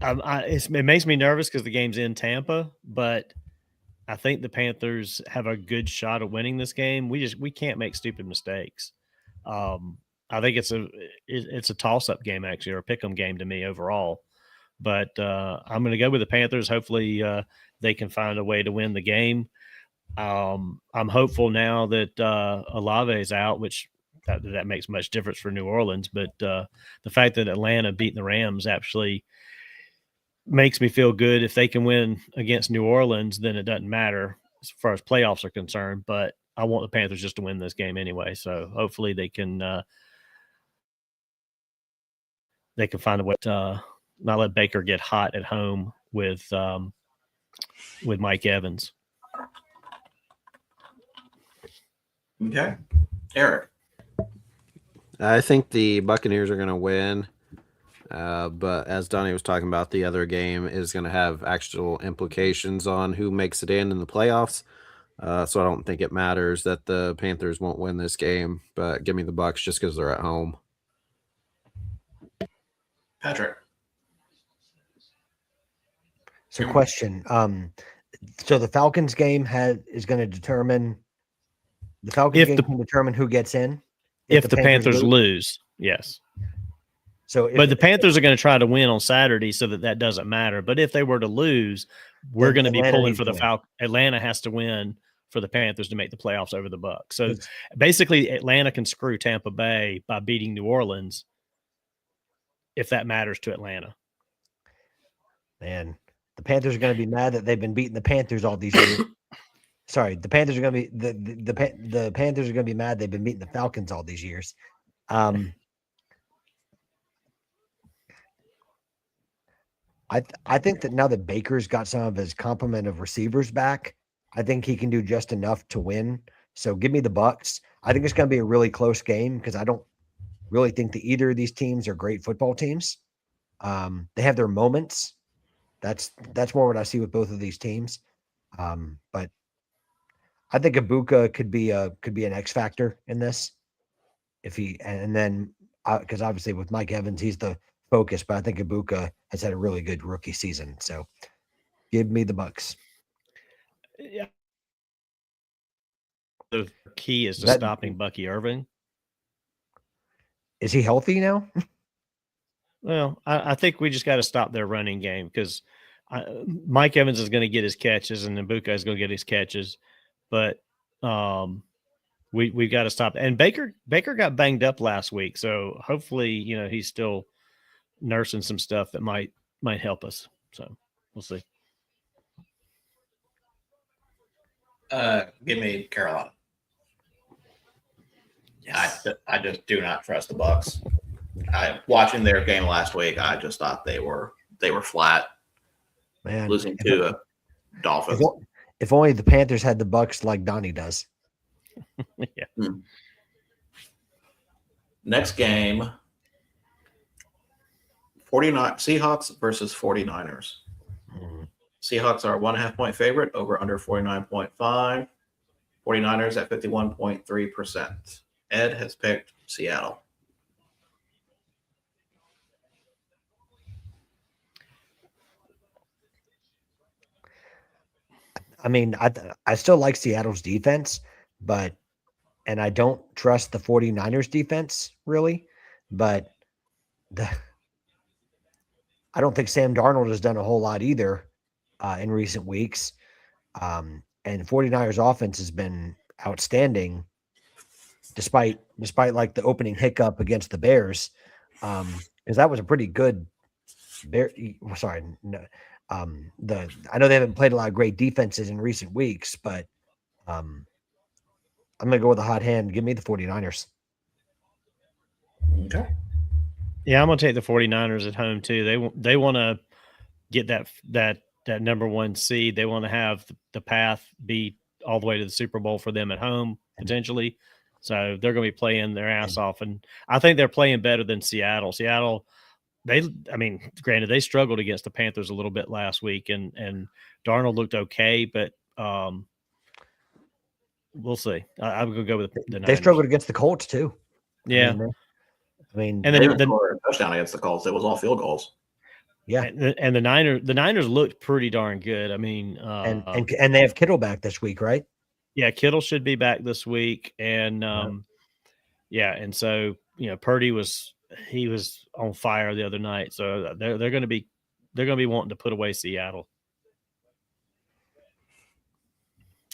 It makes me nervous because the game's in Tampa, but I think the Panthers have a good shot at winning this game. We can't make stupid mistakes. I think it's a toss-up game, actually, or a pick-em game to me overall. But I'm going to go with the Panthers. Hopefully they can find a way to win the game. I'm hopeful now that Olave is out, which that makes much difference for New Orleans. But the fact that Atlanta beating the Rams actually makes me feel good. If they can win against New Orleans, then it doesn't matter as far as playoffs are concerned. But I want the Panthers just to win this game anyway. So hopefully they can find a way to not let Baker get hot at home with Mike Evans. Okay. Eric. I think the Buccaneers are going to win. But as Donnie was talking about, the other game is going to have actual implications on who makes it in the playoffs. So I don't think it matters that the Panthers won't win this game, but give me the Bucs just because they're at home. Patrick. So question. So the Falcons game is going to determine can determine who gets in. If the Panthers lose, yes. But the Panthers are going to try to win on Saturday so that doesn't matter. But if they were to lose, we're going to be pulling for the Falcons. Atlanta has to win for the Panthers to make the playoffs over the Bucs. So basically, Atlanta can screw Tampa Bay by beating New Orleans if that matters to Atlanta. Man, the Panthers are going to be mad that they've been beating the Panthers all these years. Sorry, the Panthers are going to be the Panthers are going to be mad they've been beating the Falcons all these years. I think that now that Baker's got some of his complement of receivers back, I think he can do just enough to win. So give me the Bucs. I think it's going to be a really close game because I don't really think that either of these teams are great football teams. They have their moments. That's more what I see with both of these teams. But I think Ibuka could be an X factor in this. If he and then because obviously with Mike Evans, he's the focus, but I think Ibuka has had a really good rookie season. So give me the Bucks. Yeah. The key is to That- stopping Bucky Irving. Is he healthy now? Well, I think we just got to stop their running game because Mike Evans is going to get his catches and Ibuka is going to get his catches, but we've got to stop. And Baker got banged up last week, so hopefully he's still nursing some stuff that might help us. So we'll see. Give me Carolina. Yes. I just do not trust the Bucks. Watching their game last week, I just thought they were flat, Man, losing to Dolphins. If only the Panthers had the Bucks like Donnie does. Yeah. Next game, 49 Seahawks versus 49ers. Seahawks are 1.5 point favorite, over under 49.5. 49ers at 51.3%. Ed has picked Seattle. I mean, I still like Seattle's defense, and I don't trust the 49ers defense really, but I don't think Sam Darnold has done a whole lot either in recent weeks. And 49ers offense has been outstanding despite like the opening hiccup against the Bears. Because that was a pretty good Bear. Sorry, no. I know they haven't played a lot of great defenses in recent weeks, but I'm going to go with a hot hand. Give me the 49ers. Okay. Yeah, I'm going to take the 49ers at home too. They want to get that number one seed. They want to have the path be all the way to the Super Bowl for them at home potentially. So they're going to be playing their ass off, and I think they're playing better than Seattle. Seattle, granted, they struggled against the Panthers a little bit last week, and Darnold looked okay, but we'll see. I'm going to go with the Niners. They struggled against the Colts too. Yeah. I mean, and They then didn't score a touchdown against the Colts. It was all field goals. yeah. And the Niners looked pretty darn good. I mean, and they have Kittle back this week, right? Yeah, Kittle should be back this week, and and so Purdy was on fire the other night, so they're going to be wanting to put away Seattle.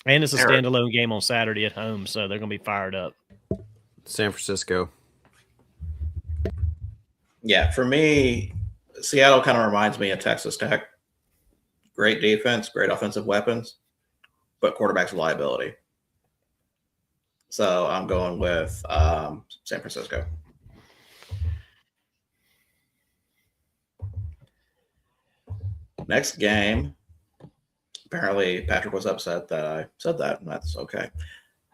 And it's a standalone game on Saturday at home, so they're going to be fired up. San Francisco. Yeah, for me, Seattle kind of reminds me of Texas Tech. Great defense, great offensive weapons, but quarterback's a liability. So I'm going with San Francisco. Next game. Apparently, Patrick was upset that I said that, and that's okay.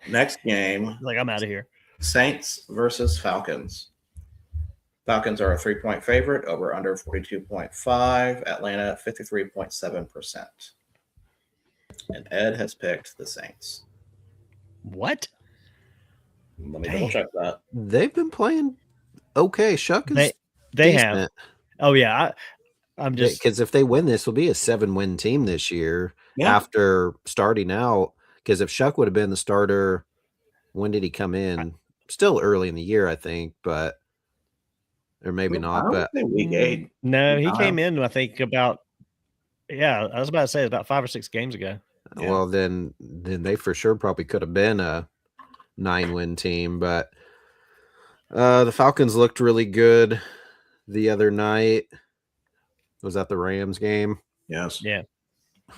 Next game. Like, I'm out of here. Saints versus Falcons. Falcons are a 3-point favorite, over under 42.5. Atlanta 53.7%. And Ed has picked the Saints. What? Let me double check that. They've been playing okay. Shuck is they decent. have. Oh yeah, I'm just because if they win, this will be a 7-win team this year after starting out. Because if Shuck would have been the starter, when did he come in? Still early in the year, I think, but or maybe not. But week 8. No, he came in. I think about. Yeah, I was about to say about 5 or 6 games ago. Yeah. Well, then they for sure probably could have been a 9-win team, but the Falcons looked really good the other night. Was that the Rams game? Yes. Yeah.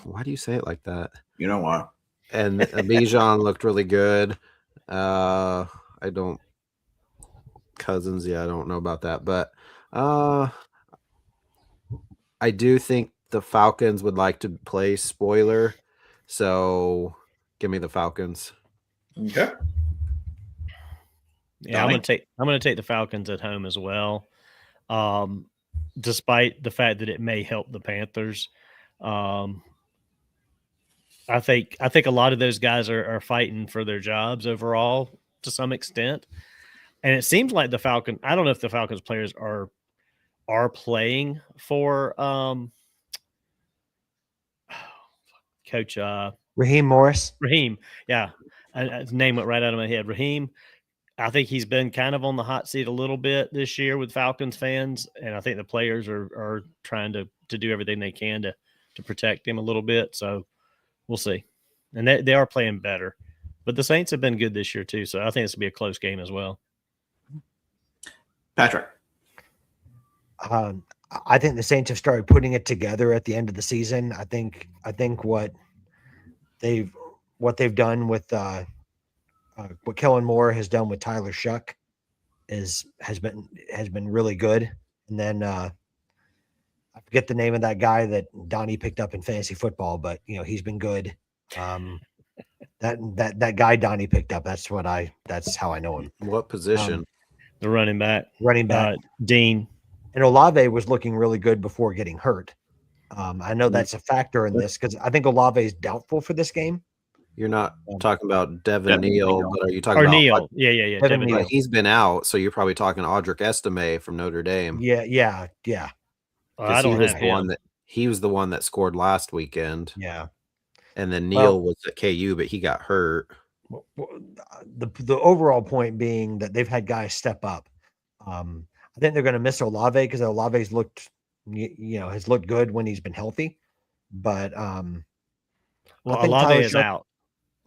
Why do you say it like that? You know why? And Bijan looked really good. Cousins, I don't know about that, but I do think the Falcons would like to play spoiler, so give me the Falcons. Okay. Yeah, I'm gonna take the Falcons at home as well. Despite the fact that it may help the Panthers. I think a lot of those guys are fighting for their jobs overall to some extent. And it seems like the Falcon, I don't know if the Falcons players are playing for Coach Raheem Morris. Raheem. Yeah. His name went right out of my head. Raheem. I think he's been kind of on the hot seat a little bit this year with Falcons fans. And I think the players are trying to do everything they can to protect him a little bit. So we'll see. And they are playing better. But the Saints have been good this year too. So I think this will be a close game as well. Patrick. I think the Saints have started putting it together at the end of the season. I think what they've done with what Kellen Moore has done with Tyler Shuck has been really good. And then I forget the name of that guy that Donnie picked up in fantasy football, but he's been good. That guy Donnie picked up. That's how I know him. What position? The running back. Dean. And Olave was looking really good before getting hurt. I know that's a factor in this because I think Olave is doubtful for this game. You're not talking about Devin Neal, but are you talking or about Neal? Yeah. Devin Neal. He's been out, so you're probably talking Audric Estime from Notre Dame. Yeah. I don't have him. He was the one that scored last weekend. Yeah. And then Neal was at KU, but he got hurt. The overall point being that they've had guys step up. I think they're going to miss Olave because Olave's looked good when he's been healthy. But Olave is out.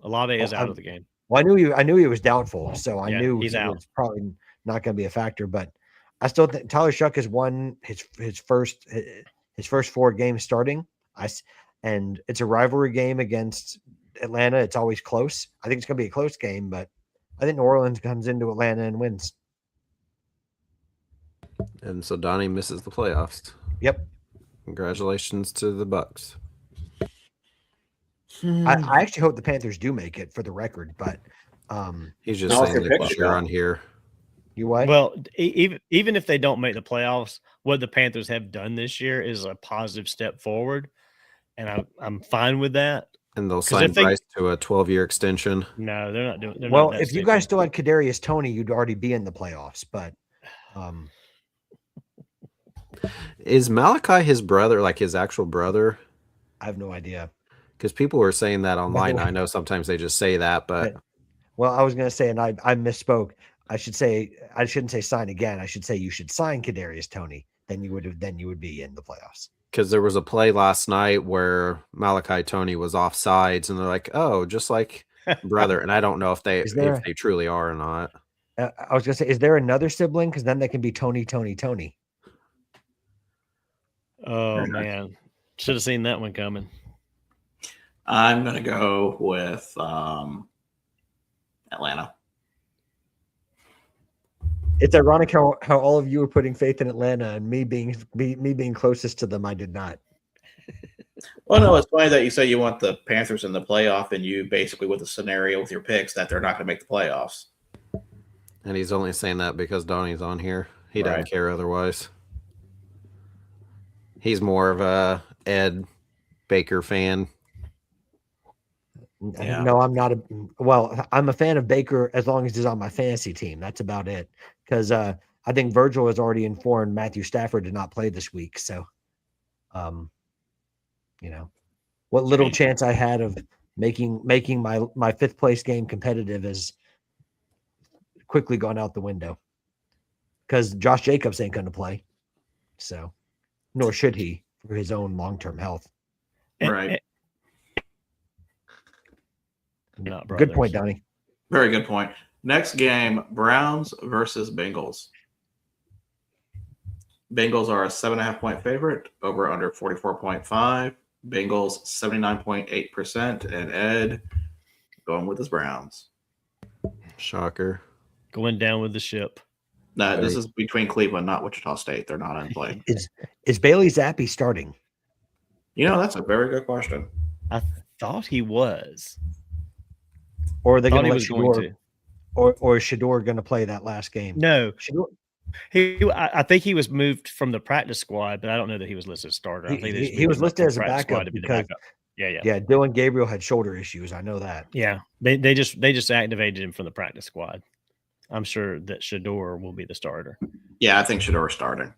Olave is out of the game. Well, I knew he was doubtful, so I knew he's out. Was probably not going to be a factor. But I still think Tyler Shuck has won his first 4 games starting. And it's a rivalry game against Atlanta. It's always close. I think it's going to be a close game, but I think New Orleans comes into Atlanta and wins. And so Donnie misses the playoffs. Yep. Congratulations to the Bucks. I actually hope the Panthers do make it for the record, but he's just saying that this year on here. You what? Well, even if they don't make the playoffs, what the Panthers have done this year is a positive step forward, and I'm fine with that. And they'll sign Bryce to a 12-year extension. No, they're not doing. Well, if you guys still had Kadarius Toney, you'd already be in the playoffs. But is Malachi his brother, like his actual brother? I have no idea. Because people were saying that online. I know sometimes they just say that, but well, I was going to say, and I misspoke. I shouldn't say sign again. I should say you should sign Kadarius Toney. Then you would be in the playoffs. Because there was a play last night where Malachi Toney was off sides, and they're like, "Oh, just like brother." And I don't know if they truly are or not. I was going to say, is there another sibling? Because then they can be Tony. Oh man, should have seen that one coming. I'm going to go with Atlanta. It's ironic how all of you are putting faith in Atlanta, and me being closest to them, I did not. Well, no, it's funny that you say you want the Panthers in the playoff, and you basically, with the scenario with your picks, that they're not going to make the playoffs. And he's only saying that because Donnie's on here. He doesn't care otherwise. He's more of a Ed Baker fan. Yeah. No, I'm not. I'm a fan of Baker as long as he's on my fantasy team. That's about it. Because I think Virgil has already informed Matthew Stafford to not play this week. So, what little chance I had of making my 5th place game competitive is quickly gone out the window. Because Josh Jacobs ain't going to play. So, nor should he for his own long-term health. Right. Good point, Donnie. Very good point. Next game, Browns versus Bengals. Bengals are a 7.5-point favorite, over under 44.5. Bengals 79.8%, and Ed going with his Browns. Shocker. Going down with the ship. No, this is between Cleveland, not Wichita State. They're not in play. Is Bailey Zappi starting? That's a very good question. I thought he was. Or are they going to let Shador? Or is Shador going to play that last game? No. Shador, I think he was moved from the practice squad, but I don't know that he was listed as starter. I think he was listed as a backup Yeah, Dylan Gabriel had shoulder issues. I know that. Yeah, they just activated him from the practice squad. I'm sure that Shador will be the starter. Yeah, I think Shador is starting.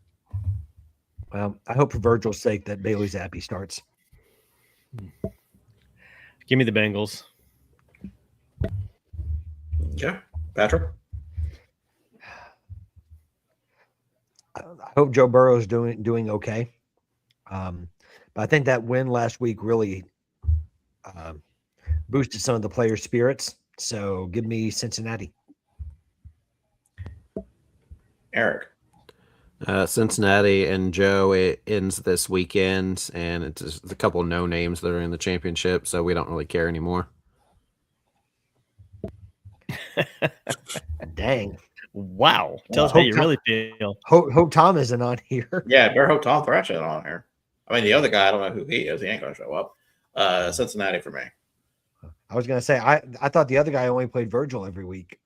Well, I hope for Virgil's sake that Bailey Zappi starts. Give me the Bengals. Okay, Patrick. I hope Joe Burrow is doing okay. But I think that win last week really boosted some of the players' spirits. So give me Cincinnati. Eric. Cincinnati and Joe, it ends this weekend, and it's just a couple of no names that are in the championship, so we don't really care anymore. Dang. Wow. Tell us how you really feel. Hope Tom isn't on here. Yeah, better hope Tom Thrashett on here. I mean, the other guy, I don't know who he is. He ain't going to show up. Cincinnati for me. I was going to say, I thought the other guy only played Virgil every week.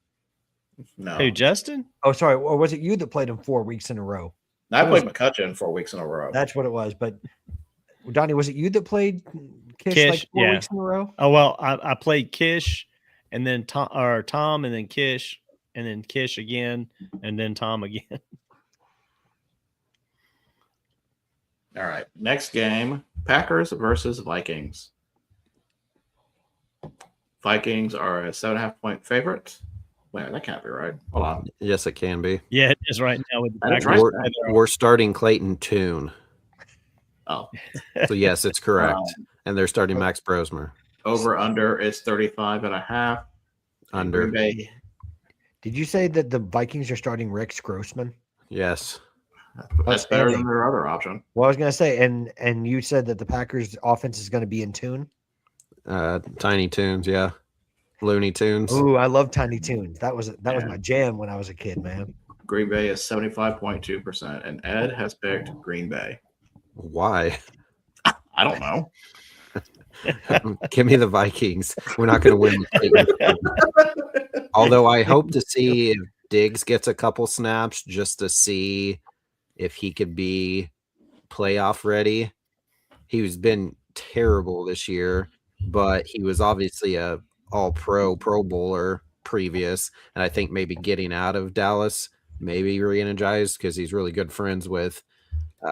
No. Who, Justin? Oh, sorry. Or was it you that played him 4 weeks in a row? No, I played McCutcheon 4 weeks in a row. That's what it was. But Donnie, was it you that played Kish like 4 weeks in a row? Oh, well, I played Kish and then Tom and then Kish and then Kish again and then Tom again. All right. Next game, Packers versus Vikings. Vikings are a 7.5-point favorite. Wait, that can't be right. Hold on. Yes, it can be. Yeah, it is right now with the That is Packers. right. We're starting Clayton Tune. Oh. So, yes, it's correct. And they're starting Max Brosmer. Over under is 35.5. Under. Green Bay. Did you say that the Vikings are starting Rex Grossman? Yes. That's better than their other option. Well, I was going to say, and you said that the Packers offense is going to be in tune. Tiny Tunes, yeah. Looney Tunes. Ooh, I love Tiny Tunes. That was my jam when I was a kid, man. Green Bay is 75.2%, and Ed has picked Green Bay. Why? I don't know. Give me the Vikings. We're not going to win. Although I hope to see if Diggs gets a couple snaps just to see if he could be playoff ready. He's been terrible this year, but he was obviously a all-pro Pro Bowler previous, and I think maybe getting out of Dallas, maybe re-energized because he's really good friends with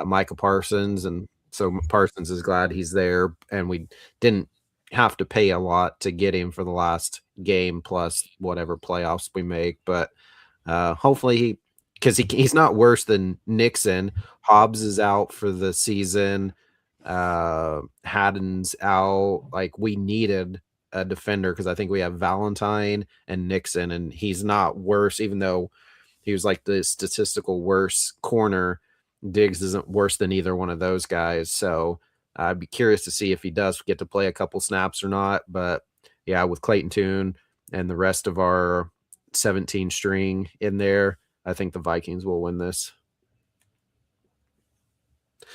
Micah Parsons, and so Parsons is glad he's there, and we didn't have to pay a lot to get him for the last game plus whatever playoffs we make, but hopefully because he's not worse than Nixon. Hobbs is out for the season. Haddon's out. Like, we needed a defender because I think we have Valentine and Nixon, and he's not worse, even though he was like the statistical worst corner. Diggs isn't worse than either one of those guys. So I'd be curious to see if he does get to play a couple snaps or not. But yeah, with Clayton Tune and the rest of our 17 string in there, I think the Vikings will win this.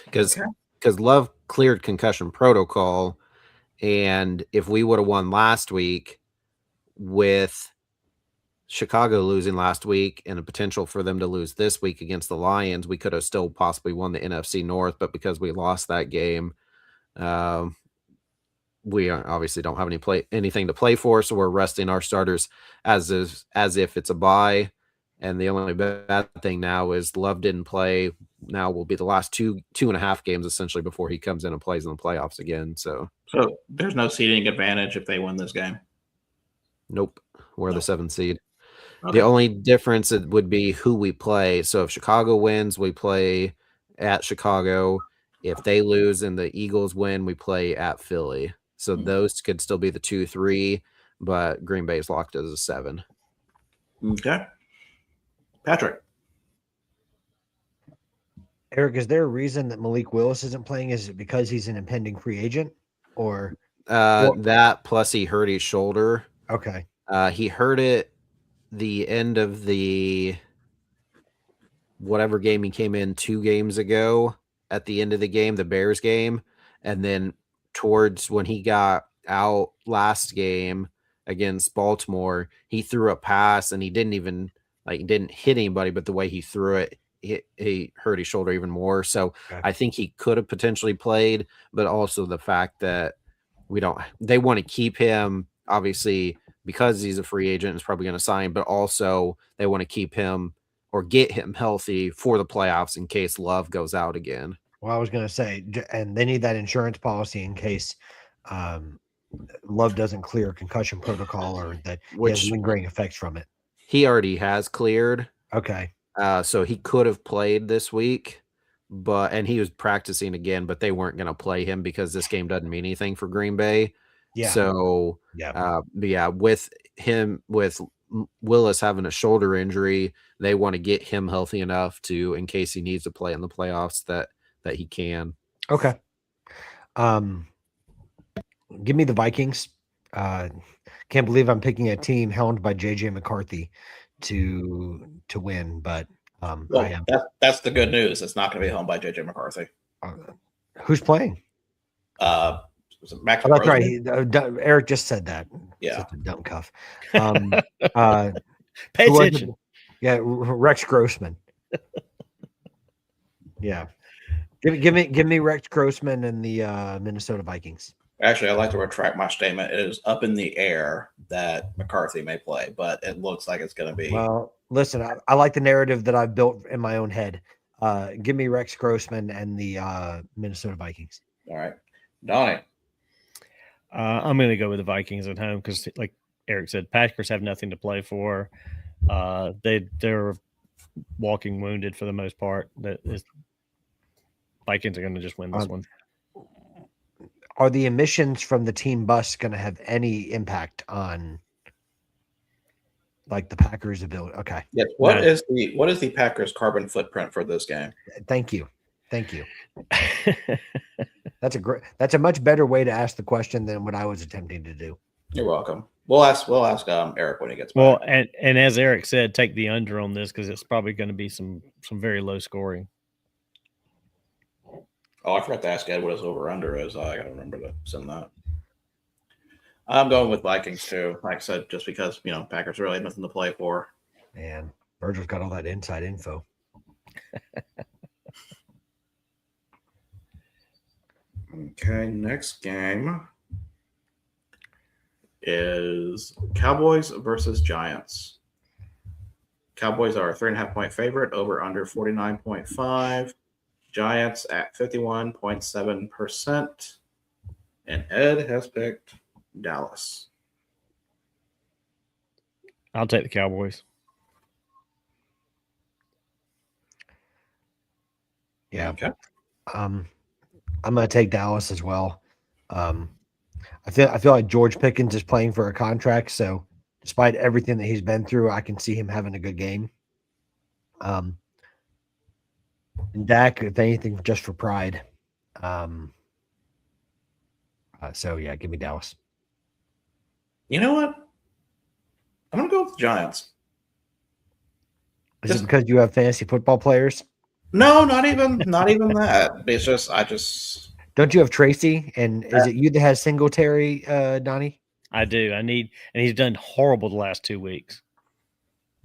Because Love cleared concussion protocol, and if we would have won last week with Chicago losing last week and a potential for them to lose this week against the Lions, we could have still possibly won the NFC North, but because we lost that game, we obviously don't have anything to play for, so we're resting our starters as if it's a bye. And the only bad thing now is Love didn't play. Now will be the last two and a half games essentially before he comes in and plays in the playoffs again. So there's no seeding advantage if they win this game. Nope, we're the 7th seed. Okay. The only difference it would be who we play. So if Chicago wins, we play at Chicago. If they lose and the Eagles win, we play at Philly. So those could still be the 2-3, but Green Bay is locked as a 7. Okay. Patrick. Eric, is there a reason that Malik Willis isn't playing? Is it because he's an impending free agent, or that plus he hurt his shoulder? Okay. He hurt it the end of the whatever game he came in 2 games ago at the end of the game, the Bears game. And then towards when he got out last game against Baltimore, he threw a pass and he didn't even didn't hit anybody, but the way he threw it, he hurt his shoulder even more. So okay. I think he could have potentially played, but also the fact that they want to keep him, obviously, because he's a free agent, is probably going to sign, but also they want to keep him or get him healthy for the playoffs in case Love goes out again. Well, I was going to say, and they need that insurance policy in case Love doesn't clear concussion protocol or that he has lingering effects from it. He already has cleared. Okay. So he could have played this week, and he was practicing again, but they weren't going to play him because this game doesn't mean anything for Green Bay. Yeah. So, with Willis having a shoulder injury, they want to get him healthy enough to, in case he needs to play in the playoffs, that he can. Okay. Give me the Vikings. Can't believe I'm picking a team helmed by JJ McCarthy to win, but I am. That's the good news. It's not going to be helmed by JJ McCarthy. Who's playing? Was it Max? Oh, that's right. Eric just said that. Yeah. Such a dumb cuff. Pay attention. Yeah, Rex Grossman. Yeah. Give me Rex Grossman and the Minnesota Vikings. Actually, I'd like to retract my statement. It is up in the air that McCarthy may play, but it looks like it's going to be. Well, listen, I like the narrative that I've built in my own head. Give me Rex Grossman and the Minnesota Vikings. All right. Donnie. I'm going to go with the Vikings at home because, like Eric said, Packers have nothing to play for. They're walking wounded for the most part. Vikings are going to just win this one. Are the emissions from the team bus going to have any impact on like the Packers' ability? Okay. Yes. What is the Packers' carbon footprint for this game? Thank you. That's a much better way to ask the question than what I was attempting to do. You're welcome. We'll ask Eric when he gets back. Well, and as Eric said, take the under on this because it's probably going to be some very low scoring. Oh, I forgot to ask Ed what his over-under is. I got to remember to send that. I'm going with Vikings, too. Like I said, just because, Packers really have nothing to play for. Man, Virgil's got all that inside info. Okay, next game is Cowboys versus Giants. Cowboys are a 3.5-point favorite, over under 49.5. Giants at 51.7%. And Ed has picked Dallas. I'll take the Cowboys. Yeah. Okay. I'm going to take Dallas as well. I feel like George Pickens is playing for a contract, so despite everything that he's been through, I can see him having a good game. And Dak, if anything, just for pride. So yeah, give me Dallas. You know what? I'm gonna go with the Giants. Is it because you have fantasy football players? No, not even that. It's just Don't you have Tracy? And is it you that has Singletary, Donnie? I do. And he's done horrible the last 2 weeks.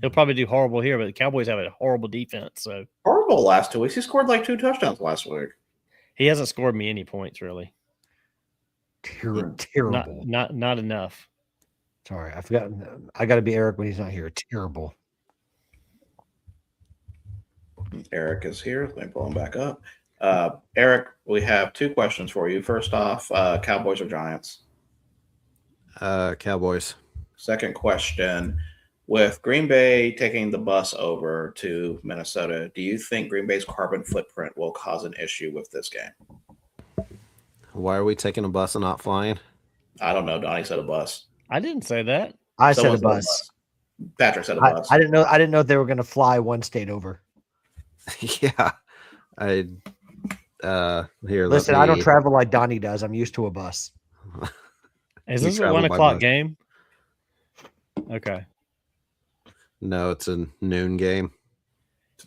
He'll probably do horrible here, but the Cowboys have a horrible defense. So horrible last 2 weeks. He scored like 2 touchdowns last week. He hasn't scored me any points really. Terrible. Not enough. Sorry, I forgot. I got to be Eric when he's not here. Terrible. Eric is here. Let me pull him back up. Eric, we have 2 questions for you. First off, Cowboys or Giants? Cowboys. Second question, with Green Bay taking the bus over to Minnesota, do you think Green Bay's carbon footprint will cause an issue with this game? Why are we taking a bus and not flying? I don't know. Donnie said a bus. I didn't say that. I said a bus. Patrick said a bus. I didn't know they were going to fly one state over. Yeah. Listen, I don't travel like Donnie does. I'm used to a bus. Is this a 1:00 game? Okay. No, it's a noon game.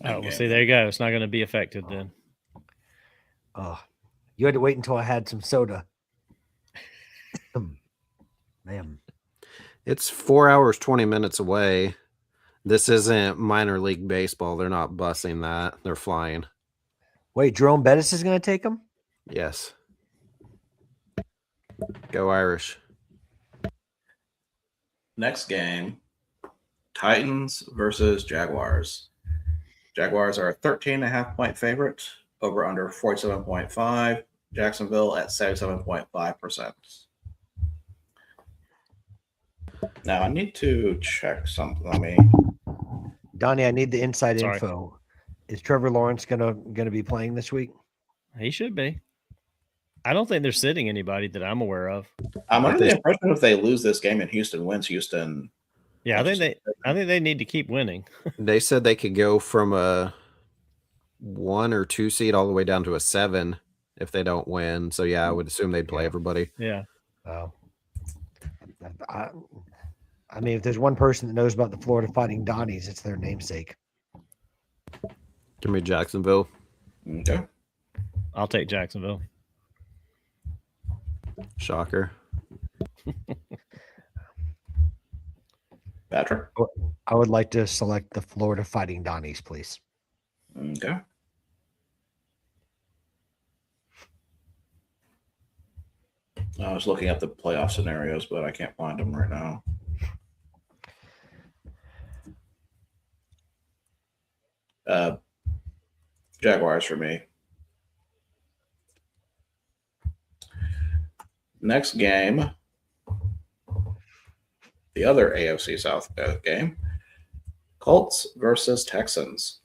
Oh, well, see, there you go. It's not going to be affected then. Oh, you had to wait until I had some soda. Man. It's 4 hours, 20 minutes away. This isn't minor league baseball. They're not busing that. They're flying. Wait, Jerome Bettis is going to take them? Yes. Go Irish. Next game, Titans versus Jaguars. Jaguars are a 13.5-point favorite, over under 47.5. Jacksonville at 77.5%. Now I need to check something. Let me. Donnie, I need the inside Sorry. info. Is Trevor Lawrence gonna be playing this week? He should be. I don't think they're sitting anybody that I'm aware of. I'm under the impression if they lose this game and Houston wins, Houston. Yeah, I think they need to keep winning. They said they could go from a 1 or 2 seed all the way down to a 7 if they don't win. So yeah, I would assume they'd play everybody. Yeah. I mean, if there's one person that knows about the Florida Fighting Donnies, it's their namesake. Give me Jacksonville. Okay. I'll take Jacksonville. Shocker. Patrick. I would like to select the Florida Fighting Donnies, please. Okay. I was looking at the playoff scenarios, but I can't find them right now. Jaguars for me. Next game, the other AFC South game, Colts versus Texans.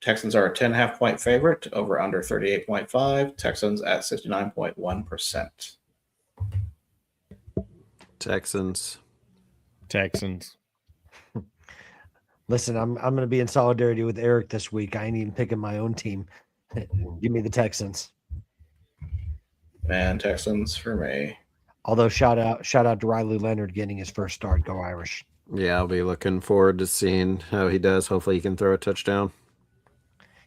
Texans are a 10.5-point favorite, over under 38.5. Texans at 69.1%. Texans. Listen, I'm going to be in solidarity with Eric this week. I ain't even picking my own team. Give me the Texans. And Texans for me. Although shout out to Riley Leonard getting his first start. Go Irish. Yeah, I'll be looking forward to seeing how he does. Hopefully he can throw a touchdown.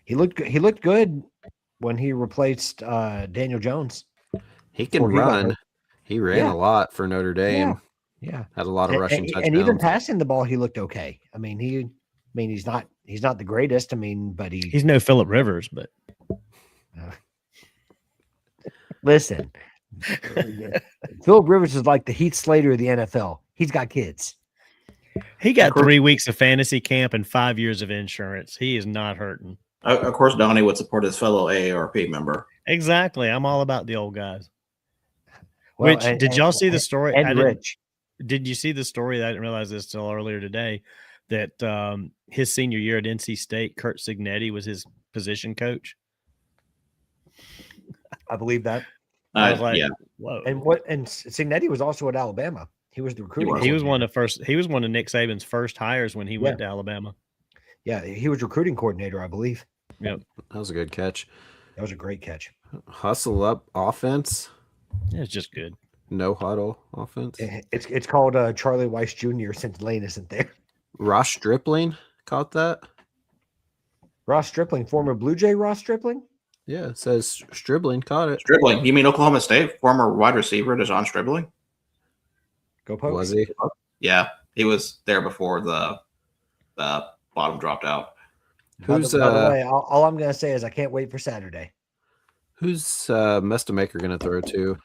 He looked good when he replaced Daniel Jones. He can run. He ran a lot for Notre Dame. Yeah. Had a lot of rushing touchdowns. And even passing the ball, he looked okay. I mean, he's not the greatest. I mean, but he's no Phillip Rivers, but listen, Phillip Rivers is like the Heath Slater of the NFL. He's got kids. He got 3 weeks of fantasy camp and 5 years of insurance. He is not hurting. Of course, Donnie would support his fellow AARP member. Exactly. I'm all about the old guys. Well, did y'all see the story? And Rich. Did you see the story? I didn't realize this till earlier today that his senior year at NC State, Kurt Signetti was his position coach. I believe that. I was like, yeah. Whoa. And Signetti was also at Alabama. He was the recruiting. He was one of Nick Saban's first hires when he went to Alabama. Yeah, he was recruiting coordinator, I believe. Yep. That was a good catch. That was a great catch. Hustle up offense. Yeah, it's just good. No huddle offense. It's called Charlie Weiss Jr. since Lane isn't there. Ross Stripling caught that. Ross Stripling, former Blue Jay Ross Stripling? Yeah, it says Stribling caught it. Stribling. You mean Oklahoma State? Former wide receiver DeJon Stribling? Go Pokes. Was he? Yeah, he was there before the bottom dropped out. Who's by the way, all I'm going to say is I can't wait for Saturday. Who's Mestamaker going to throw to?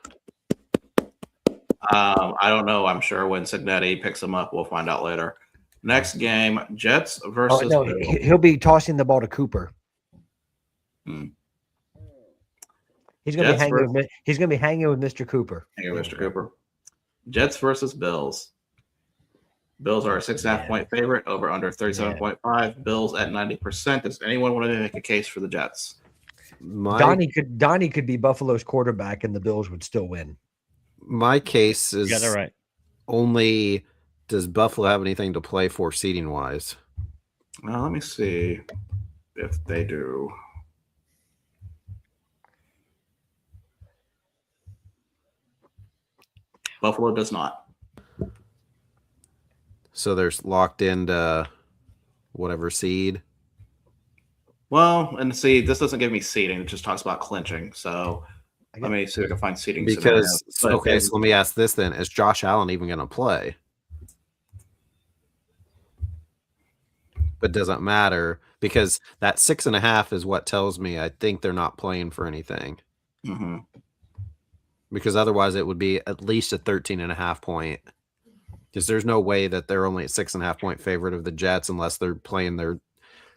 I don't know. I'm sure when Signetti picks him up, we'll find out later. Next game, Jets versus. Oh, no, he'll be tossing the ball to Cooper. He's going to be hanging with. He's going to be hanging with Mr. Cooper. Hanging with Mr. Cooper. Jets versus Bills. Bills are a 6.5-point favorite, over under 37.5. Bills at 90%. Does anyone want to make a case for the Jets? Donnie could be Buffalo's quarterback, and the Bills would still win. My case is You got that right. Only does Buffalo have anything to play for seating wise? Well, let me see if they do. Buffalo does not. So they're locked into whatever seed. Well, and see, this doesn't give me seeding. It just talks about clinching. So let me see if I can find seeding. Because, so let me ask this then. Is Josh Allen even going to play? But doesn't matter because that 6.5 is what tells me I think they're not playing for anything. Mm-hmm. because otherwise it would be at least a 13.5 point. Because there's no way that they're only a 6.5 point favorite of the Jets unless they're playing their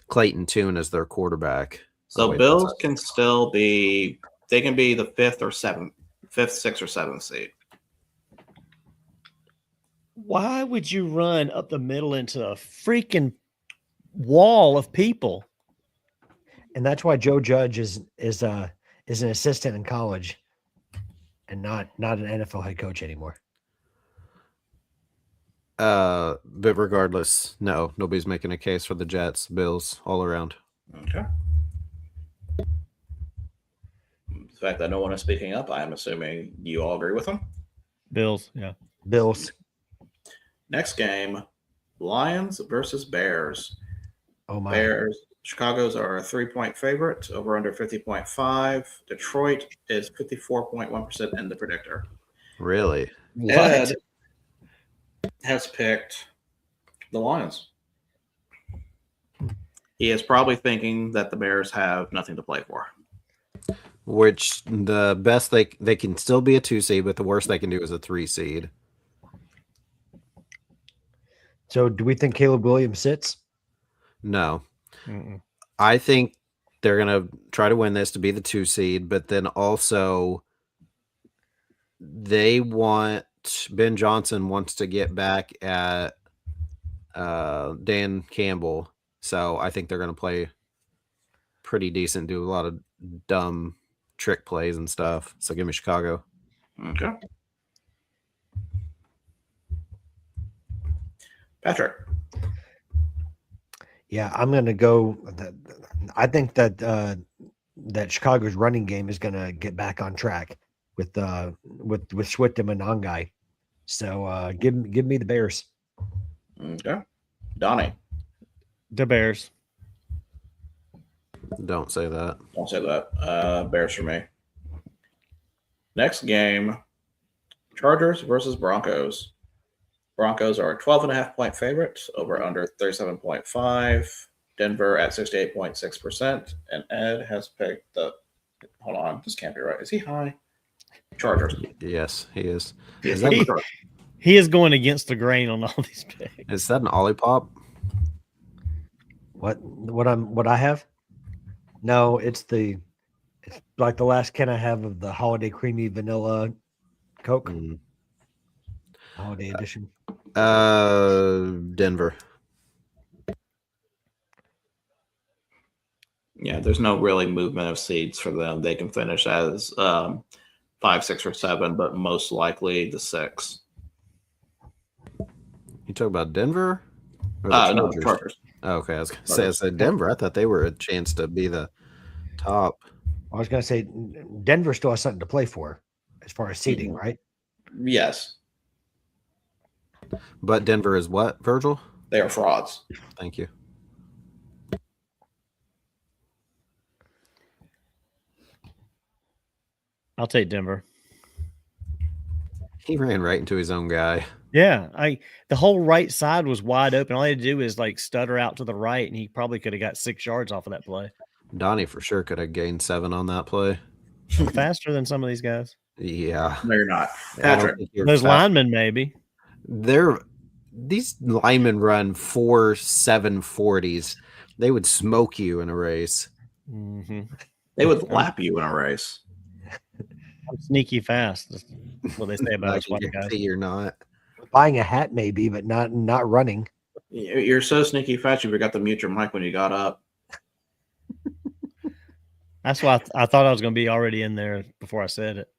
Clayton Tune as their quarterback. So Bills can still be, they can be the fifth, sixth, or seventh seed. Why would you run up the middle into a freaking wall of people? And that's why Joe Judge is an assistant in college and not an NFL head coach anymore. But regardless, no, nobody's making a case for the Jets, Bills, all around. Okay. The fact that no one is speaking up, I am assuming you all agree with them. Bills, yeah. Bills. Next game, Lions versus Bears. Oh my. Bears. Chicago's are a 3-point favorite, over under 50.5. Detroit is 54.1% in the predictor. Really? Ed has picked the Lions. He is probably thinking that the Bears have nothing to play for. Which the best they can still be a 2 seed, but the worst they can do is a 3 seed. So do we think Caleb Williams sits? No. Mm-mm. I think they're going to try to win this to be the 2 seed, but then also Ben Johnson wants to get back at Dan Campbell. So I think they're going to play pretty decent, do a lot of dumb trick plays and stuff. So give me Chicago. Okay. Patrick. Yeah, I'm going to go. I think that Chicago's running game is going to get back on track with Swift and Monangai. So give me the Bears. Okay. Donnie. The Bears. Don't say that. Don't say that. Bears for me. Next game, Chargers versus Broncos. Broncos are a 12.5 point favorite, over under 37.5. Denver at 68.6%. And Ed has picked the, hold on, this can't be right. Is he high? Chargers. Yes, he is. He is going against the grain on all these picks. Is that an Olipop? What I have? No, it's like the last can I have of the holiday creamy vanilla Coke. Holiday edition. Denver. Yeah, there's no really movement of seeds for them. They can finish as 5, 6, or 7, but most likely the 6. You talk about Denver? Or No, Chargers. Oh, okay, I was going to say, I said Denver. I thought they were a chance to be the top. I was going to say Denver still has something to play for as far as seeding, right? Yes. But Denver is what, Virgil? They are frauds. Thank you. I'll take Denver. He ran right into his own guy. Yeah, the whole right side was wide open. All he had to do was like stutter out to the right, and he probably could have got 6 yards off of that play. Donnie for sure could have gained 7 on that play. Faster than some of these guys. Yeah. No, you're not. Patrick. Those linemen, maybe. These linemen run 4.7 40s. They would smoke you in a race. Mm-hmm. They would lap you in a race. I'm sneaky fast. That's what they say about us white guys. You're not. Buying a hat maybe, but not running. You're so sneaky fast you forgot to mute your mic when you got up. That's why I thought I was going to be already in there before I said it.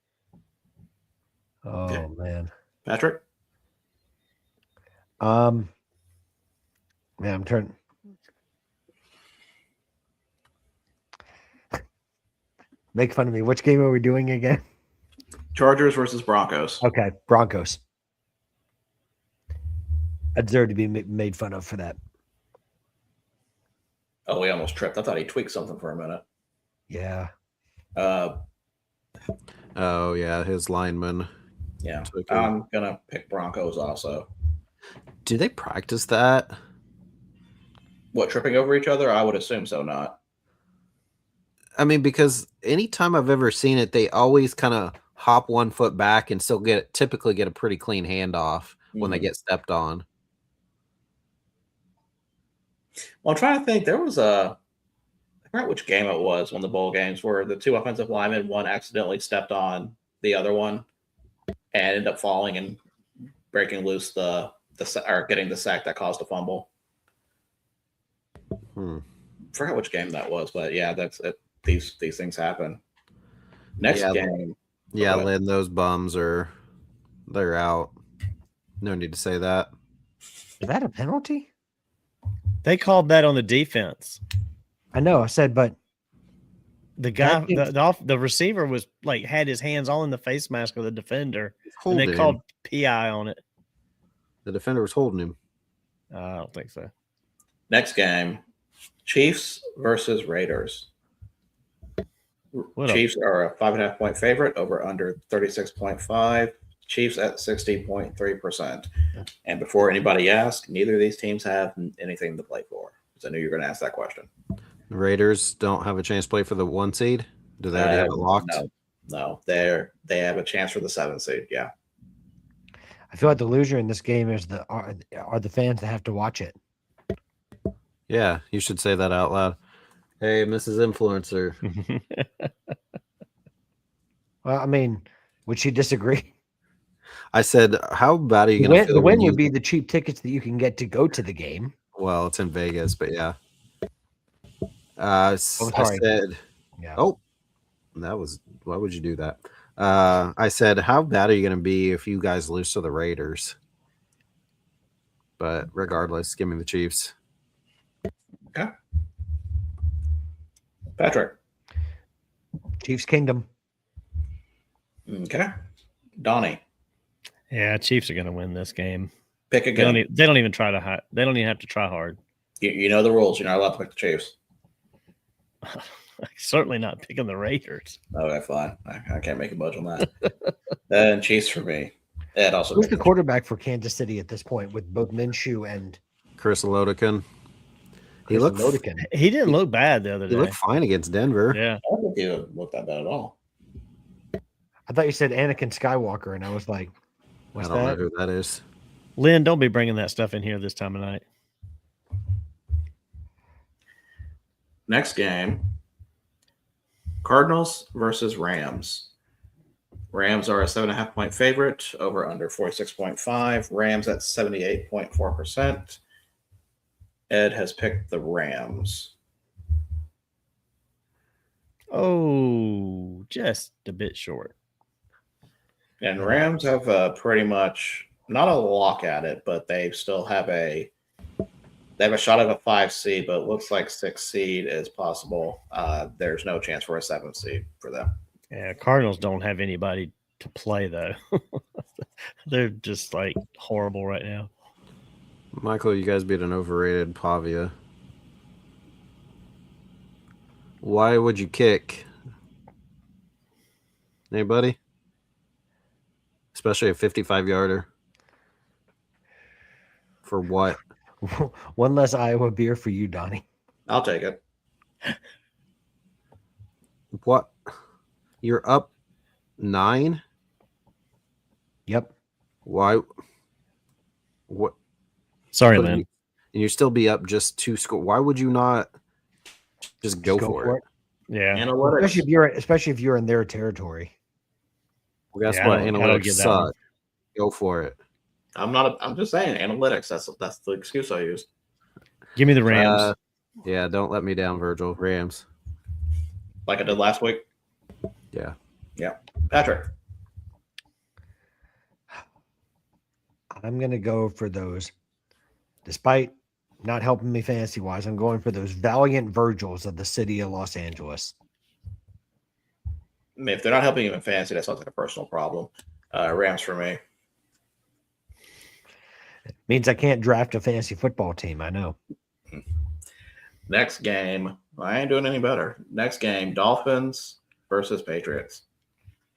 Oh, Okay. man. Patrick? Man, I'm turning. Make fun of me. Which game are we doing again? Chargers versus Broncos. Okay, Broncos. I deserve to be made fun of for that. Oh, he almost tripped. I thought he tweaked something for a minute. Yeah. Oh, yeah, his lineman. Yeah, I'm going to pick Broncos also. Do they practice that? What, tripping over each other? I would assume so, not. I mean, because anytime I've ever seen it, they always kind of hop 1 foot back and still typically get a pretty clean handoff when they get stepped on. Well, I'm trying to think. There was I forgot which game it was, one of the bowl games, where the two offensive linemen, one accidentally stepped on the other one and ended up falling and breaking loose or getting the sack that caused a fumble. Forgot which game that was, but yeah, that's it. These things happen. Next game. Yeah, Lynn, those bums they're out. No need to say that. Is that a penalty? They called that on the defense. I know. I said, but the guy, the receiver was like had his hands all in the face mask of the defender, and they called PI on it. The defender was holding him. I don't think so. Next game, Chiefs versus Raiders. Chiefs are a 5.5 point favorite over under 36.5. Chiefs at 60.3%. And before anybody asks, neither of these teams have anything to play for. Because I knew you were going to ask that question. The Raiders don't have a chance to play for the 1 seed? Do they already have it locked? No. They have a chance for the 7 seed, yeah. I feel like the loser in this game is are the fans that have to watch it. Yeah, you should say that out loud. Hey, Mrs. Influencer. Well, I mean, would she disagree? I said, how bad are you going to feel? The win would be the cheap tickets that you can get to go to the game. Well, it's in Vegas, but yeah. I said, yeah. Oh, why would you do that? I said, how bad are you going to be if you guys lose to the Raiders? But regardless, give me the Chiefs. Okay. Patrick. Chiefs Kingdom. Okay. Donnie. Yeah, Chiefs are going to win this game. Pick again. They don't even try to. They don't even have to try hard. You know the rules. You're not allowed to pick the Chiefs. Certainly not picking the Raiders. Okay, fine. I can't make a budge on that. And Chiefs for me. Ed also. Who's the quarterback for Kansas City at this point with both Minshew and Chris Lodikin? He didn't look bad the other day. He looked fine against Denver. Yeah. I don't think he looked that bad at all. I thought you said Anakin Skywalker, and I was like, what's that? I don't know who that is. Lynn, don't be bringing that stuff in here this time of night. Next game, Cardinals versus Rams. Rams are a 7.5 point favorite over under 46.5. Rams at 78.4%. Ed has picked the Rams. Oh, just a bit short. And Rams have pretty much not a lock at it, but they still have a shot at a 5 seed, but it looks like 6 seed is possible. There's no chance for a 7 seed for them. Yeah, Cardinals don't have anybody to play though. They're just like horrible right now. Michael, you guys beat an overrated Pavia. Why would you kick? Anybody? Especially a 55-yarder. For what? One less Iowa beer for you, Donnie. I'll take it. What? You're up 9? Yep. Why? What? Sorry, Lynn. And you still be up just 2 scores. Why would you not just go for it? Yeah. Analytics. Especially if you're in their territory. Well, guess what? Analytics suck. Go for it. I'm just saying analytics. That's the excuse I used. Give me the Rams. Yeah, don't let me down, Virgil. Rams. Like I did last week. Yeah. Yeah. Patrick. I'm going to go for those. Despite not helping me fantasy-wise, I'm going for those valiant Virgils of the city of Los Angeles. I mean, if they're not helping you in fantasy, that sounds like a personal problem. Rams for me. It means I can't draft a fantasy football team, I know. Next game. I ain't doing any better. Next game, Dolphins versus Patriots.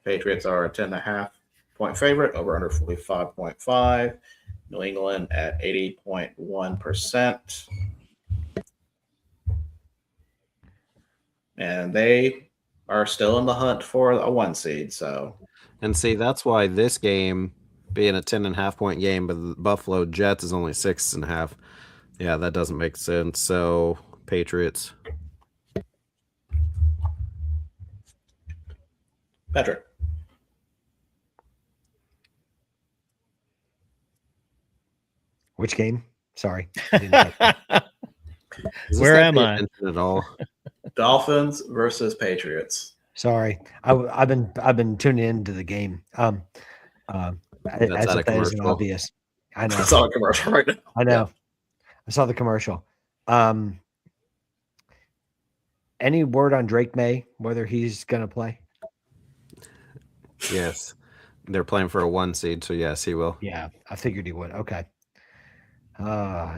Patriots are a 10.5 point favorite over under 45.5. New England at 80.1%. And they are still in the hunt for a 1 seed. So And see, that's why this game, being a 10.5 point game, but the Buffalo Jets is only 6.5. Yeah, that doesn't make sense. So, Patriots. Patrick. Which game? Sorry. I didn't catch that. Where am I? At all? Dolphins versus Patriots. Sorry. I've been tuning into the game. As out if of that isn't commercial. obvious. I know. I saw a commercial right now. I know. I saw the commercial. Any word on Drake May, whether he's going to play? Yes. They're playing for a 1 seed, so yes, he will. Yeah, I figured he would. Okay.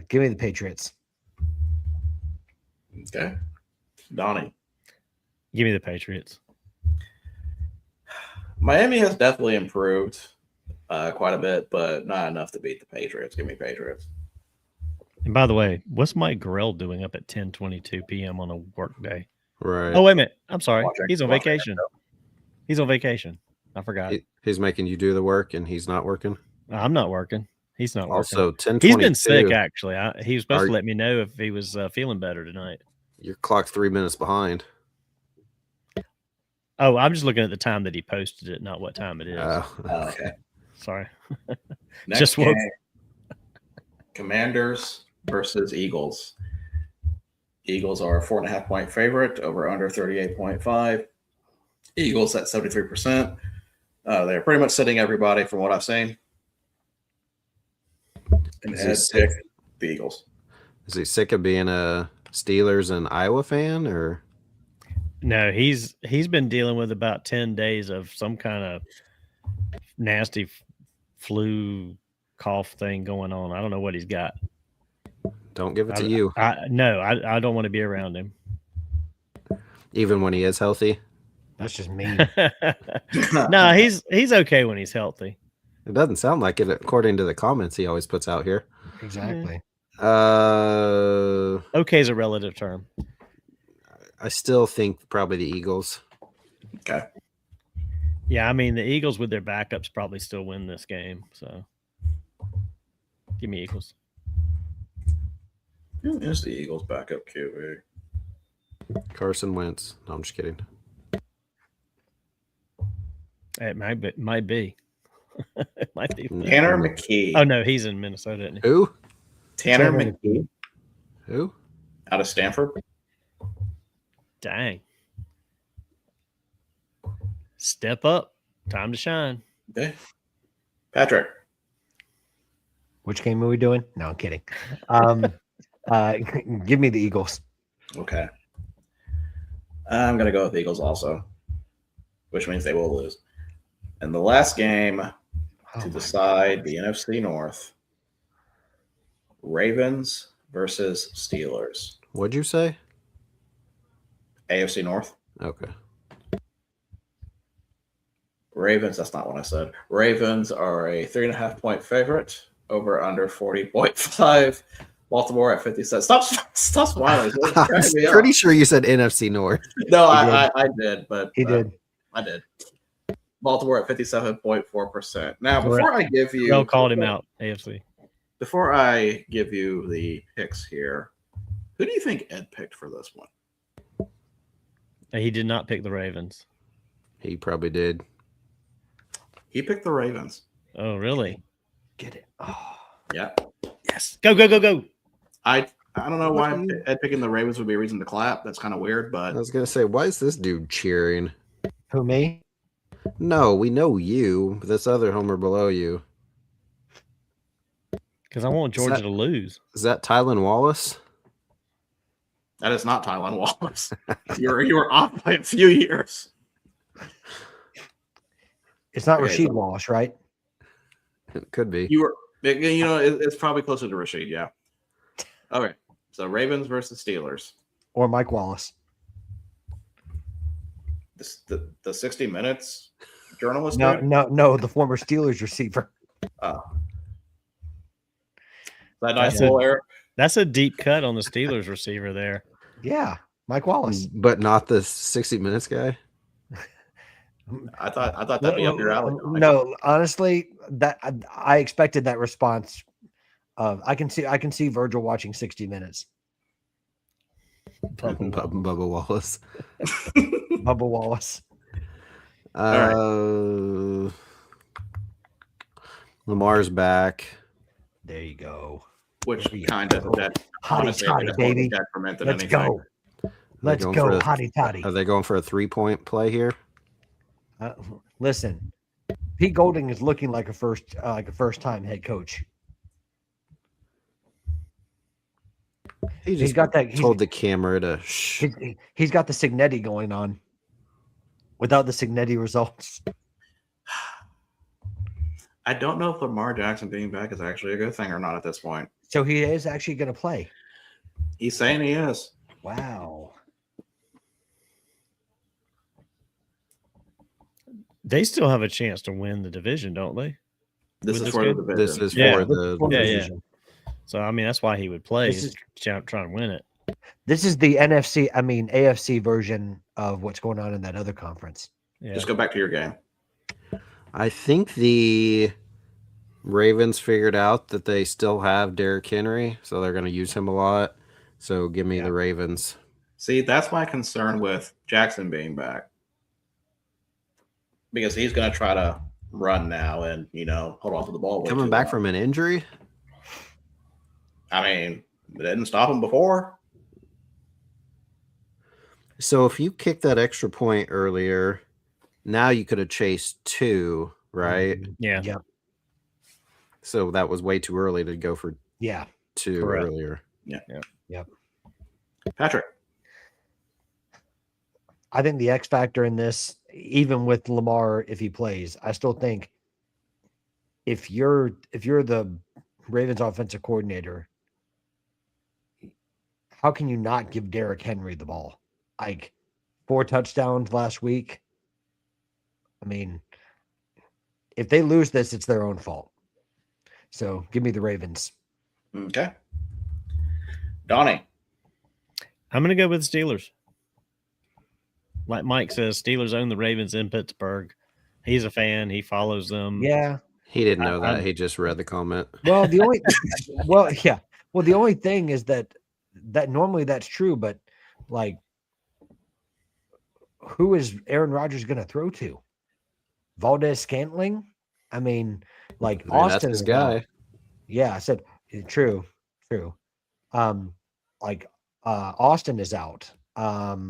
Give me the Patriots. Okay. Donnie. Give me the Patriots. Miami has definitely improved quite a bit, but not enough to beat the Patriots. Give me Patriots. And by the way, what's Mike Grell doing up at 10:22 p.m. on a work day? Right. Oh, wait a minute. I'm sorry. Watching- He's on watching vacation. He's on vacation. I forgot. He's making you do the work, and he's not working. I'm not working. He's not working. Also, 10:22. He's been sick, actually. He was supposed Are- to let me know if he was feeling better tonight. Your clock's 3 minutes behind. Oh, I'm just looking at the time that he posted it, not what time it is. Okay. Sorry. Next Just game, woke- Commanders versus Eagles. Eagles are a 4.5 point favorite, over under 38.5. Eagles at 73%. They're pretty much sitting everybody from what I've seen. And Is he Ed sick? picked the Eagles. Is he sick of being a Steelers and Iowa fan, or? No, he's been dealing with about 10 days of some kind of nasty flu cough thing going on. I don't know what he's got. Don't give it to you, I don't want to be around him. even when he is healthy. That's just mean. No, he's okay when he's healthy. It doesn't sound like it, according to the comments he always puts out here. Exactly. Okay is a relative term. I still think probably the Eagles. Okay. Yeah, I mean the Eagles with their backups probably still win this game. So give me Eagles. Who is the Eagles backup QB? Carson Wentz. No, I'm just kidding. It might be. It might be. Tanner McKee. Oh no, he's in Minnesota, isn't he? Who? Tanner Tanner McKee Who? out of Stanford. Dang. Step up. Time to shine. Okay. Patrick. Which game are we doing? No, I'm kidding. Give me the Eagles. Okay. I'm going to go with the Eagles also, which means they will lose. And the last game to decide the NFC North, Ravens versus Steelers. What'd you say? AFC North. Okay. Ravens, that's not what I said. Ravens are a 3.5 point favorite, over under 40.5. Baltimore at 50 cents. Stop smiling. I was pretty sure you said NFC North. No, I did, but He did. I did. Baltimore at 57.4%. Now, before I give you, Joe called him out. AFC. Before I give you the picks here, who do you think Ed picked for this one? He did not pick the Ravens. He probably did. He picked the Ravens. Oh, really? Get it. Oh. Yeah. Yes. Go, go, go, go. I don't know why Ed picking the Ravens would be a reason to clap. That's kind of weird, I but was gonna say, why is this dude cheering? Who, me? No, we know you. This other homer below you. Because I want Georgia to lose. Is that Tylan Wallace? that is not Tylan Wallace. you were off by a few years. It's not Okay, Rasheed so- Wallace, right? It could be. You were, it's probably closer to Rashid. Yeah. Okay. So Ravens versus Steelers. Or Mike Wallace. The 60 Minutes journalist. No, dude? no, the former Steelers receiver. Oh. That nice That's little Eric. That's a deep cut on the Steelers receiver there. Yeah, Mike Wallace. But not the 60 Minutes guy. I thought that'd be up your alley. Donnie. No, honestly, that I expected that response. I can see Virgil watching 60 Minutes. Bubba Wallace. Bubba Wallace. Lamar's back. There you go. Which kind of Hotty toddy, baby. Let's go. Let's go, hotty toddy. Are they going for a 3-point play here? Listen, Pete Golding is looking like a first time head coach. He's got that. Told the camera to shh. He's got the Signetti going on. Without the Signetti results, I don't know if Lamar Jackson being back is actually a good thing or not at this point. So he is actually going to play. He's saying he is. Wow. They still have a chance to win the division, don't they? This is for the division. This is for the division. So I mean, that's why he would play. He's trying to win it. This is the AFC version of what's going on in that other conference. Yeah. Just go back to your game. I think the Ravens figured out that they still have Derrick Henry, so they're going to use him a lot. So give me the Ravens. See, that's my concern with Jackson being back. Because he's going to try to run now and, hold on to the ball. Coming back from an injury? I mean, it didn't stop him before. So if you kicked that extra point earlier, now you could have chased 2, right? Yeah. Yep. So that was way too early to go for 2 Correct. earlier. Yeah. Yep. Patrick. I think the X factor in this, even with Lamar, if he plays, I still think if you're the Ravens offensive coordinator, how can you not give Derrick Henry the ball? Like 4 touchdowns last week. I mean, if they lose this, it's their own fault. So give me the Ravens. Okay. Donnie. I'm going to go with the Steelers. Like Mike says, Steelers own the Ravens in Pittsburgh. He's a fan. He follows them. Yeah. He didn't know that. He just read the comment. Well, the only thing is that normally that's true, but like, who is Aaron Rodgers going to throw to? Valdez Scantling? I mean, like Austin that's his guy. Yeah, I said true. Austin is out. Like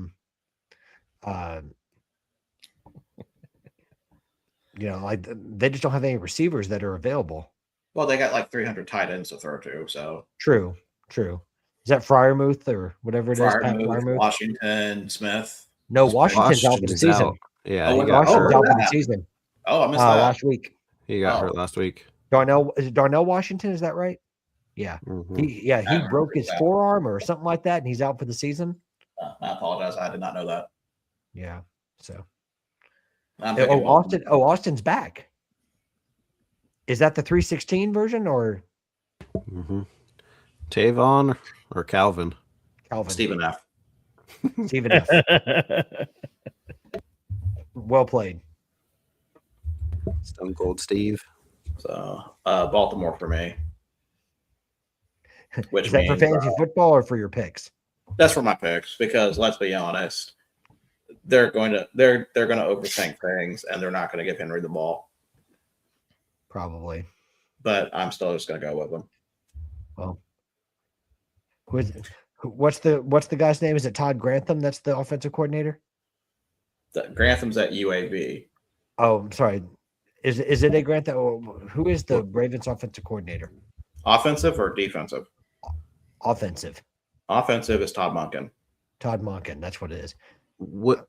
they just don't have any receivers that are available. Well, they got like 300 tight ends to throw to, so true. Is that Freiermuth or whatever it is? Freiermuth, Washington, Smith. No, Washington's out for the season. Out. Yeah, Washington's out for the season. Oh, I missed that last week. He got hurt last week. Darnell Washington? Is that right? Yeah. Mm-hmm. He broke his forearm or something like that, and he's out for the season. I apologize. I did not know that. Yeah. So. Austin's back. Is that the 316 version or? Mm-hmm. Tavon or Calvin? Stephen F. Stephen F. Well played. Stone Cold Steve. So Baltimore for me. Which is that for fantasy football or for your picks? That's for my picks because let's be honest, they're going to overthink things and they're not going to give Henry the ball. Probably. But I'm still just going to go with them. Well, what's the guy's name? Is it Todd Grantham? That's the offensive coordinator. Grantham's at UAB. Oh, I'm sorry. Is it a Grantham? Who is the Ravens offensive coordinator? Offensive or defensive? Offensive. Offensive is Todd Monken. Todd Monken. That's what it is. What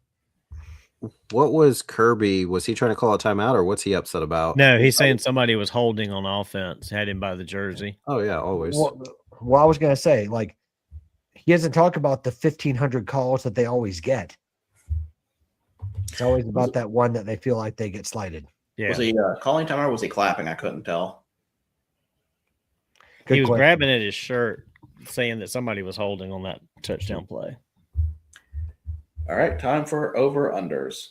was Kirby? Was he trying to call a timeout or what's he upset about? No, he's saying somebody was holding on offense, had him by the jersey. Oh, yeah, always. Well, I was going to say, like, he hasn't talked about the 1,500 calls that they always get. It's always about that one that they feel like they get slighted. Yeah. Was he calling timeout or was he clapping? I couldn't tell. He was grabbing at his shirt, saying that somebody was holding on that touchdown play. All right, time for over-unders.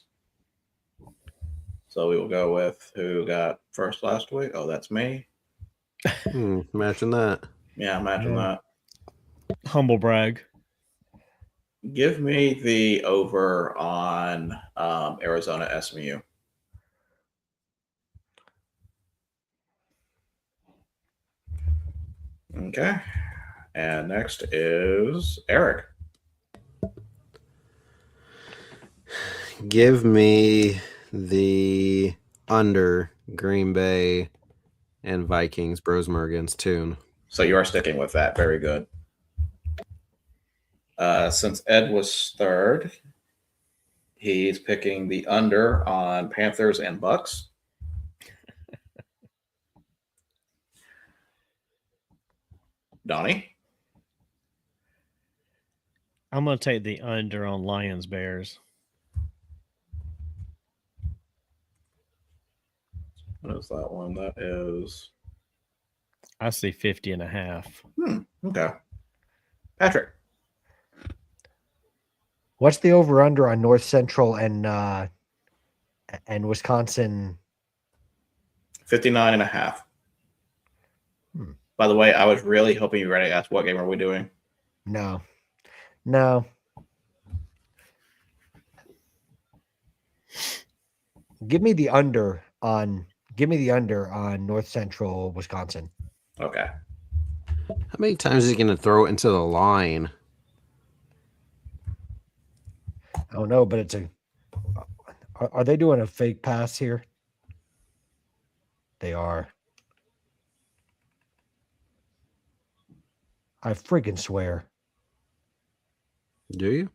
So we will go with who got first last week. Oh, that's me. Imagine that. Yeah, imagine that. Humble brag. Give me the over on Arizona SMU. Okay. And next is Eric. Give me the under Green Bay and Vikings, Brosmer against Toon. So you are sticking with that. Very good. Since Ed was third, he's picking the under on Panthers and Bucks. Donnie. I'm going to take the under on Lions Bears. What is that one? That is. I see 50.5. Okay. Patrick. What's the over under on North Central and Wisconsin? 59.5. By the way, I was really hoping you were ready to ask what game are we doing. No. Give me the under on North Central Wisconsin. Okay. How many times is he going to throw it into the line? I don't know, but it's are they doing a fake pass here? They are. I freaking swear. Do you?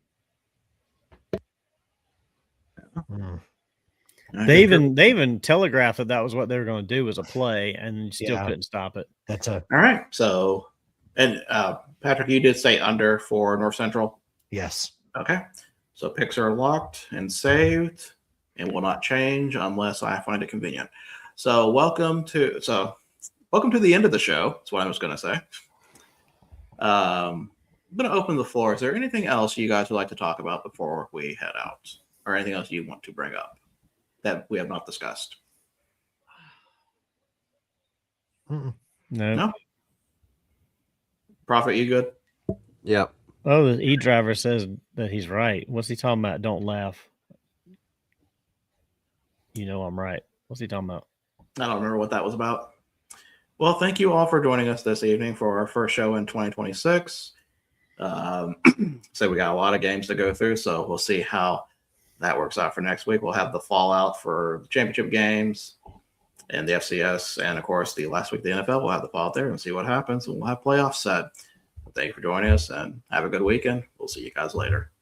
They even telegraphed that was what they were going to do was a play, and you still couldn't stop it. All right. So, and Patrick, you did say under for North Central. Yes. Okay. So picks are locked and saved and will not change unless I find it convenient. So welcome to the end of the show. That's what I was going to say. I'm going to open the floor. Is there anything else you guys would like to talk about before we head out, or anything else you want to bring up that we have not discussed? No. Prophet, you good? Yep. Oh, the e-driver says that he's right. What's he talking about? Don't laugh. You know I'm right. What's he talking about? I don't remember what that was about. Well, thank you all for joining us this evening for our first show in 2026. So we got a lot of games to go through, so we'll see how that works out for next week. We'll have the fallout for the championship games and the FCS, and of course the last week of the NFL. We'll have the fallout there and see what happens, and we'll have playoffs set. Thank you for joining us, and have a good weekend. We'll see you guys later.